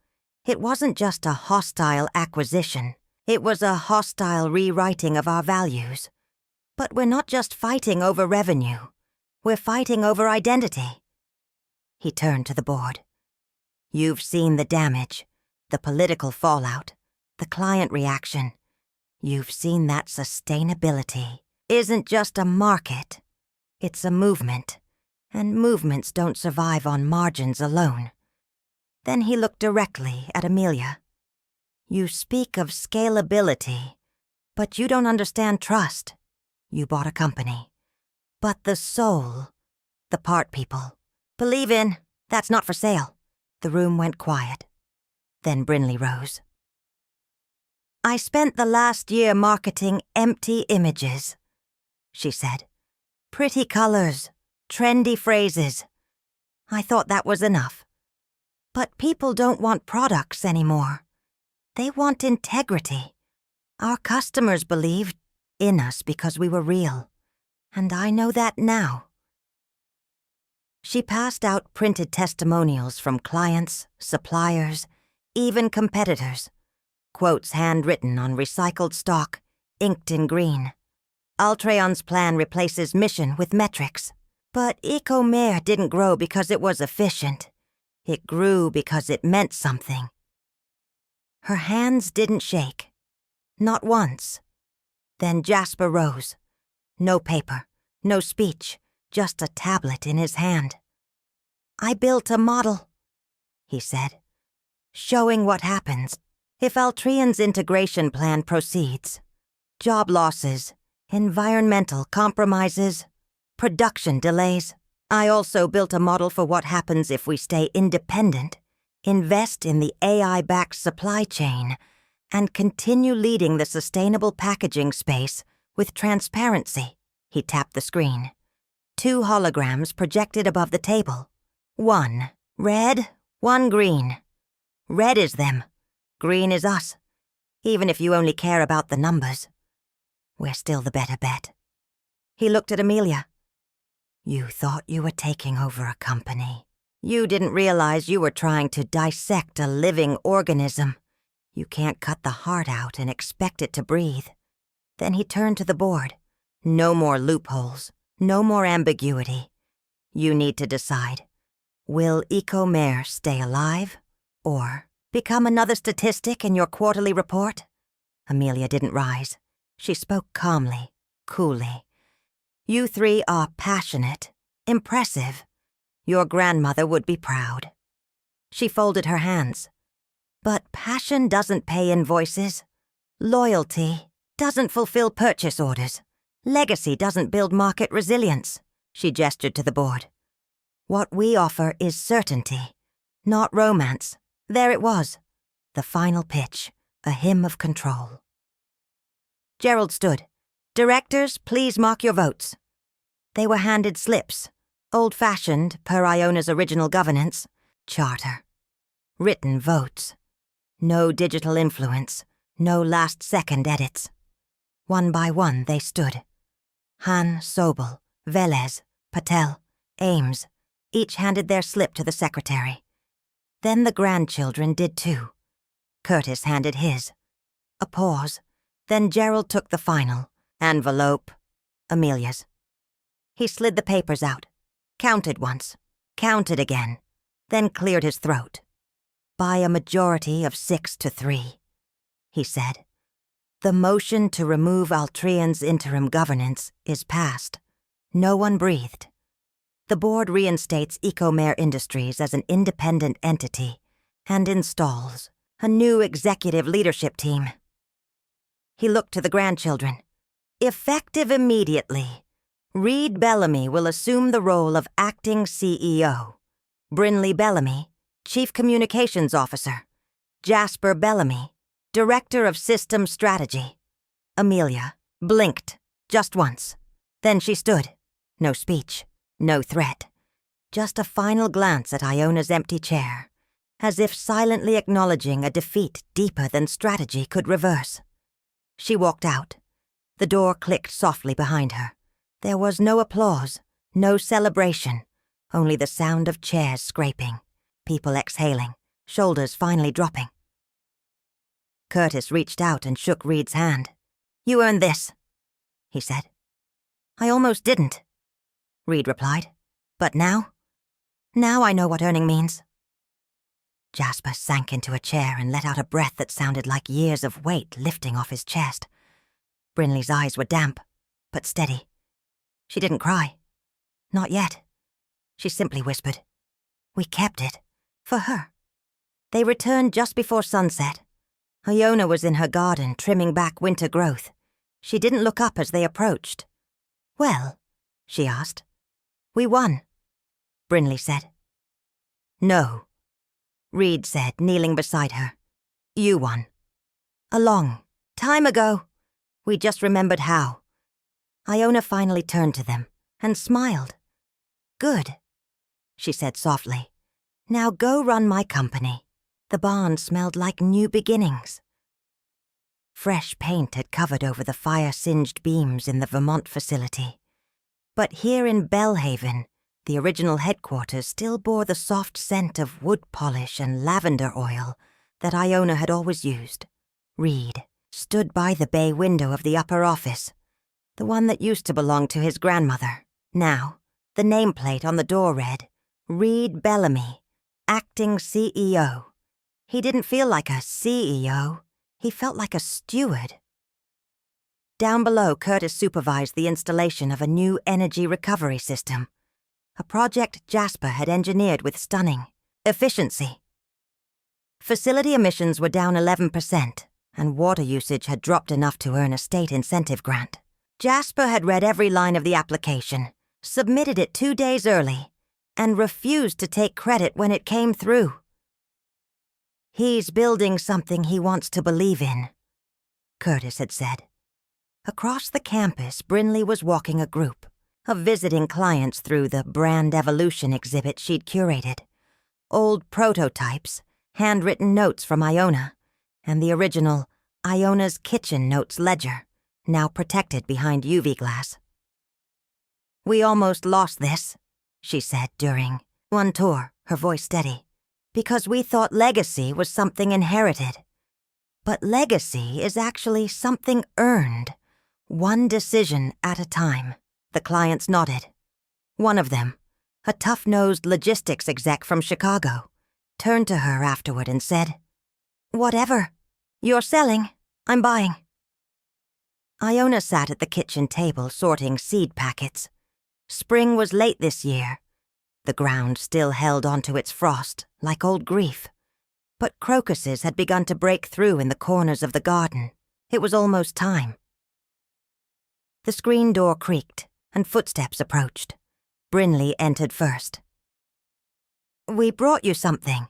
it wasn't just a hostile acquisition. It was a hostile rewriting of our values. But we're not just fighting over revenue. We're fighting over identity. He turned to the board. You've seen the damage, the political fallout, the client reaction. You've seen that sustainability isn't just a market. It's a movement, and movements don't survive on margins alone. Then he looked directly at Amelia. You speak of scalability, but you don't understand trust. You bought a company. But the soul, the part people, believe in, that's not for sale. The room went quiet. Then Brinley rose. I spent the last year marketing empty images, she said. Pretty colors, trendy phrases. I thought that was enough. But people don't want products anymore. They want integrity. Our customers believed in us because we were real, and I know that now. She passed out printed testimonials from clients, suppliers, even competitors, quotes handwritten on recycled stock, inked in green. Altreon's plan replaces mission with metrics. But Ecomare didn't grow because it was efficient. It grew because it meant something. Her hands didn't shake. Not once. Then Jasper rose. No paper, no speech, just a tablet in his hand. I built a model, he said, showing what happens if Altreon's integration plan proceeds. Job losses, environmental compromises, production delays. I also built a model for what happens if we stay independent, invest in the AI-backed supply chain, and continue leading the sustainable packaging space with transparency. He tapped the screen. 2 holograms projected above the table. 1 red, 1 green. Red is them. Green is us. Even if you only care about the numbers, we're still the better bet." He looked at Amelia. "You thought you were taking over a company. You didn't realize you were trying to dissect a living organism. You can't cut the heart out and expect it to breathe." Then he turned to the board. "No more loopholes. No more ambiguity. You need to decide. Will Eco-Mare stay alive or become another statistic in your quarterly report?" Amelia didn't rise. She spoke calmly, coolly. "You three are passionate, impressive. Your grandmother would be proud." She folded her hands. "But passion doesn't pay invoices. Loyalty doesn't fulfill purchase orders. Legacy doesn't build market resilience." She gestured to the board. "What we offer is certainty, not romance." There it was, the final pitch, a hymn of control. Gerald stood. "Directors, please mark your votes." They were handed slips, old-fashioned per Iona's original governance, charter. Written votes. No digital influence, no last-second edits. One by one they stood. Han, Sobel, Velez, Patel, Ames, each handed their slip to the secretary. Then the grandchildren did too. Curtis handed his. A pause. Then Gerald took the final. Envelope. Amelia's. He slid the papers out. Counted once. Counted again. Then cleared his throat. "By a majority of 6-3, he said. "The motion to remove Altrean's interim governance is passed." No one breathed. "The board reinstates Eco-Mare Industries as an independent entity and installs a new executive leadership team." He looked to the grandchildren. "Effective immediately, Reed Bellamy will assume the role of acting CEO. Brinley Bellamy, Chief Communications Officer. Jasper Bellamy, Director of System Strategy." Amelia blinked just once. Then she stood. No speech. No threat. Just a final glance at Iona's empty chair, as if silently acknowledging a defeat deeper than strategy could reverse. She walked out. The door clicked softly behind her. There was no applause, no celebration, only the sound of chairs scraping, people exhaling, shoulders finally dropping. Curtis reached out and shook Reed's hand. "You earned this," he said. "I almost didn't," Reed replied. "But now? Now I know what earning means." Jasper sank into a chair and let out a breath that sounded like years of weight lifting off his chest. Brinley's eyes were damp, but steady. She didn't cry. Not yet. She simply whispered, "We kept it. For her." They returned just before sunset. Iona was in her garden trimming back winter growth. She didn't look up as they approached. "Well?" she asked. "We won," Brinley said. "No," Reed said, kneeling beside her. "You won. A long time ago. We just remembered how." Iona finally turned to them and smiled. "Good," she said softly. "Now go run my company." The barn smelled like new beginnings. Fresh paint had covered over the fire-singed beams in the Vermont facility. But here in Belhaven, the original headquarters still bore the soft scent of wood polish and lavender oil that Iona had always used. Reed stood by the bay window of the upper office, the one that used to belong to his grandmother. Now, the nameplate on the door read, "Reed Bellamy, Acting CEO." He didn't feel like a CEO. He felt like a steward. Down below, Curtis supervised the installation of a new energy recovery system, a project Jasper had engineered with stunning efficiency. Facility emissions were down 11%, and water usage had dropped enough to earn a state incentive grant. Jasper had read every line of the application, submitted it 2 days early, and refused to take credit when it came through. "He's building something he wants to believe in," Curtis had said. Across the campus, Brinley was walking a group of visiting clients through the Brand Evolution exhibit she'd curated. Old prototypes, handwritten notes from Iona, and the original Iona's Kitchen Notes ledger, now protected behind UV glass. "We almost lost this," she said during one tour, her voice steady, "because we thought legacy was something inherited. But legacy is actually something earned, one decision at a time." The clients nodded. One of them, a tough-nosed logistics exec from Chicago, turned to her afterward and said, "Whatever. You're selling. I'm buying." Iona sat at the kitchen table sorting seed packets. Spring was late this year. The ground still held onto its frost, like old grief. But crocuses had begun to break through in the corners of the garden. It was almost time. The screen door creaked, and footsteps approached. Brinley entered first. "We brought you something."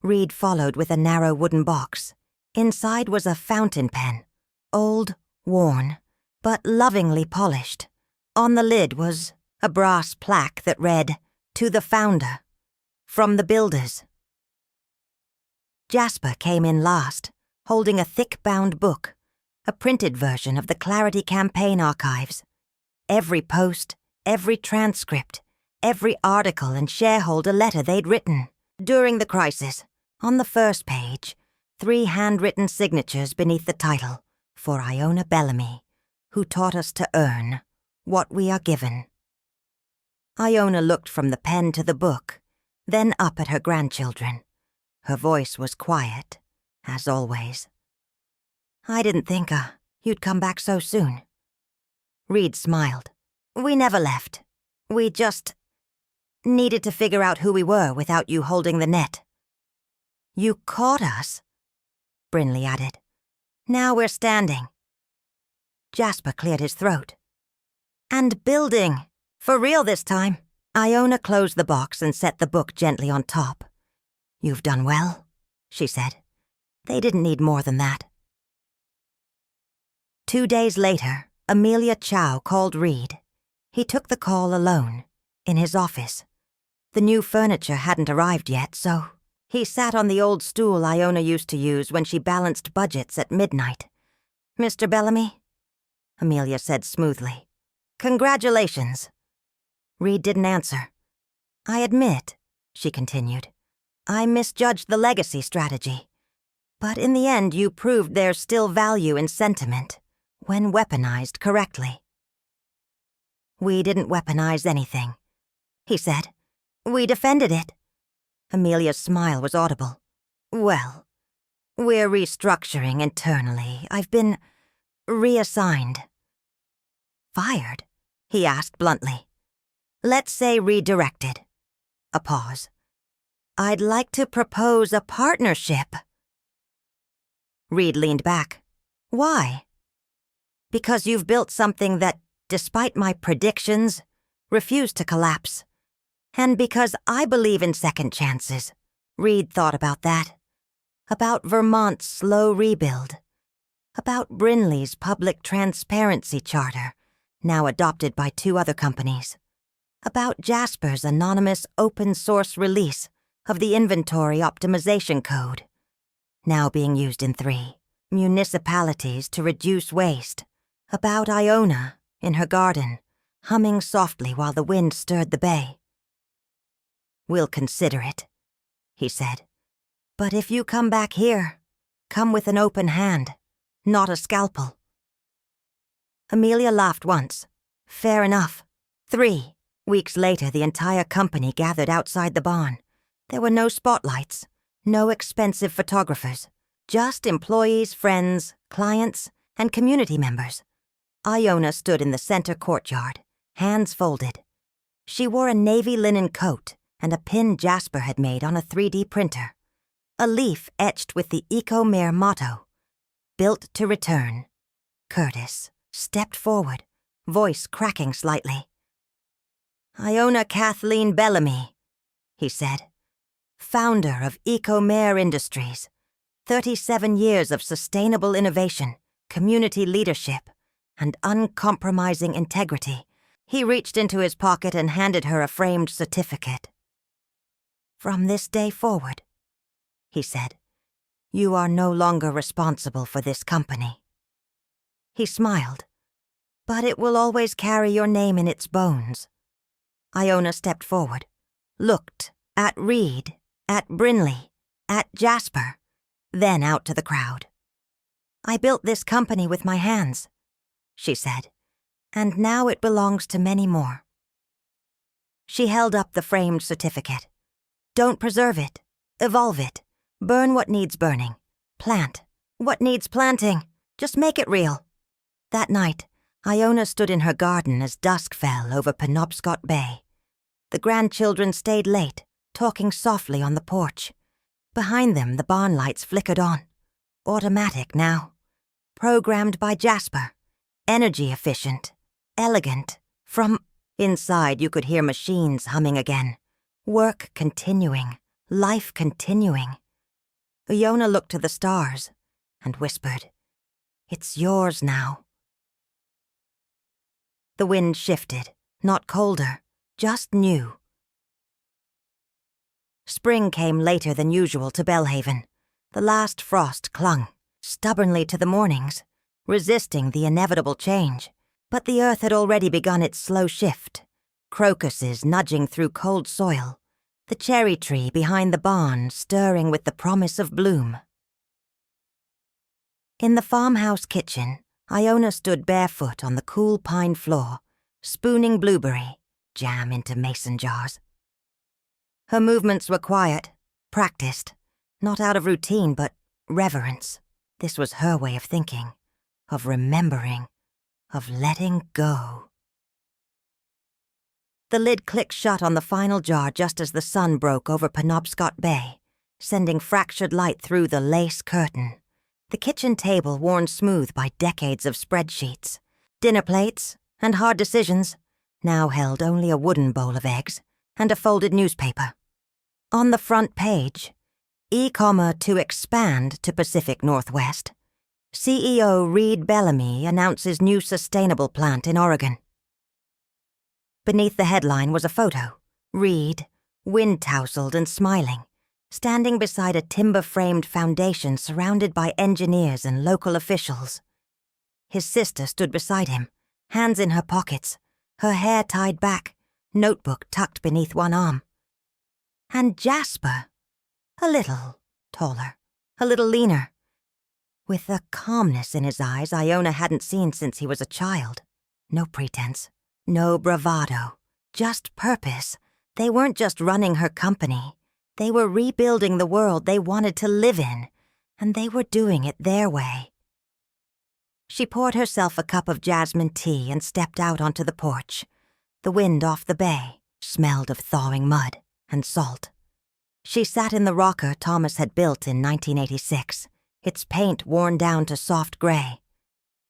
Reed followed with a narrow wooden box. Inside was a fountain pen, old, worn, but lovingly polished. On the lid was a brass plaque that read, "To the Founder, from the Builders." Jasper came in last, holding a thick-bound book, a printed version of the Clarity Campaign archives. Every post, every transcript, every article and shareholder letter they'd written during the crisis. On the first page, 3 handwritten signatures beneath the title, "For Iona Bellamy, who taught us to earn what we are given." Iona looked from the pen to the book, then up at her grandchildren. Her voice was quiet, as always. "I didn't think you'd come back so soon." Reed smiled. "We never left. We just needed to figure out who we were without you holding the net." "You caught us," Brinley added. "Now we're standing." Jasper cleared his throat. "And building. For real this time." Iona closed the box and set the book gently on top. "You've done well," she said. "They didn't need more than that." 2 days later, Amelia Chow called Reed. He took the call alone, in his office. The new furniture hadn't arrived yet, so he sat on the old stool Iona used to use when she balanced budgets at midnight. "Mr. Bellamy?" Amelia said smoothly. "Congratulations." Reed didn't answer. "I admit," she continued, "I misjudged the legacy strategy. But in the end, you proved there's still value in sentiment, when weaponized correctly." "We didn't weaponize anything," he said. "We defended it." Amelia's smile was audible. "Well, we're restructuring internally. I've been reassigned." "Fired?" he asked bluntly. "Let's say redirected." A pause. "I'd like to propose a partnership." Reed leaned back. "Why?" "Because you've built something that, despite my predictions, refused to collapse. And because I believe in second chances." Reed thought about that. About Vermont's slow rebuild. About Brinley's public transparency charter, now adopted by 2 other companies. About Jasper's anonymous open-source release of the inventory optimization code, now being used in 3 municipalities to reduce waste. About Iona, in her garden, humming softly while the wind stirred the bay. "We'll consider it," he said. "But if you come back here, come with an open hand, not a scalpel." Amelia laughed once. "Fair enough." 3 weeks later, the entire company gathered outside the barn. There were no spotlights, no expensive photographers, just employees, friends, clients, and community members. Iona stood in the center courtyard, hands folded. She wore a navy linen coat and a pin Jasper had made on a 3D printer. A leaf etched with the Eco-Mare motto, "Built to Return." Curtis stepped forward, voice cracking slightly. "Iona Kathleen Bellamy," he said, "founder of Eco-Mare Industries, 37 years of sustainable innovation, community leadership, and uncompromising integrity." He reached into his pocket and handed her a framed certificate. "From this day forward," he said, You are no longer responsible for this company." He smiled. "But it will always carry your name in its bones." Iona stepped forward, looked at Reed, at Brinley, at Jasper, then out to the crowd. "I built this company with my hands," she said, "and now it belongs to many more." She held up the framed certificate. "Don't preserve it. Evolve it. Burn what needs burning. Plant what needs planting. Just make it real." That night, Iona stood in her garden as dusk fell over Penobscot Bay. The grandchildren stayed late, talking softly on the porch. Behind them, the barn lights flickered on. Automatic now. Programmed by Jasper. Energy efficient. Elegant. From inside, you could hear machines humming again. Work continuing. Life continuing. Iona looked to the stars and whispered, "It's yours now." The wind shifted, not colder, just new. Spring came later than usual to Belhaven. The last frost clung, stubbornly to the mornings, resisting the inevitable change. But the earth had already begun its slow shift, crocuses nudging through cold soil, the cherry tree behind the barn stirring with the promise of bloom. In the farmhouse kitchen, Iona stood barefoot on the cool pine floor, spooning blueberry, jam into mason jars. Her movements were quiet, practiced, not out of routine but reverence. This was her way of thinking, of remembering, of letting go. The lid clicked shut on the final jar just as the sun broke over Penobscot Bay, sending fractured light through the lace curtain. The kitchen table worn smooth by decades of spreadsheets, dinner plates, and hard decisions, now held only a wooden bowl of eggs and a folded newspaper. On the front page, e-commerce to expand to Pacific Northwest. CEO Reed Bellamy announces new sustainable plant in Oregon. Beneath the headline was a photo. Reed, wind-tousled and smiling, standing beside a timber-framed foundation surrounded by engineers and local officials. His sister stood beside him, hands in her pockets, her hair tied back, notebook tucked beneath one arm. And Jasper, a little taller, a little leaner, with a calmness in his eyes Iona hadn't seen since he was a child. No pretense. No bravado, just purpose. They weren't just running her company. They were rebuilding the world they wanted to live in, and they were doing it their way. She poured herself a cup of jasmine tea and stepped out onto the porch. The wind off the bay smelled of thawing mud and salt. She sat in the rocker Thomas had built in 1986, its paint worn down to soft gray.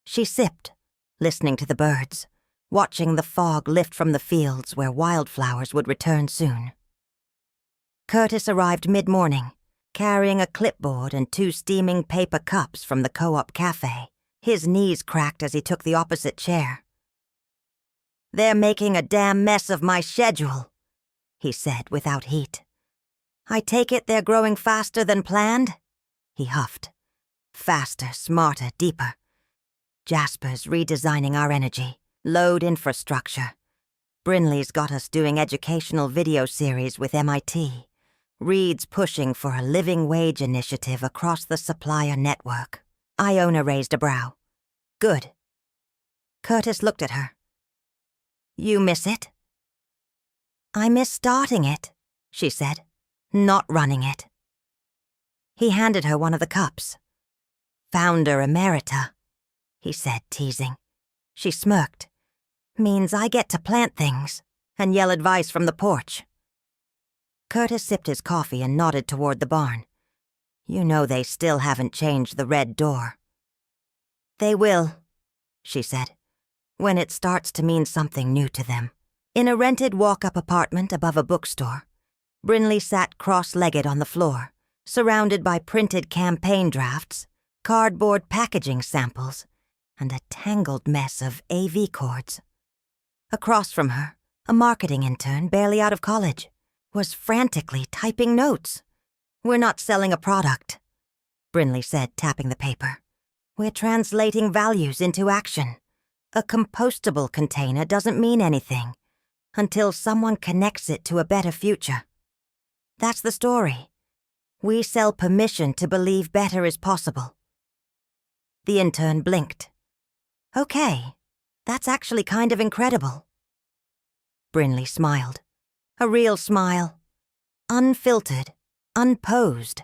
She sipped, listening to the birds, watching the fog lift from the fields where wildflowers would return soon. Curtis arrived mid-morning, carrying a clipboard and 2 steaming paper cups from the co-op cafe. His knees cracked as he took the opposite chair. "They're making a damn mess of my schedule," he said without heat. "I take it they're growing faster than planned?" He huffed. "Faster, smarter, deeper. Jasper's redesigning our energy. Load infrastructure. Brinley's got us doing educational video series with MIT. Reed's pushing for a living wage initiative across the supplier network." Iona raised a brow. "Good." Curtis looked at her. "You miss it?" "I miss starting it," she said, "not running it." He handed her one of the cups. "Founder Emerita," he said, teasing. She smirked. "Means I get to plant things and yell advice from the porch." Curtis sipped his coffee and nodded toward the barn. "You know they still haven't changed the red door." "They will," she said, "when it starts to mean something new to them." In a rented walk-up apartment above a bookstore, Brinley sat cross-legged on the floor, surrounded by printed campaign drafts, cardboard packaging samples, and a tangled mess of AV cords. Across from her, a marketing intern barely out of college was frantically typing notes. "We're not selling a product." Brinley said, tapping the paper. We're translating values into action. A compostable container doesn't mean anything until someone connects it to a better future. That's the story. We sell permission to believe better is possible. The intern blinked. Okay, that's actually kind of incredible. Brinley smiled. A real smile. Unfiltered, unposed.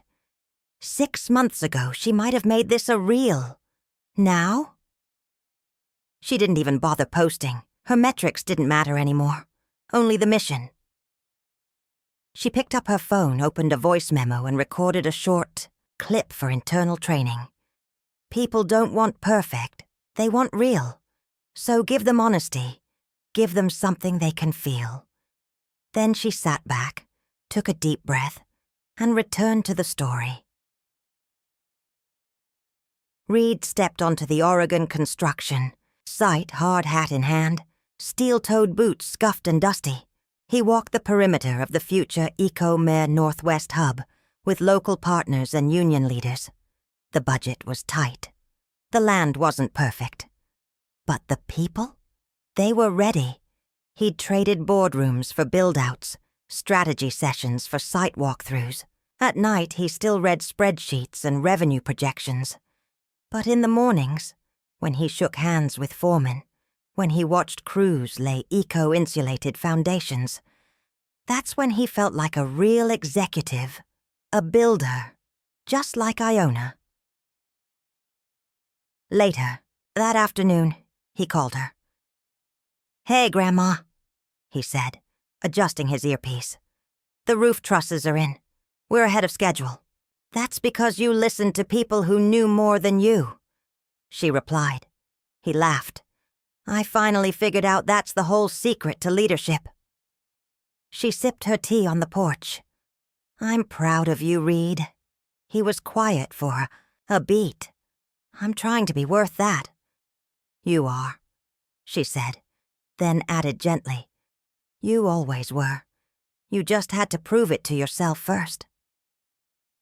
6 months ago, she might have made this a reel. Now? She didn't even bother posting. Her metrics didn't matter anymore. Only the mission. She picked up her phone, opened a voice memo, and recorded a short clip for internal training. People don't want perfect. They want real. So give them honesty. Give them something they can feel. Then she sat back, took a deep breath, and returned to the story. Reed stepped onto the Oregon construction, sight hard hat in hand, steel-toed boots scuffed and dusty. He walked the perimeter of the future Eco-Mer Northwest hub with local partners and union leaders. The budget was tight. The land wasn't perfect. But the people? They were ready. He'd traded boardrooms for build-outs, strategy sessions for site walkthroughs. At night, he still read spreadsheets and revenue projections. But in the mornings, when he shook hands with foremen, when he watched crews lay eco-insulated foundations, that's when he felt like a real executive, a builder, just like Iona. Later, that afternoon, he called her. "Hey, Grandma," he said, adjusting his earpiece. "The roof trusses are in. We're ahead of schedule." "That's because you listened to people who knew more than you," she replied. He laughed. "I finally figured out that's the whole secret to leadership." She sipped her tea on the porch. "I'm proud of you, Reed." He was quiet for a beat. "I'm trying to be worth that." "You are," she said, then added gently. "You always were. You just had to prove it to yourself first."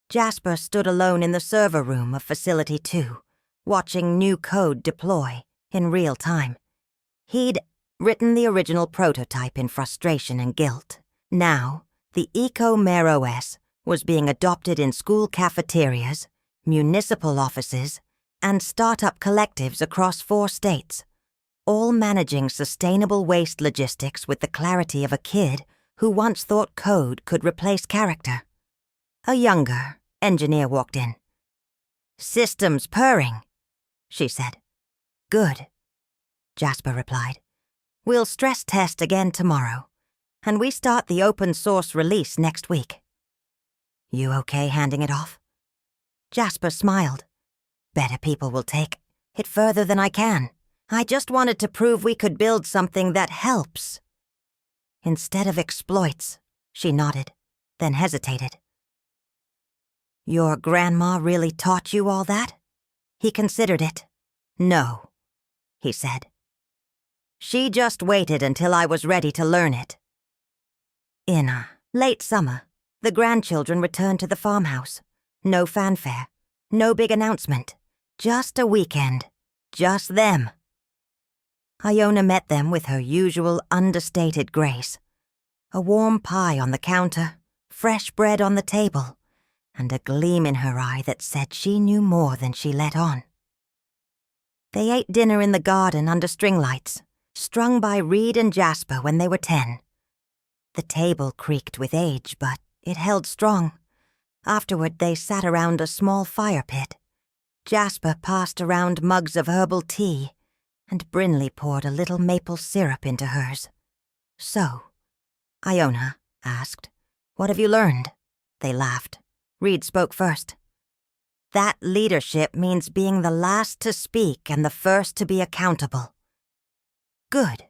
Jasper stood alone in the server room of Facility 2, watching new code deploy in real time. He'd written the original prototype in frustration and guilt. Now, the Eco-Mer OS was being adopted in school cafeterias, municipal offices, and startup collectives across 4 states, all managing sustainable waste logistics with the clarity of a kid who once thought code could replace character. A younger engineer walked in. "Systems purring," she said. "Good," Jasper replied. "We'll stress test again tomorrow, and we start the open source release next week." "You okay handing it off?" Jasper smiled. "Better people will take it further than I can. I just wanted to prove we could build something that helps instead of exploits." She nodded, then hesitated. "Your grandma really taught you all that?" He considered it. "No," he said. "She just waited until I was ready to learn it." In late summer, the grandchildren returned to the farmhouse. No fanfare, no big announcement, just a weekend, just them. Iona met them with her usual understated grace. A warm pie on the counter, fresh bread on the table, and a gleam in her eye that said she knew more than she let on. They ate dinner in the garden under string lights, strung by Reed and Jasper when they were 10. The table creaked with age, but it held strong. Afterward, they sat around a small fire pit. Jasper passed around mugs of herbal tea, and Brinley poured a little maple syrup into hers. "So," Iona asked, "what have you learned?" They laughed. Reed spoke first. "That leadership means being the last to speak and the first to be accountable." "Good,"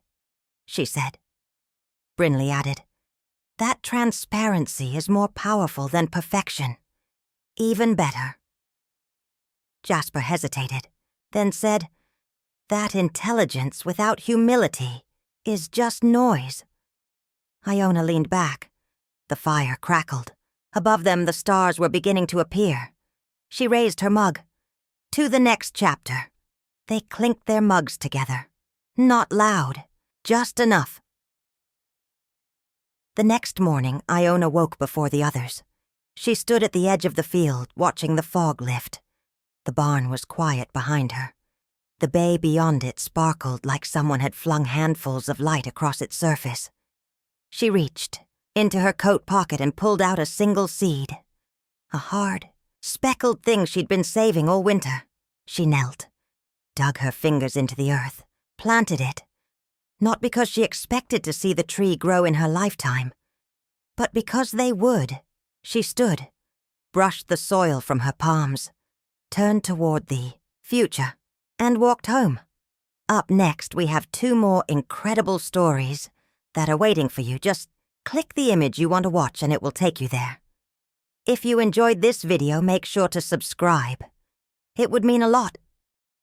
she said. Brinley added, "That transparency is more powerful than perfection. Even better." Jasper hesitated, then said, "That intelligence without humility is just noise." Iona leaned back. The fire crackled. Above them, the stars were beginning to appear. She raised her mug. To the next chapter. They clinked their mugs together. Not loud, just enough. The next morning, Iona woke before the others. She stood at the edge of the field, watching the fog lift. The barn was quiet behind her. The bay beyond it sparkled like someone had flung handfuls of light across its surface. She reached into her coat pocket and pulled out a single seed. A hard, speckled thing she'd been saving all winter. She knelt, dug her fingers into the earth, planted it. Not because she expected to see the tree grow in her lifetime, but because they would. She stood, brushed the soil from her palms, turned toward the future, and walked home. Up next, we have 2 more incredible stories that are waiting for you. Just click the image you want to watch and it will take you there. If you enjoyed this video, make sure to subscribe. It would mean a lot